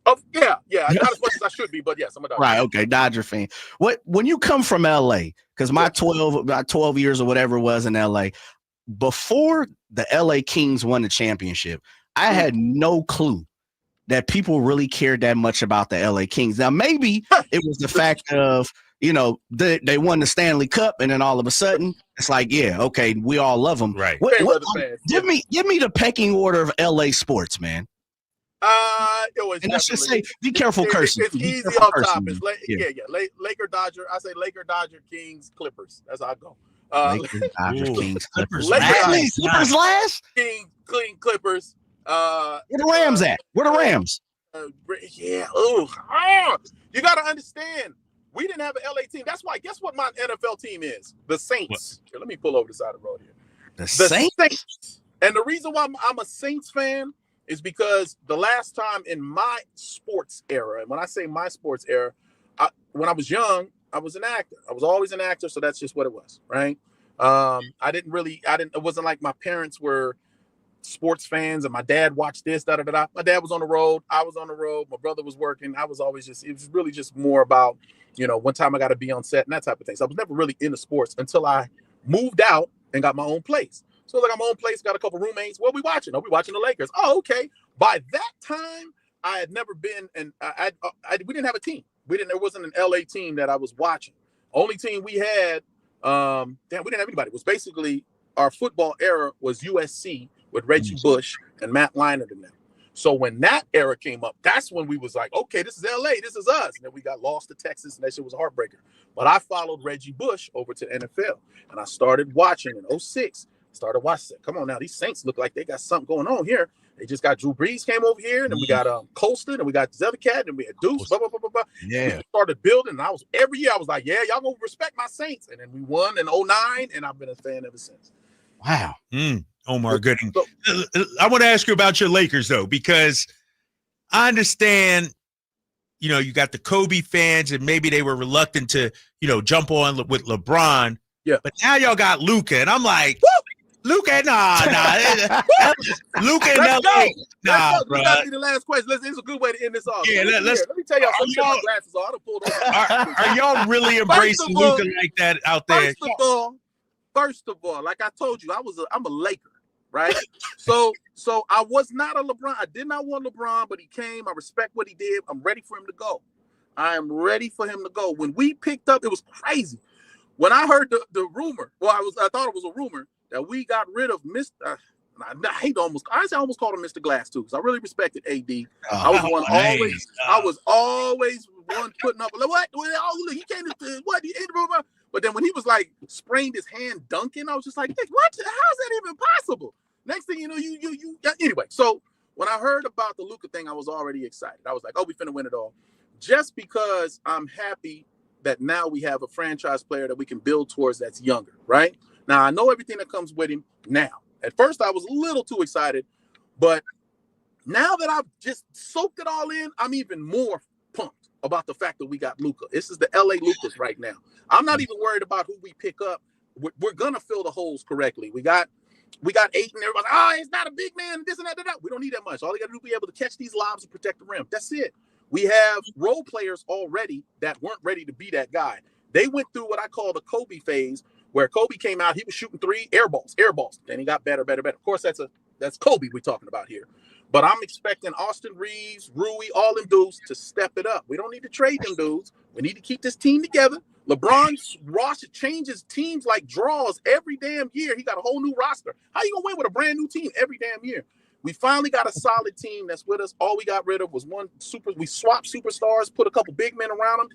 Oh yeah, not as much as I should be, but yes, I'm a Dodger. Right, okay, Dodger fan. When you come from LA, because my 12 years or whatever it was in LA, before the LA Kings won the championship, I had no clue that people really cared that much about the LA Kings. Now, maybe it was the fact of, they won the Stanley Cup, and then all of a sudden it's like, yeah, okay, we all love them. Right. Give me the pecking order of LA sports, man. And let's just say, be careful cursing. It's easy off top. It's Laker, Dodger. I say Laker, Dodger, Kings, Clippers. That's how I go. Laker, Dodger, Kings, Clippers. Clippers last? Kings, Clippers. Where the Rams at? Where the Rams? You got to understand, we didn't have an LA team. That's why. Guess what my NFL team is? The Saints. Here, let me pull over the side of the road here. The Saints. And the reason why I'm a Saints fan is because the last time in my sports era, and when I say my sports era, when I was young, I was an actor. I was always an actor, so that's just what it was, right? It wasn't like my parents were sports fans and my dad watched this, da-da-da-da. My dad was on the road. I was on the road. My brother was working. I was always it was really just more about, one time I got to be on set and that type of thing. So I was never really into sports until I moved out and got my own place. So I got my own place, got a couple roommates. What are we watching? Oh, we watching the Lakers. Oh, okay. By that time, I had never been, and we didn't have a team. There wasn't an LA team that I was watching. Only team we had, we didn't have anybody. It was basically our football era was USC with Reggie Bush and Matt Leinart and them. So when that era came up, that's when we was like, okay, this is LA, this is us. And then we got lost to Texas, and that shit was a heartbreaker. But I followed Reggie Bush over to NFL, and I started watching in 2006. Started watching. Come on now, these Saints look like they got something going on here. They just got Drew Brees came over here, and then we got Colston, and we got this other cat, and we had Deuce. Blah, blah, blah, blah, blah. Yeah. We started building, and every year I was like, yeah, y'all gonna respect my Saints. And then we won in 2009, and I've been a fan ever since. Wow. Omar Gooding. I want to ask you about your Lakers, though, because I understand, you got the Kobe fans, and maybe they were reluctant to, jump on with LeBron. Yeah. But now y'all got Luka, and I'm like, Luka, nah. Luka in LA. Nah, bro. This got to be the last question. It's a good way to end this off. Yeah, let me tell y'all something. My glasses on. I done pulled over. Are y'all really embracing Luka like that out there? First of all, like I told you, I'm a Laker, right? So I was not a LeBron. I did not want LeBron, but he came. I respect what he did. I'm ready for him to go. I am ready for him to go. When we picked up, it was crazy. When I heard the rumor, I thought it was a rumor that we got rid of Mr. I almost called him Mr. Glass too, because I really respected AD. I was always one putting up. What? Oh, look, he came to what? But then when he was like sprained his hand dunking, I was just like, what? How's that even possible? Next thing you know, you anyway. So when I heard about the Luka thing, I was already excited. I was like, oh, we finna win it all. Just because I'm happy that now we have a franchise player that we can build towards that's younger, right? Now, I know everything that comes with him now. At first, I was a little too excited, but now that I've just soaked it all in, I'm even more pumped about the fact that we got Luka. This is the LA Lucas right now. I'm not even worried about who we pick up. We're going to fill the holes correctly. We got Ayton. Everybody's like, oh, he's not a big man, this and that. We don't need that much. All you got to do is be able to catch these lobs and protect the rim. That's it. We have role players already that weren't ready to be that guy. They went through what I call the Kobe phase, where Kobe came out, he was shooting 3 air balls. Then he got better. Of course, that's Kobe we're talking about here. But I'm expecting Austin Reeves, Rui, all them dudes to step it up. We don't need to trade them dudes. We need to keep this team together. LeBron Ross changes teams like draws every damn year. He got a whole new roster. How you gonna win with a brand new team every damn year? We finally got a solid team that's with us. All we got rid of was we swapped superstars, put a couple big men around them.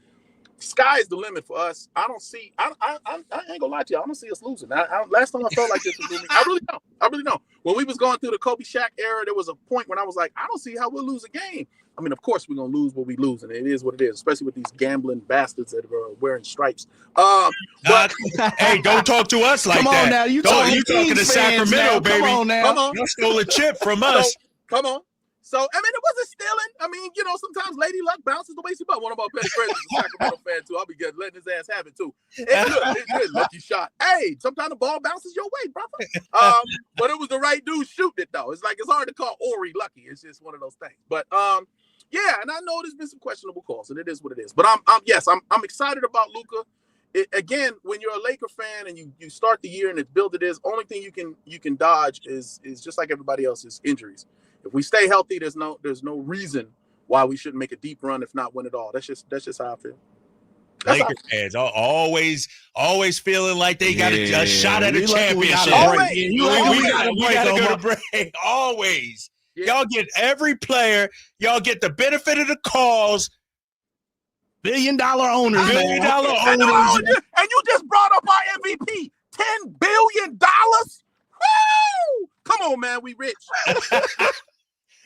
Sky is the limit for us. I ain't gonna lie to you. I don't see us losing. Last time I felt like this was moving. I really don't. When we was going through the Kobe Shaq era, there was a point when I was like, I don't see how we'll lose a game. I mean, of course we're gonna lose what we lose, and it is what it is, especially with these gambling bastards that are wearing stripes. But hey, don't talk to us like that. Come on now, you talking to Sacramento, now. baby. Come on now. Come on. You stole a chip from us. So, come on. So, I mean, it wasn't stealing. I mean, sometimes Lady Luck bounces the way she butt. One of our best friends is a Sacramento fan, too. I'll be letting his ass have it, too. It's good. Lucky shot. Hey, sometimes the ball bounces your way, brother. But it was the right dude shooting it, though. It's hard to call Ori lucky. It's just one of those things. But, yeah, and I know there's been some questionable calls, and it is what it is. But I'm excited about Luka. Again, when you're a Laker fan and you start the year and it's built, only thing you can dodge is just like everybody else, is injuries. If we stay healthy, there's no reason why we shouldn't make a deep run, if not win it all. That's just how I feel. Lakers fans always feeling like they got a shot at a championship. We got to go to break. Always. Yeah. Y'all get every player. Y'all get the benefit of the calls. $1 billion owners. $1 billion owners. And you just brought up our MVP. $10 billion? Woo! Come on, man. We rich.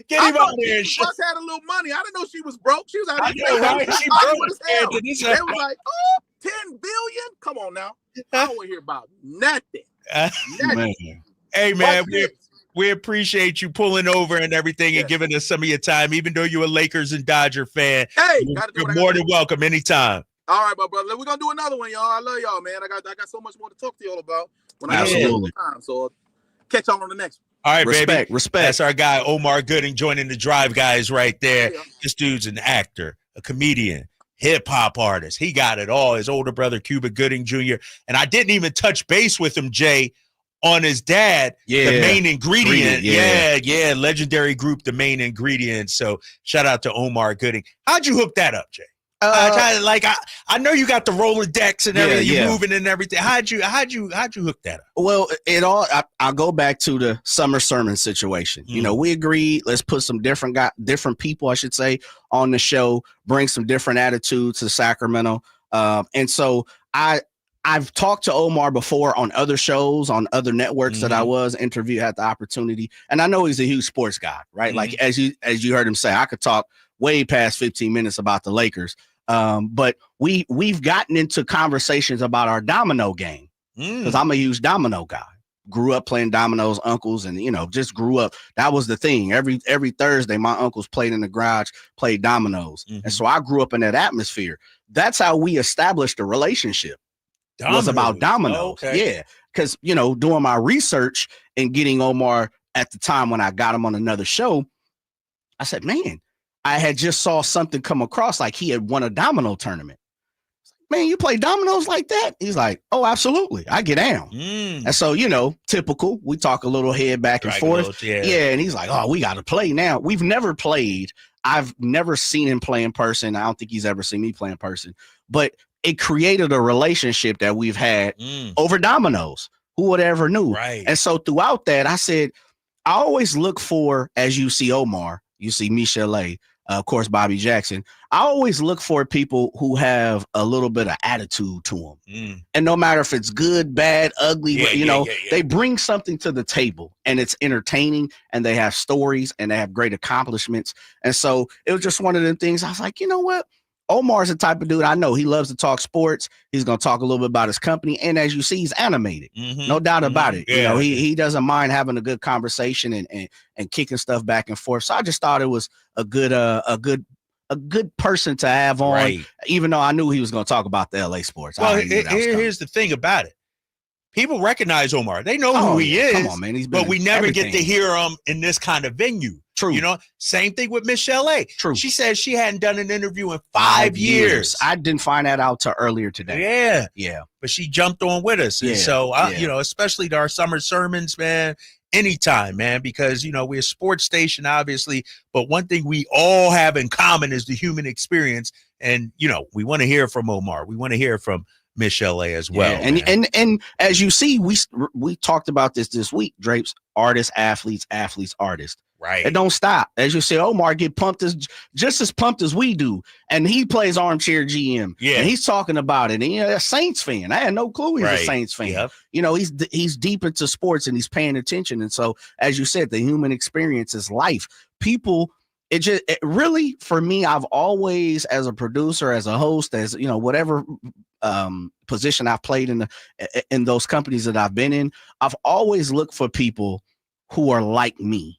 Get him out there. She must had a little money. I didn't know she was broke. She was out here. Right? She broke as hell. They was like, oh, $10 billion? Come on now. I don't want to hear about nothing. Nothing. Hey, man. We appreciate you pulling over and everything and giving us some of your time, even though you're a Lakers and Dodger fan. Hey, you're more than welcome anytime. All right, my brother. We're gonna do another one, y'all. I love y'all, man. I got so much more to talk to y'all about when I get all the time. So catch y'all on the next one. All right, respect. That's our guy Omar Gooding joining the Drive Guys right there. Yeah. This dude's an actor, a comedian, hip hop artist. He got it all. His older brother, Cuba Gooding Jr. And I didn't even touch base with him, Jay, on his dad, the main ingredient. Yeah. Legendary group, The Main Ingredient. So shout out to Omar Gooding. How'd you hook that up, Jay? I know you got the Rolodex and everything, you're moving and everything. How'd you hook that up? Well, I'll go back to the summer sermon situation. Mm-hmm. We agreed, let's put some different people, I should say, on the show, bring some different attitudes to Sacramento. And so I've talked to Omar before on other shows, on other networks that I was interviewed, had the opportunity. And I know he's a huge sports guy, right? Mm-hmm. Like as you heard him say, I could talk way past 15 minutes about the Lakers. But we've gotten into conversations about our domino game because I'm a huge domino guy. Grew up playing dominoes, uncles, and just grew up. That was the thing. Every Thursday, my uncles played in the garage, played dominoes, and so I grew up in that atmosphere. That's how we established a relationship. Was about dominoes. Okay. Yeah. Because, doing my research and getting Omar at the time when I got him on another show, I said, man, I had just saw something come across like he had won a domino tournament. Man, you play dominoes like that? He's like, oh, absolutely. I get down. And so, typical. We talk a little head back and forth. Yeah. And he's like, oh, we got to play now. We've never played. I've never seen him play in person. I don't think he's ever seen me play in person. But it created a relationship that we've had over dominoes. Who would ever knew? Right. And so throughout that, I said, I always look for, as you see Omar, you see Michelle, of course, Bobby Jackson. I always look for people who have a little bit of attitude to them. And no matter if it's good, bad, ugly, they bring something to the table and it's entertaining and they have stories and they have great accomplishments. And so it was just one of them things. I was like, you know what? Omar's the type of dude I know. He loves to talk sports. He's going to talk a little bit about his company. And as you see, he's animated. No doubt about it. You know, he doesn't mind having a good conversation and kicking stuff back and forth. So I just thought it was a good person to have on, even though I knew he was going to talk about the LA sports. Well, here's the thing about it. People recognize Omar. They know who he is. Come on, man. But we never get to hear him in this kind of venue. True. You know, same thing with Michelle A. True. She said she hadn't done an interview in 5 years. I didn't find that out till earlier today. Yeah. Yeah. But she jumped on with us. And so, you know, especially to our summer sermons, man, anytime, man, because, you know, we're a sports station, obviously. But one thing we all have in common is the human experience. And, you know, we want to hear from Omar. We want to hear from Michelle A as well. Yeah. And as you see, we talked about this week, Drapes, artists, athletes, artists. Right. It don't stop. As you say, Omar get pumped just as pumped as we do. And he plays armchair GM. Yeah. And he's talking about it. And he's a Saints fan. I had no clue he's a Saints fan. Yep. You know, he's deep into sports and he's paying attention. And so, as you said, the human experience is life. People, it really, for me, I've always, as a producer, as a host, as, you know, whatever position I've played in those companies that I've been in, I've always looked for people who are like me.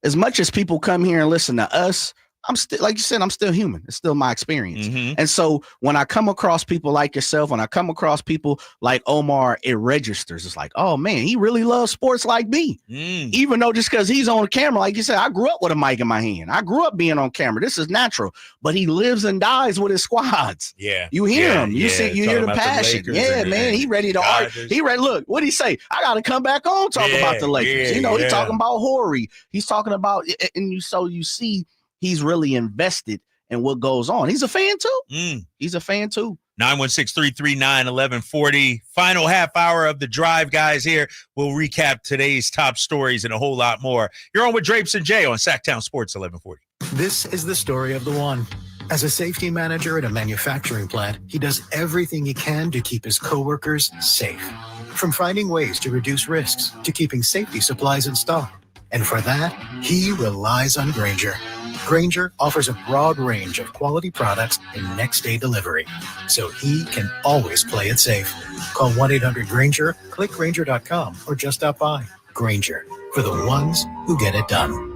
As much as people come here and listen to us, I'm still, like you said, I'm still human. It's still my experience. And so when I come across people like yourself, when I come across people like Omar, it registers. It's like, oh man, he really loves sports like me. Even though just because he's on camera, like you said, I grew up with a mic in my hand. I grew up being on camera. This is natural. But he lives and dies with his squads. Yeah. You hear him. You see, you hear the passion. Yeah, man. He ready to argue. He ready. Look, what'd he say? I gotta come back on talk about the Lakers. You know, he's talking about Horry. He's talking about, and you see he's really invested in what goes on. He's a fan too. He's a fan too. 916-339-1140. Final half hour of the drive, guys. Here we'll recap today's top stories and a whole lot more. You're on with Drapes and Jay on Sacktown Sports 1140. This is the story of the one. As a safety manager at a manufacturing plant, he does everything he can to keep his coworkers safe. From finding ways to reduce risks to keeping safety supplies in stock. And for that, he relies on Grainger. Grainger offers a broad range of quality products and next-day delivery, so he can always play it safe. Call 1-800-GRAINGER, click Grainger.com, or just stop by. Grainger, for the ones who get it done.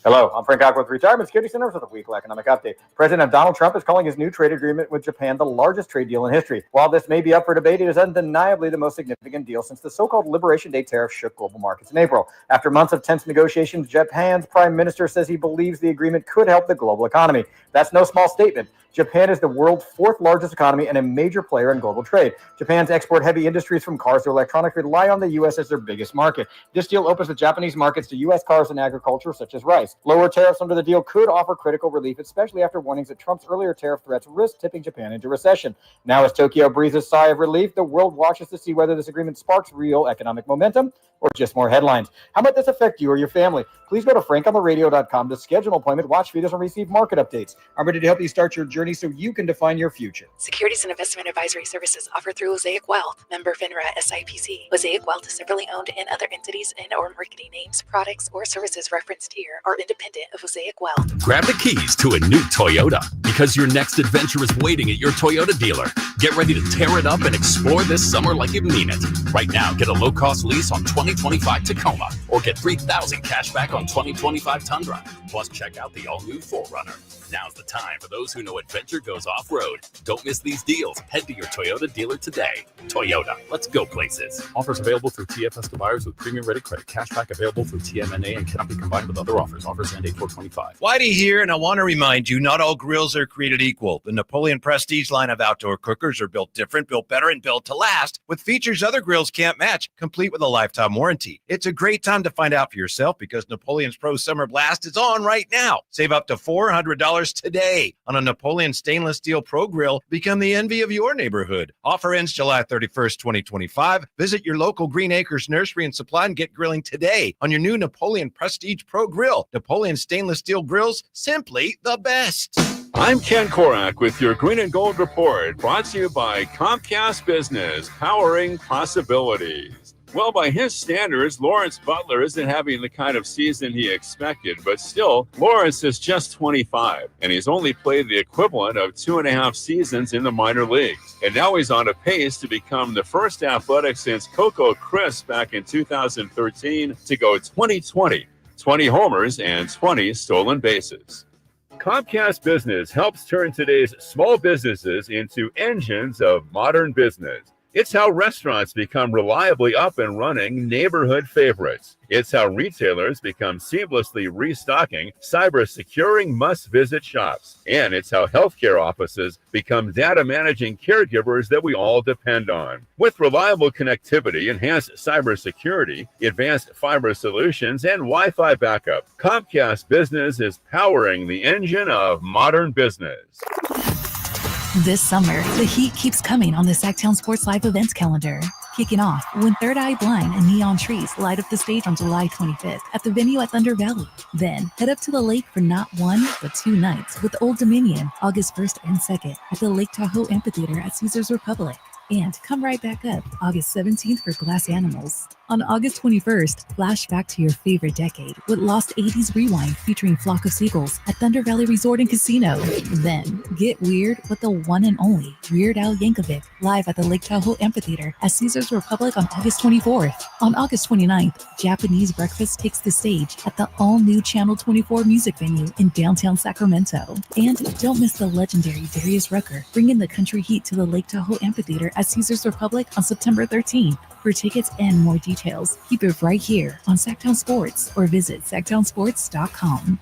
Hello, I'm Frank Aqua with Retirement Security Center with a weekly economic update. President Donald Trump is calling his new trade agreement with Japan the largest trade deal in history. While this may be up for debate, it is undeniably the most significant deal since the so-called Liberation Day tariff shook global markets in April. After months of tense negotiations, Japan's prime minister says he believes the agreement could help the global economy. That's no small statement. Japan is the world's fourth largest economy and a major player in global trade. Japan's export-heavy industries from cars to electronics rely on the U.S. as their biggest market. This deal opens the Japanese markets to U.S. cars and agriculture, such as rice. Lower tariffs under the deal could offer critical relief, especially after warnings that Trump's earlier tariff threats risk tipping Japan into recession. Now, as Tokyo breathes a sigh of relief, the world watches to see whether this agreement sparks real economic momentum or just more headlines. How might this affect you or your family? Please go to frankontheradio.com to schedule an appointment, watch videos, and receive market updates. I'm ready to help you start your journey so you can define your future. Securities and investment advisory services offered through Mosaic Wealth, member FINRA SIPC. Mosaic Wealth is separately owned, and other entities and or marketing names, products, or services referenced here are independent of Mosaic Wealth. Grab the keys to a new Toyota because your next adventure is waiting at your Toyota dealer. Get ready to tear it up and explore this summer like you mean it. Right now, get a low-cost lease on 2025 Tacoma or get $3,000 cash back on 2025 Tundra. Plus, check out the all-new 4Runner. Now's the time for those who know adventure goes off-road. Don't miss these deals. Head to your Toyota dealer today. Toyota, let's go places. Offers available through TFS to buyers with premium ready credit. Cashback available through TMNA and cannot be combined with other offers. Offers end 8/4/25. Whitey here, and I want to remind you, not all grills are created equal. The Napoleon Prestige line of outdoor cookers are built different, built better, and built to last, with features other grills can't match, complete with a lifetime warranty. It's a great time to find out for yourself because Napoleon's Pro Summer Blast is on right now. Save up to $400 $10 today on a Napoleon stainless steel Pro Grill. Become the envy of your neighborhood. Offer ends July 31st, 2025. Visit your local Green Acres Nursery and Supply and get grilling today on your new Napoleon Prestige Pro Grill. Napoleon stainless steel grills, simply the best. I'm Ken Korak with your Green and Gold Report, brought to you by Comcast Business, powering possibilities. Well, by his standards, Lawrence Butler isn't having the kind of season he expected, but still, Lawrence is just 25, and he's only played the equivalent of 2.5 seasons in the minor leagues. And now he's on a pace to become the first athletic since Coco Crisp back in 2013 to go 20-20, 20 homers and 20 stolen bases. Comcast Business helps turn today's small businesses into engines of modern business. It's how restaurants become reliably up and running neighborhood favorites. It's how retailers become seamlessly restocking, cyber-securing must-visit shops. And it's how healthcare offices become data-managing caregivers that we all depend on. With reliable connectivity, enhanced cybersecurity, advanced fiber solutions, and Wi-Fi backup, Comcast Business is powering the engine of modern business. This summer, the heat keeps coming on the Sacktown Sports Live events calendar. Kicking off when Third Eye Blind and Neon Trees light up the stage on July 25th at the venue at Thunder Valley. Then head up to the lake for not one, but 2 nights with Old Dominion, August 1st and 2nd at the Lake Tahoe Amphitheater at Caesars Republic. And come right back up August 17th for Glass Animals. On August 21st, flash back to your favorite decade with Lost 80s Rewind featuring Flock of Seagulls at Thunder Valley Resort and Casino. Then get weird with the one and only Weird Al Yankovic live at the Lake Tahoe Amphitheater at Caesars Republic on August 24th. On August 29th, Japanese Breakfast takes the stage at the all-new Channel 24 music venue in downtown Sacramento. And don't miss the legendary Darius Rucker bringing the country heat to the Lake Tahoe Amphitheater at Caesars Republic on September 13th. For tickets and more details, keep it right here on Sacktown Sports or visit sacktownsports.com.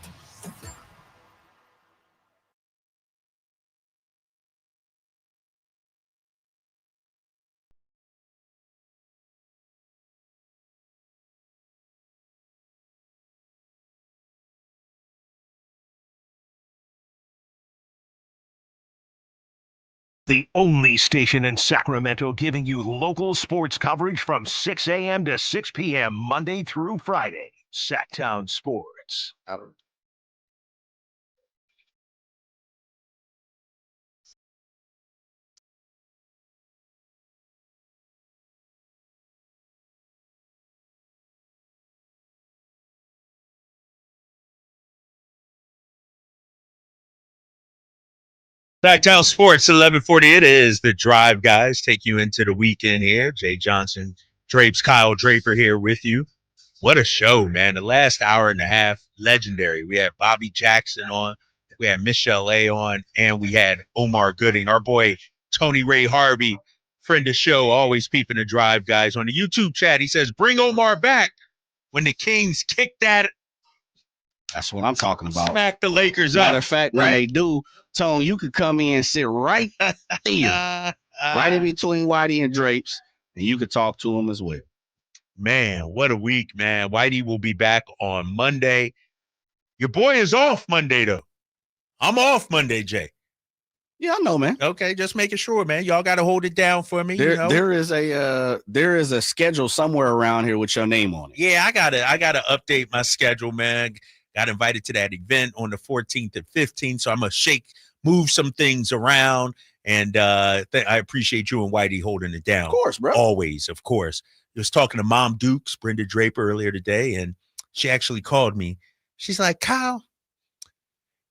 The only station in Sacramento giving you local sports coverage from 6 a.m. to 6 p.m. Monday through Friday. Sacktown Sports. Sacktown Sports 1140. It is the Drive Guys take you into the weekend here. Jay Johnson, Drapes, Kyle Draper here with you. What a show, man. The last hour and a half, legendary. We had Bobby Jackson on, we had Michelle A on, and we had Omar Gooding. Our boy Tony Ray Harvey, friend of the show, always peeping the Drive Guys. On the YouTube chat, he says, bring Omar back when the Kings kick that. That's what I'm talking about. Smack the Lakers up. Matter of fact, when they do, Tone, you could come in and sit right there, right in between Whitey and Drapes, and you could talk to him as well. Man, what a week, man. Whitey will be back on Monday. Your boy is off Monday, though. I'm off Monday, Jay. Yeah, I know, man. Okay, just making sure, man. Y'all got to hold it down for me. There is a schedule somewhere around here with your name on it. Yeah, I gotta update my schedule, man. Got invited to that event on the 14th and 15th, so I'm gonna move some things around. And I appreciate you and Whitey holding it down. Of course, bro. Always, of course. I was talking to Mom Dukes, Brenda Draper, earlier today, and she actually called me. She's like, Kyle,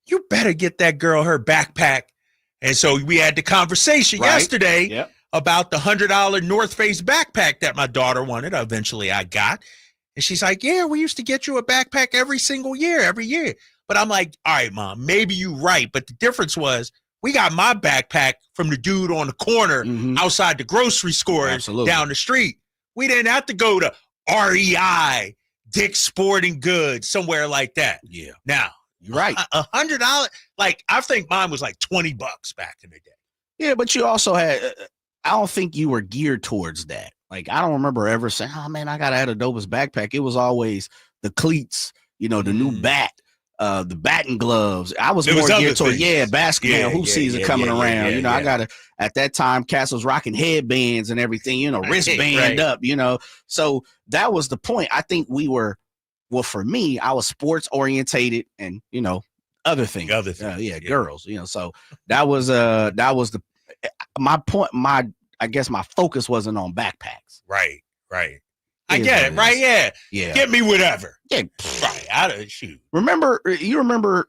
you better get that girl her backpack. And so we had the conversation yesterday about the $100 North Face backpack that my daughter wanted. Eventually I got. And she's like, yeah, we used to get you a backpack every year. But I'm like, all right, Mom, maybe you're right. But the difference was we got my backpack from the dude on the corner outside the grocery stores down the street. We didn't have to go to REI, Dick's Sporting Goods, somewhere like that. Yeah. Now, you're right. $100, like I think mine was like $20 back in the day. Yeah, but you also had, I don't think you were geared towards that. Like, I don't remember ever saying, oh, man, I got to have a dopest backpack. It was always the cleats, the new bat, the batting gloves. I was There more was geared toward things. basketball hoop season coming around. Yeah. I got at that time, Cass was rocking headbands and everything, wristband up, So that was the point. I think we were, well, for me, I was sports orientated and, other things. Girls, so that was the, my point. I guess my focus wasn't on backpacks. Right. I get it. Right. Yeah. Get me whatever. Yeah. Right. I don't shoot. You remember,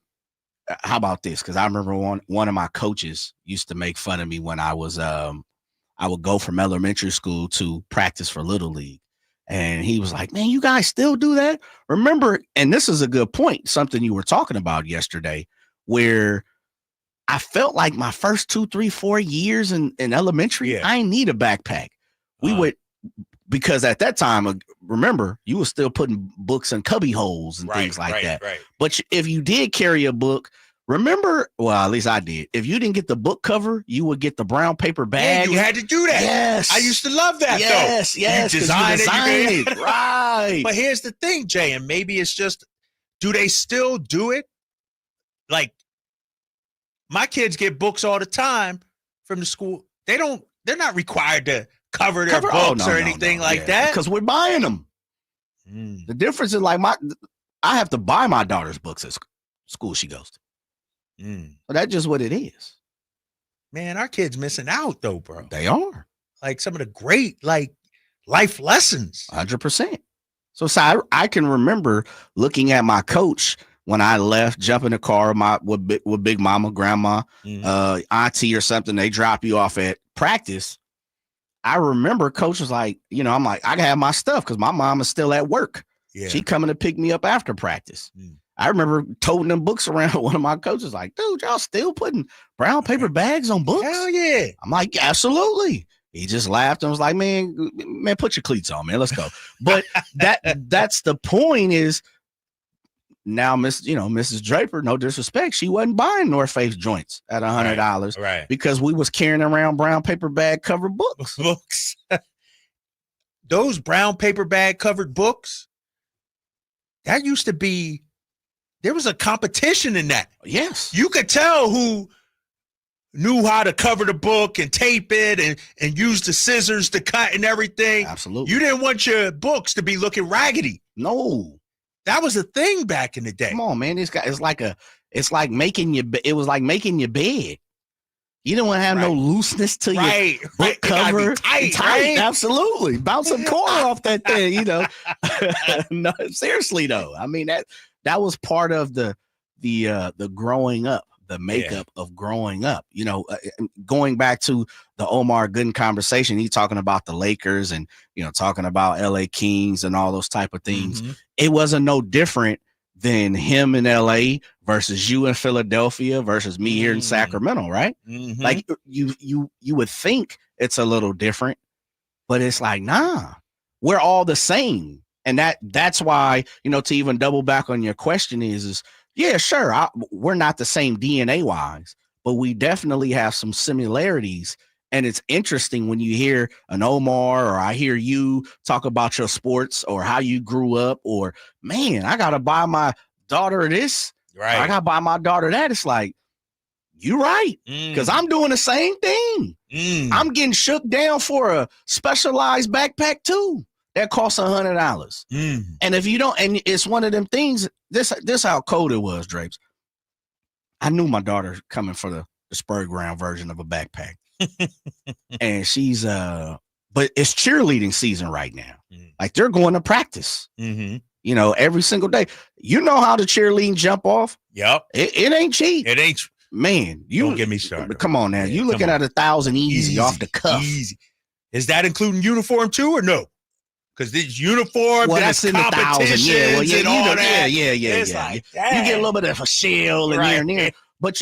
how about this? Because I remember one of my coaches used to make fun of me when I was, I would go from elementary school to practice for Little League. And he was like, man, you guys still do that? Remember, and this is a good point, something you were talking about yesterday, where I felt like my first 2, 3, 4 years in elementary, I ain't need a backpack. We would, because at that time, remember, you were still putting books in cubby holes and things like that. Right. But if you did carry a book, remember, well, at least I did. If you didn't get the book cover, you would get the brown paper bag. Yeah, you had to do that. Yes. I used to love that, though. Yes. You design it. Right. But here's the thing, Jay, and maybe it's just, do they still do it? Like, my kids get books all the time from the school. They're not required to cover their books or anything like that. Because we're buying them. The difference is I have to buy my daughter's books at school she goes to. But that's just what it is. Man, our kids missing out though, bro. They are. Like some of the great life lessons. 100%. So I can remember looking at my coach when I left, jump in the car with Big Mama, Grandma, auntie or something. They drop you off at practice. I remember coach was like, I'm like, I have my stuff because my mom is still at work. Yeah. She coming to pick me up after practice. I remember toting them books around. One of my coaches like, dude, y'all still putting brown paper bags on books? Hell yeah. I'm like, absolutely. He just laughed and was like, man, put your cleats on, man. Let's go. But that's the point is now, Mrs. Draper, no disrespect, she wasn't buying North Face joints at $100, right? Because we was carrying around brown paper bag covered books. Those brown paper bag covered books, that used to be. There was a competition in that. Yes, you could tell who knew how to cover the book and tape it and use the scissors to cut and everything. Absolutely, you didn't want your books to be looking raggedy. No. That was a thing back in the day. Come on, man. It was like making your bed. You didn't want to have no looseness to your book cover. Tight, right? Absolutely. Bounce some corn off that thing, No, seriously though. I mean, that was part of the growing up, the makeup of growing up. Going back to the Omar Gooden conversation, he talking about the Lakers and talking about LA Kings and all those type of things. It wasn't no different than him in LA versus you in Philadelphia versus me here in Sacramento, right? Like you would think it's a little different, but it's like, nah, we're all the same. And that's why, to even double back on your question is yeah, sure, we're not the same DNA wise, but we definitely have some similarities. And it's interesting when you hear an Omar or I hear you talk about your sports or how you grew up or, man, I got to buy my daughter this. Right. I got to buy my daughter that. It's like, you're right. Because I'm doing the same thing. I'm getting shook down for a specialized backpack too. That costs $100. And if you don't, and it's one of them things, this how cold it was, Drapes. I knew my daughter coming for the spur ground version of a backpack. And she's but it's cheerleading season right now. Like they're going to practice every single day. You know how the cheerleading jump off? Yep. It ain't cheap. It ain't, man. You don't get me started. Come on now. You looking at 1,000 easy off the cuff. Easy. Is that including uniform too or no? Because these uniforms and that's in the 1,000. Yeah, and all that. Yeah. Like, you get a little bit of a shell and here and there. But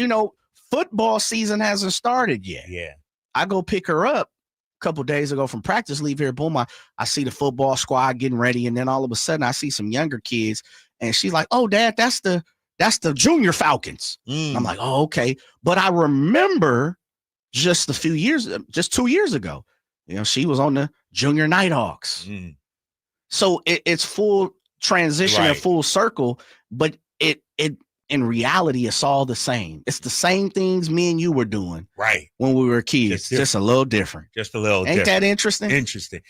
football season hasn't started yet. Yeah. I go pick her up a couple days ago from practice, leave here, boom, I see the football squad getting ready, and then all of a sudden I see some younger kids, and she's like, oh, Dad, that's the Junior Falcons. I'm like, oh, okay. But I remember just 2 years ago, she was on the Junior Nighthawks. So it's full transition and full circle, but in reality, it's all the same. It's the same things me and you were doing when we were kids, just a little different. Just a little Ain't different. that interesting? Interesting.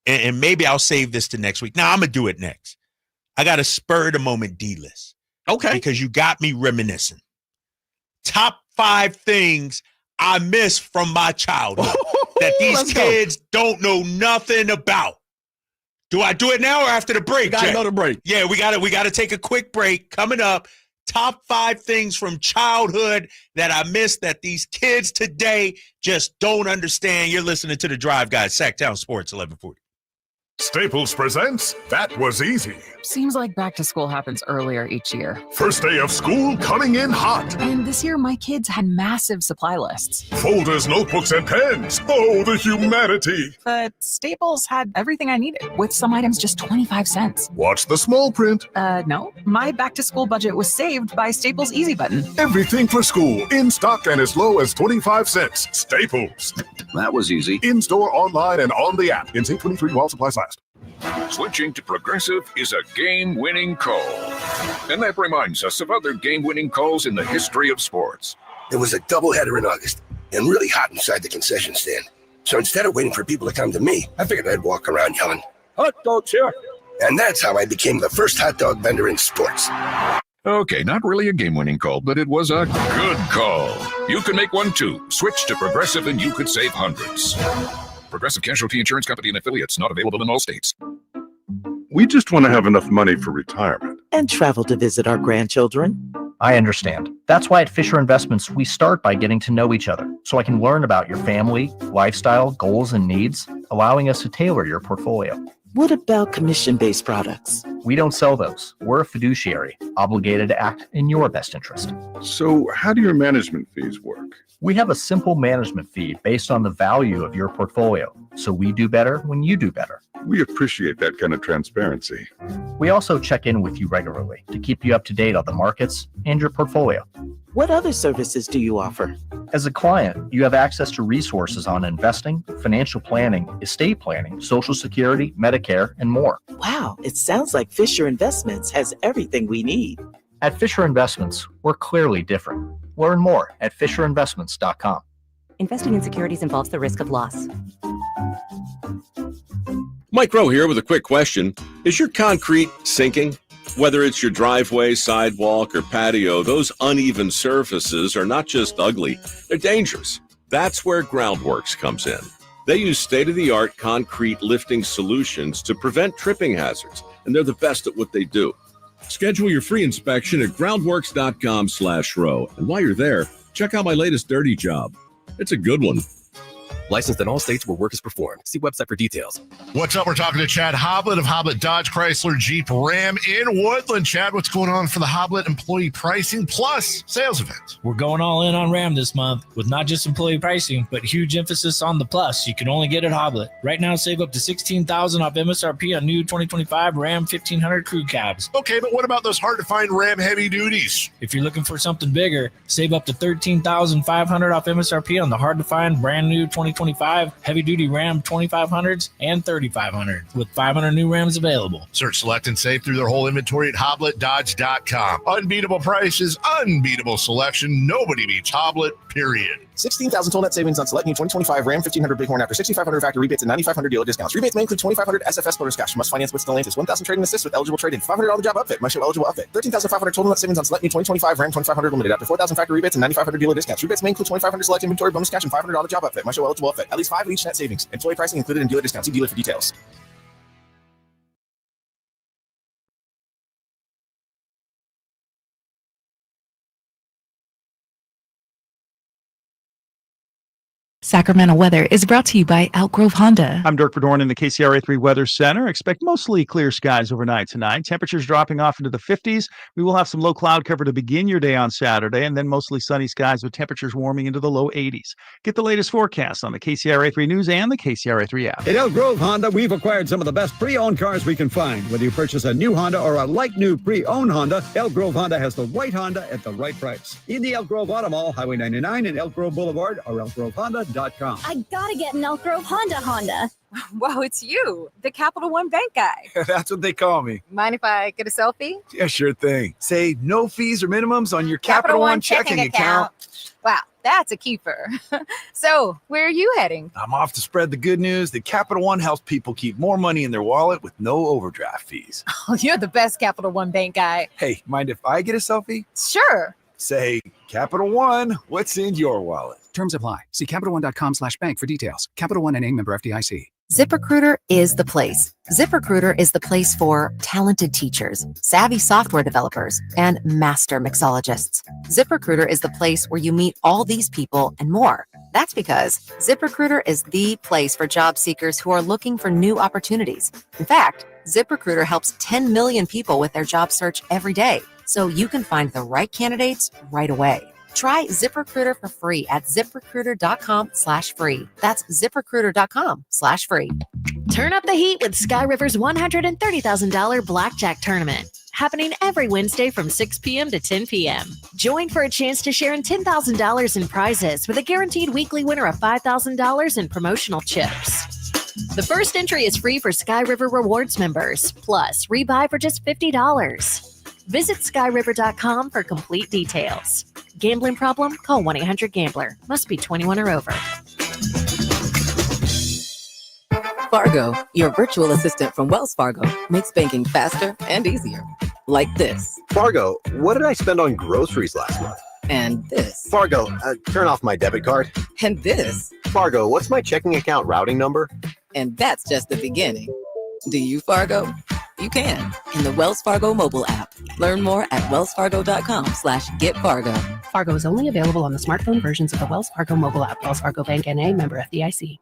And maybe I'll save this to next week. Now, I'm going to do it next. I got a spur of the moment D list. Okay. Because you got me reminiscing. Top 5 things I miss from my childhood that these kids don't know nothing about. Do I do it now or after the break? Got to go to break. Yeah, we got to take a quick break. Coming up, top 5 things from childhood that I miss that these kids today just don't understand. You're listening to the Drive Guys, Sacktown Sports 1140. Staples presents That Was Easy. Seems like back to school happens earlier each year. First day of school coming in hot. And this year, my kids had massive supply lists. Folders, notebooks, and pens. Oh, the humanity. But Staples had everything I needed, with some items just 25 cents. Watch the small print. No. My back to school budget was saved by Staples Easy Button. Everything for school, in stock and as low as 25 cents. Staples. That was easy. In-store, online, and on the app. NC 23 while supplies last. Switching to Progressive is a game-winning call. And that reminds us of other game-winning calls in the history of sports. There was a doubleheader in August, and really hot inside the concession stand. So instead of waiting for people to come to me, I figured I'd walk around yelling, "Hot dogs here!" And that's how I became the first hot dog vendor in sports. Okay, not really a game-winning call, but it was a good call. You can make one too. Switch to Progressive and you could save hundreds. Progressive Casualty Insurance Company and affiliates, not available in all states. We just want to have enough money for retirement. And travel to visit our grandchildren. I understand. That's why at Fisher Investments, we start by getting to know each other so I can learn about your family, lifestyle, goals, and needs, allowing us to tailor your portfolio. What about commission-based products? We don't sell those. We're a fiduciary, obligated to act in your best interest. So how do your management fees work? We have a simple management fee based on the value of your portfolio, so we do better when you do better. We appreciate that kind of transparency. We also check in with you regularly to keep you up to date on the markets and your portfolio. What other services do you offer? As a client, you have access to resources on investing, financial planning, estate planning, Social Security, Medicare, and more. Wow, it sounds like Fisher Investments has everything we need. At Fisher Investments, we're clearly different. Learn more at FisherInvestments.com. Investing in securities involves the risk of loss. Mike Rowe here with a quick question. Is your concrete sinking? Whether it's your driveway, sidewalk, or patio, those uneven surfaces are not just ugly, they're dangerous. That's where Groundworks comes in. They use state-of-the-art concrete lifting solutions to prevent tripping hazards, and they're the best at what they do. Schedule your free inspection at groundworks.com/row. And while you're there, check out my latest dirty job. It's a good one. Licensed in all states where work is performed. See website for details. What's up? We're talking to Chad Hoblet of Hoblet Dodge Chrysler Jeep Ram in Woodland. Chad, what's going on for the Hoblet Employee Pricing Plus sales event? We're going all in on Ram this month with not just employee pricing, but huge emphasis on the plus. You can only get at Hoblet. Right now, save up to $16,000 off MSRP on new 2025 Ram 1500 crew cabs. Okay, but what about those hard-to-find Ram heavy duties? If you're looking for something bigger, save up to $13,500 off MSRP on the hard-to-find brand new 2025 heavy-duty Ram 2500s and 3500s with 500 new Rams available. Search, select, and save through their whole inventory at HobletDodge.com. Unbeatable prices, unbeatable selection. Nobody beats Hoblet, period. 16,000 total net savings on select new 2025 Ram 1500 Bighorn after 6,500 factory rebates and 9,500 dealer discounts. Rebates may include 2,500 SFS Motors cash. Must finance with Stellantis. 1,000 trade-in assist with eligible trade-in. $500 job upfit. Must show eligible upfit. 13,500 total net savings on select new 2025 Ram 2500 limited after 4,000 factory rebates and 9,500 dealer discounts. Rebates may include 2,500 select inventory bonus cash and $500 job upfit. Must show eligible upfit. At least 5 of each net savings. Employee pricing included in dealer discounts. See dealer for details. Sacramento weather is brought to you by Elk Grove Honda. I'm Dirk Verdorn in the KCRA3 Weather Center. Expect mostly clear skies overnight tonight. Temperatures dropping off into the 50s. We will have some low cloud cover to begin your day on Saturday, and then mostly sunny skies with temperatures warming into the low 80s. Get the latest forecast on the KCRA3 News and the KCRA3 app. At Elk Grove Honda, we've acquired some of the best pre-owned cars we can find. Whether you purchase a new Honda or a like-new pre-owned Honda, Elk Grove Honda has the right Honda at the right price. In the Elk Grove Auto Mall, Highway 99 and Elk Grove Boulevard, or elkgrovehonda.com. CapitalOne.com. I gotta get an Elk Grove Honda. Whoa, it's you, the Capital One Bank guy. That's what they call me. Mind if I get a selfie? Yeah, sure thing. Say no fees or minimums on your Capital One checking account. Wow, that's a keeper. So, where are you heading? I'm off to spread the good news that Capital One helps people keep more money in their wallet with no overdraft fees. Oh, you're the best Capital One Bank guy. Hey, mind if I get a selfie? Sure. Say, Capital One, what's in your wallet? Terms apply. See CapitalOne.com/bank for details. Capital One and a member FDIC. ZipRecruiter is the place. ZipRecruiter is the place for talented teachers, savvy software developers, and master mixologists. ZipRecruiter is the place where you meet all these people and more. That's because ZipRecruiter is the place for job seekers who are looking for new opportunities. In fact, ZipRecruiter helps 10 million people with their job search every day, so you can find the right candidates right away. Try ZipRecruiter for free at ZipRecruiter.com/free. That's ZipRecruiter.com/free. Turn up the heat with Sky River's $130,000 Blackjack Tournament, happening every Wednesday from 6 p.m. to 10 p.m. Join for a chance to share in $10,000 in prizes with a guaranteed weekly winner of $5,000 in promotional chips. The first entry is free for Sky River Rewards members, plus rebuy for just $50. Visit skyriver.com for complete details. Gambling problem? Call 1-800-GAMBLER. Must be 21 or over. Fargo, your virtual assistant from Wells Fargo, makes banking faster and easier. Like this. Fargo, what did I spend on groceries last month? And this. Fargo, turn off my debit card. And this. Fargo, what's my checking account routing number? And that's just the beginning. Do you, Fargo? You can in the Wells Fargo mobile app. Learn more at wellsfargo.com/getfargo. Fargo is only available on the smartphone versions of the Wells Fargo mobile app. Wells Fargo Bank N.A., member FDIC.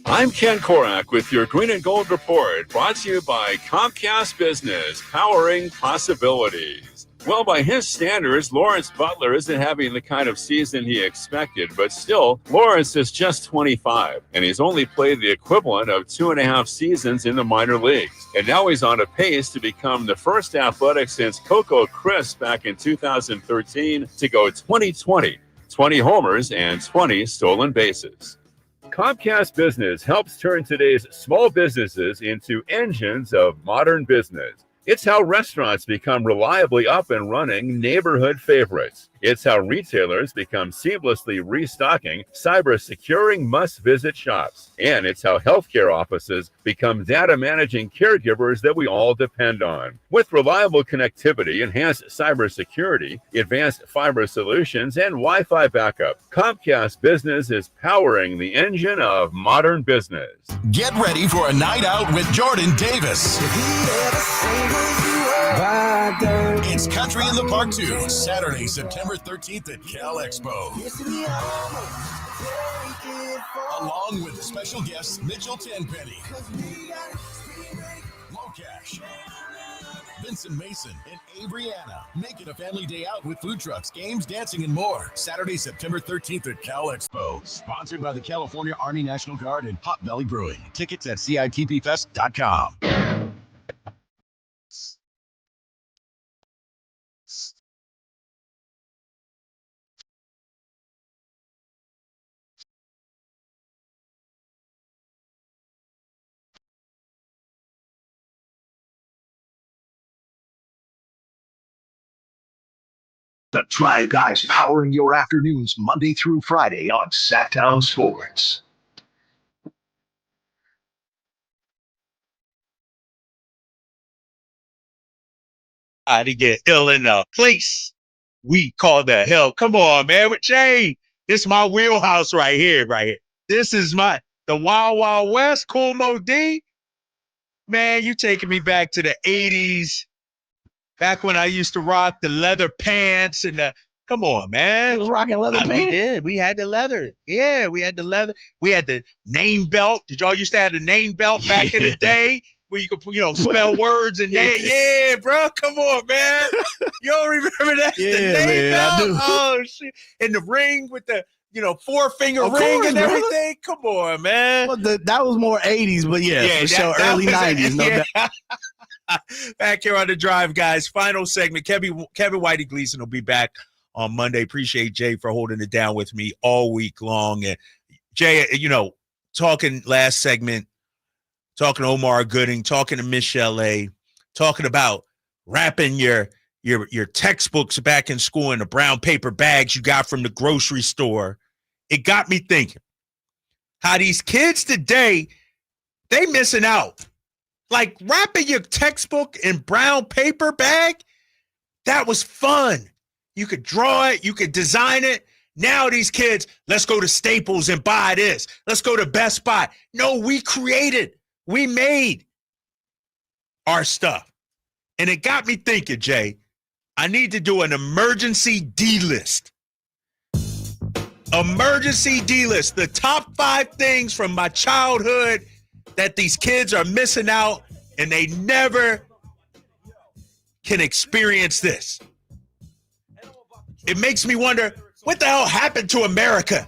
I'm Ken Korak with your Green and Gold Report, brought to you by Comcast Business, powering possibilities. Well, by his standards, Lawrence Butler isn't having the kind of season he expected, but still, Lawrence is just 25, and he's only played the equivalent of 2.5 seasons in the minor leagues. And now he's on a pace to become the first athletic since Coco Crisp back in 2013 to go 20-20, 20 homers and 20 stolen bases. Comcast Business helps turn today's small businesses into engines of modern business. It's how restaurants become reliably up and running neighborhood favorites. It's how retailers become seamlessly restocking, cyber-securing must-visit shops. And it's how healthcare offices become data-managing caregivers that we all depend on. With reliable connectivity, enhanced cybersecurity, advanced fiber solutions, and Wi-Fi backup, Comcast Business is powering the engine of modern business. Get ready for a night out with Jordan Davis. It's Country in the Park 2, Saturday, September 13th at Cal Expo. Along with special guests Mitchell Tenpenny, Locash, Vincent Mason, and Abriana. Make it a family day out with food trucks, games, dancing, and more. Saturday, September 13th at Cal Expo. Sponsored by the California Army National Guard and Hot Belly Brewing. Tickets at CITPFest.com. The Drive Guys powering your afternoons Monday through Friday on Sacktown Sports. To get ill in the place we call the hell. Come on, man. With Jay, this is my wheelhouse right here. This is the Wild Wild West, Cool Mo D. Man, you taking me back to the 80s. Back when I used to rock the leather pants and come on, man. You was rocking leather pants? We did. We had the leather. Yeah, we had the leather. We had the name belt. Did y'all used to have the name belt back in the day? Where you could, spell words and name. Yeah, bro. Come on, man. You don't remember that? Yeah, the name man, belt? I do. Oh, shit. And the ring with the, 4-finger Of ring course, and brother. everything. Come on, man. Well, that was more 80s, but for sure, early 90s. No doubt. Back here on the Drive, guys. Final segment. Kevin Whitey Gleason will be back on Monday. Appreciate Jay for holding it down with me all week long. And Jay, talking last segment, talking to Omar Gooding, talking to Michelle A., talking about wrapping your textbooks back in school in the brown paper bags you got from the grocery store. It got me thinking how these kids today, they missing out. Like wrapping your textbook in brown paper bag, that was fun. You could draw it, you could design it. Now these kids, let's go to Staples and buy this. Let's go to Best Buy. No, we created, we made our stuff. And it got me thinking, Jay, I need to do an emergency D-list. Emergency D-list. The top 5 things from my childhood that these kids are missing out and they never can experience this. It makes me wonder, what the hell happened to America?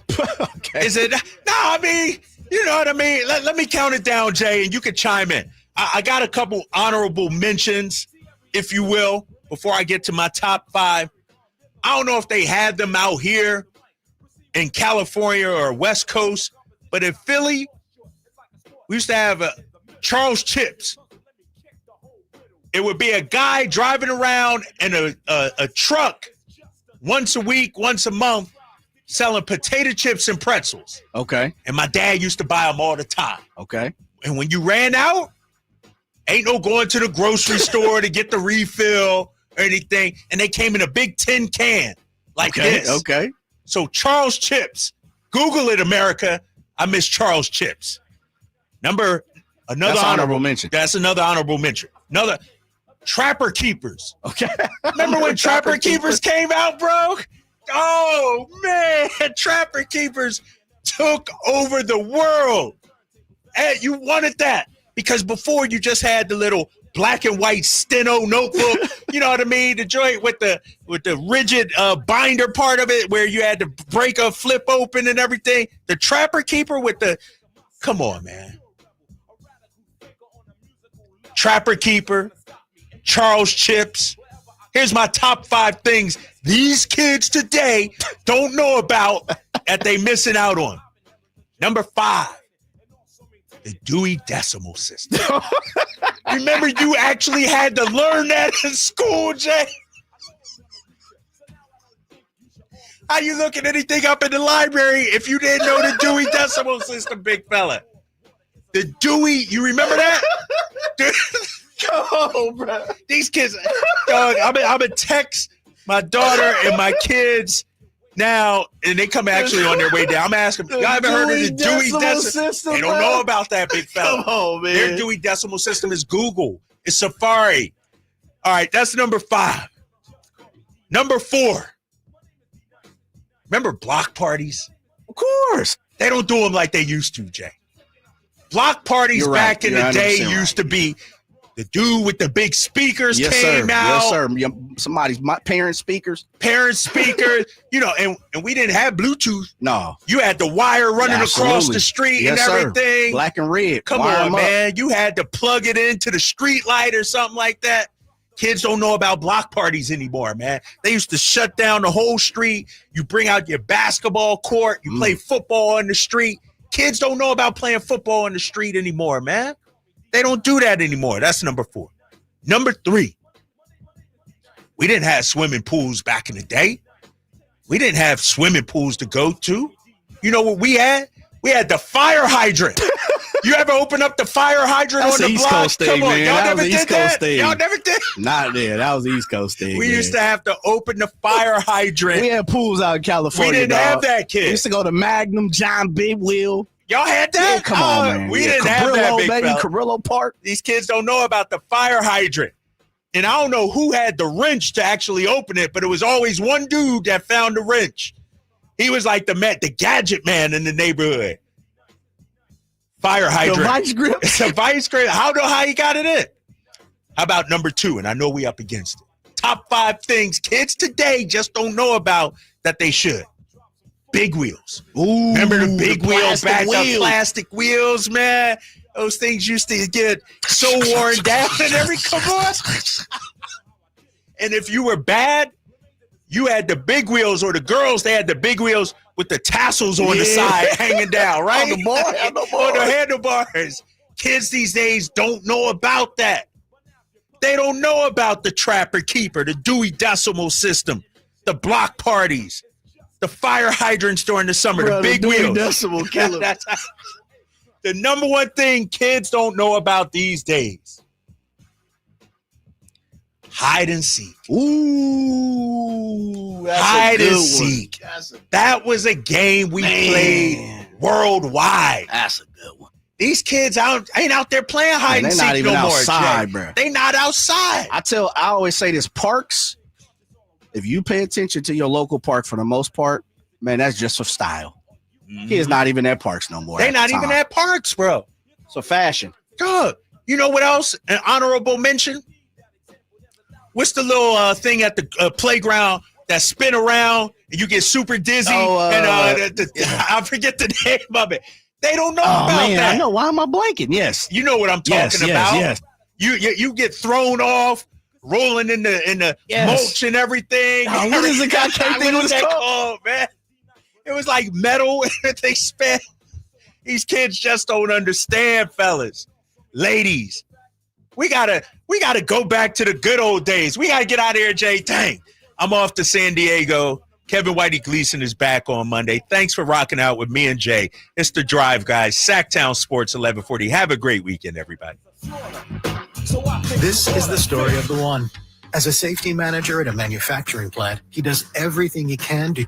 Okay. Is it? No, I mean, you know what I mean? Let me count it down, Jay, and you can chime in. I got a couple honorable mentions, if you will, before I get to my top 5. I don't know if they had them out here in California or West Coast, but in Philly, we used to have Charles Chips. It would be a guy driving around in a truck once a week, once a month, selling potato chips and pretzels. Okay. And my dad used to buy them all the time. Okay. And when you ran out, ain't no going to the grocery store to get the refill or anything. And they came in a big tin can like this. Okay. So Charles Chips, Google it, America. I miss Charles Chips. Another honorable mention. That's another honorable mention. Another Trapper Keepers. Okay. Remember when Trapper Keepers came out, bro? Oh, man. Trapper Keepers took over the world. And you wanted that because before you just had the little black and white steno notebook, you know what I mean? The joint with the rigid binder part of it where you had to break a flip open and everything. The Trapper Keeper with the, come on, man. Trapper Keeper, Charles Chips. Here's my top 5 things these kids today don't know about that they missing out on. Number 5, the Dewey Decimal System. Remember you actually had to learn that in school, Jay? How you looking anything up in the library if you didn't know the Dewey Decimal System, big fella? The Dewey, you remember that? Dude, come on, bro. These kids, dog, I'm going to text my daughter and my kids now, and they come actually on their way down. I'm asking, y'all haven't heard of the Dewey Decimal System? They don't know about that, big fella. Come on, man. Their Dewey Decimal System is Google. It's Safari. All right, that's number 5. Number 4. Remember block parties? Of course. They don't do them like they used to, Jay. Block parties back in the day used to be the dude with the big speakers came out. Yes, sir. Somebody's parent speakers. You know, and we didn't have Bluetooth. No. You had the wire running across the street and everything. Sir. Black and red. Come on, man. You had to plug it into the street light or something like that. Kids don't know about block parties anymore, man. They used to shut down the whole street. You bring out your basketball court. You play football on the street. Kids don't know about playing football on the street anymore, man. They don't do that anymore. That's number 4. Number 3, we didn't have swimming pools back in the day. We didn't have swimming pools to go to. You know what we had? We had the fire hydrant. You ever open up the fire hydrant on the East block? Coast thing, Come on, man. y'all That never was did East that? Coast thing. Y'all never did? Not there. That was East Coast thing. We used to have to open the fire hydrant. We had pools out in California. We didn't have that, kid. We used to go to Magnum, John Big Wheel. Y'all had that? Yeah, come on, man. We didn't have that, big fella. Carrillo Park. These kids don't know about the fire hydrant. And I don't know who had the wrench to actually open it, but it was always one dude that found the wrench. He was like the gadget man in the neighborhood. Fire hydrant. The vice grip. It's a vice grip. I don't know how he got it in. How about number 2? And I know we up against it. Top 5 things kids today just don't know about that they should. Big wheels. Ooh, remember the big wheels back, the wheels. plastic wheels, man? Those things used to get so worn down and every come on. And if you were bad, you had the big wheels, or the girls, they had the big wheels with the tassels on the side hanging down, right? On the handlebars. Kids these days don't know about that. They don't know about the Trapper Keeper, the Dewey Decimal System, the block parties, the fire hydrants during the summer, the big wheels. Decimal killer. That's the number one thing kids don't know about these days. Hide and seek. Ooh, that's hide a good and seek. That was a game we played worldwide. That's a good one. These kids ain't out there playing hide and seek not even no more, outside, Jay. bro. They not outside. I always say this: parks. If you pay attention to your local park, for the most part, man, that's just for style. Kids not even at parks no more. They not even at parks, bro. So fashion. Good. You know what else? An honorable mention. What's the little thing at the playground that spin around and you get super dizzy? I forget the name of it. They don't know about that. I know. Why am I blanking? Yes. You know what I'm talking about. Yes. You get thrown off, rolling in the mulch and everything. What is it? I can't think of what it's called, man. It was like metal that they spent. These kids just don't understand, fellas. Ladies, we gotta go back to the good old days. We gotta get out of here, Jay. Dang, I'm off to San Diego. Kevin Whitey Gleason is back on Monday. Thanks for rocking out with me and Jay. It's the Drive, guys. Sacktown Sports 1140. Have a great weekend, everybody. This is the story of the one. As a safety manager at a manufacturing plant, he does everything he can to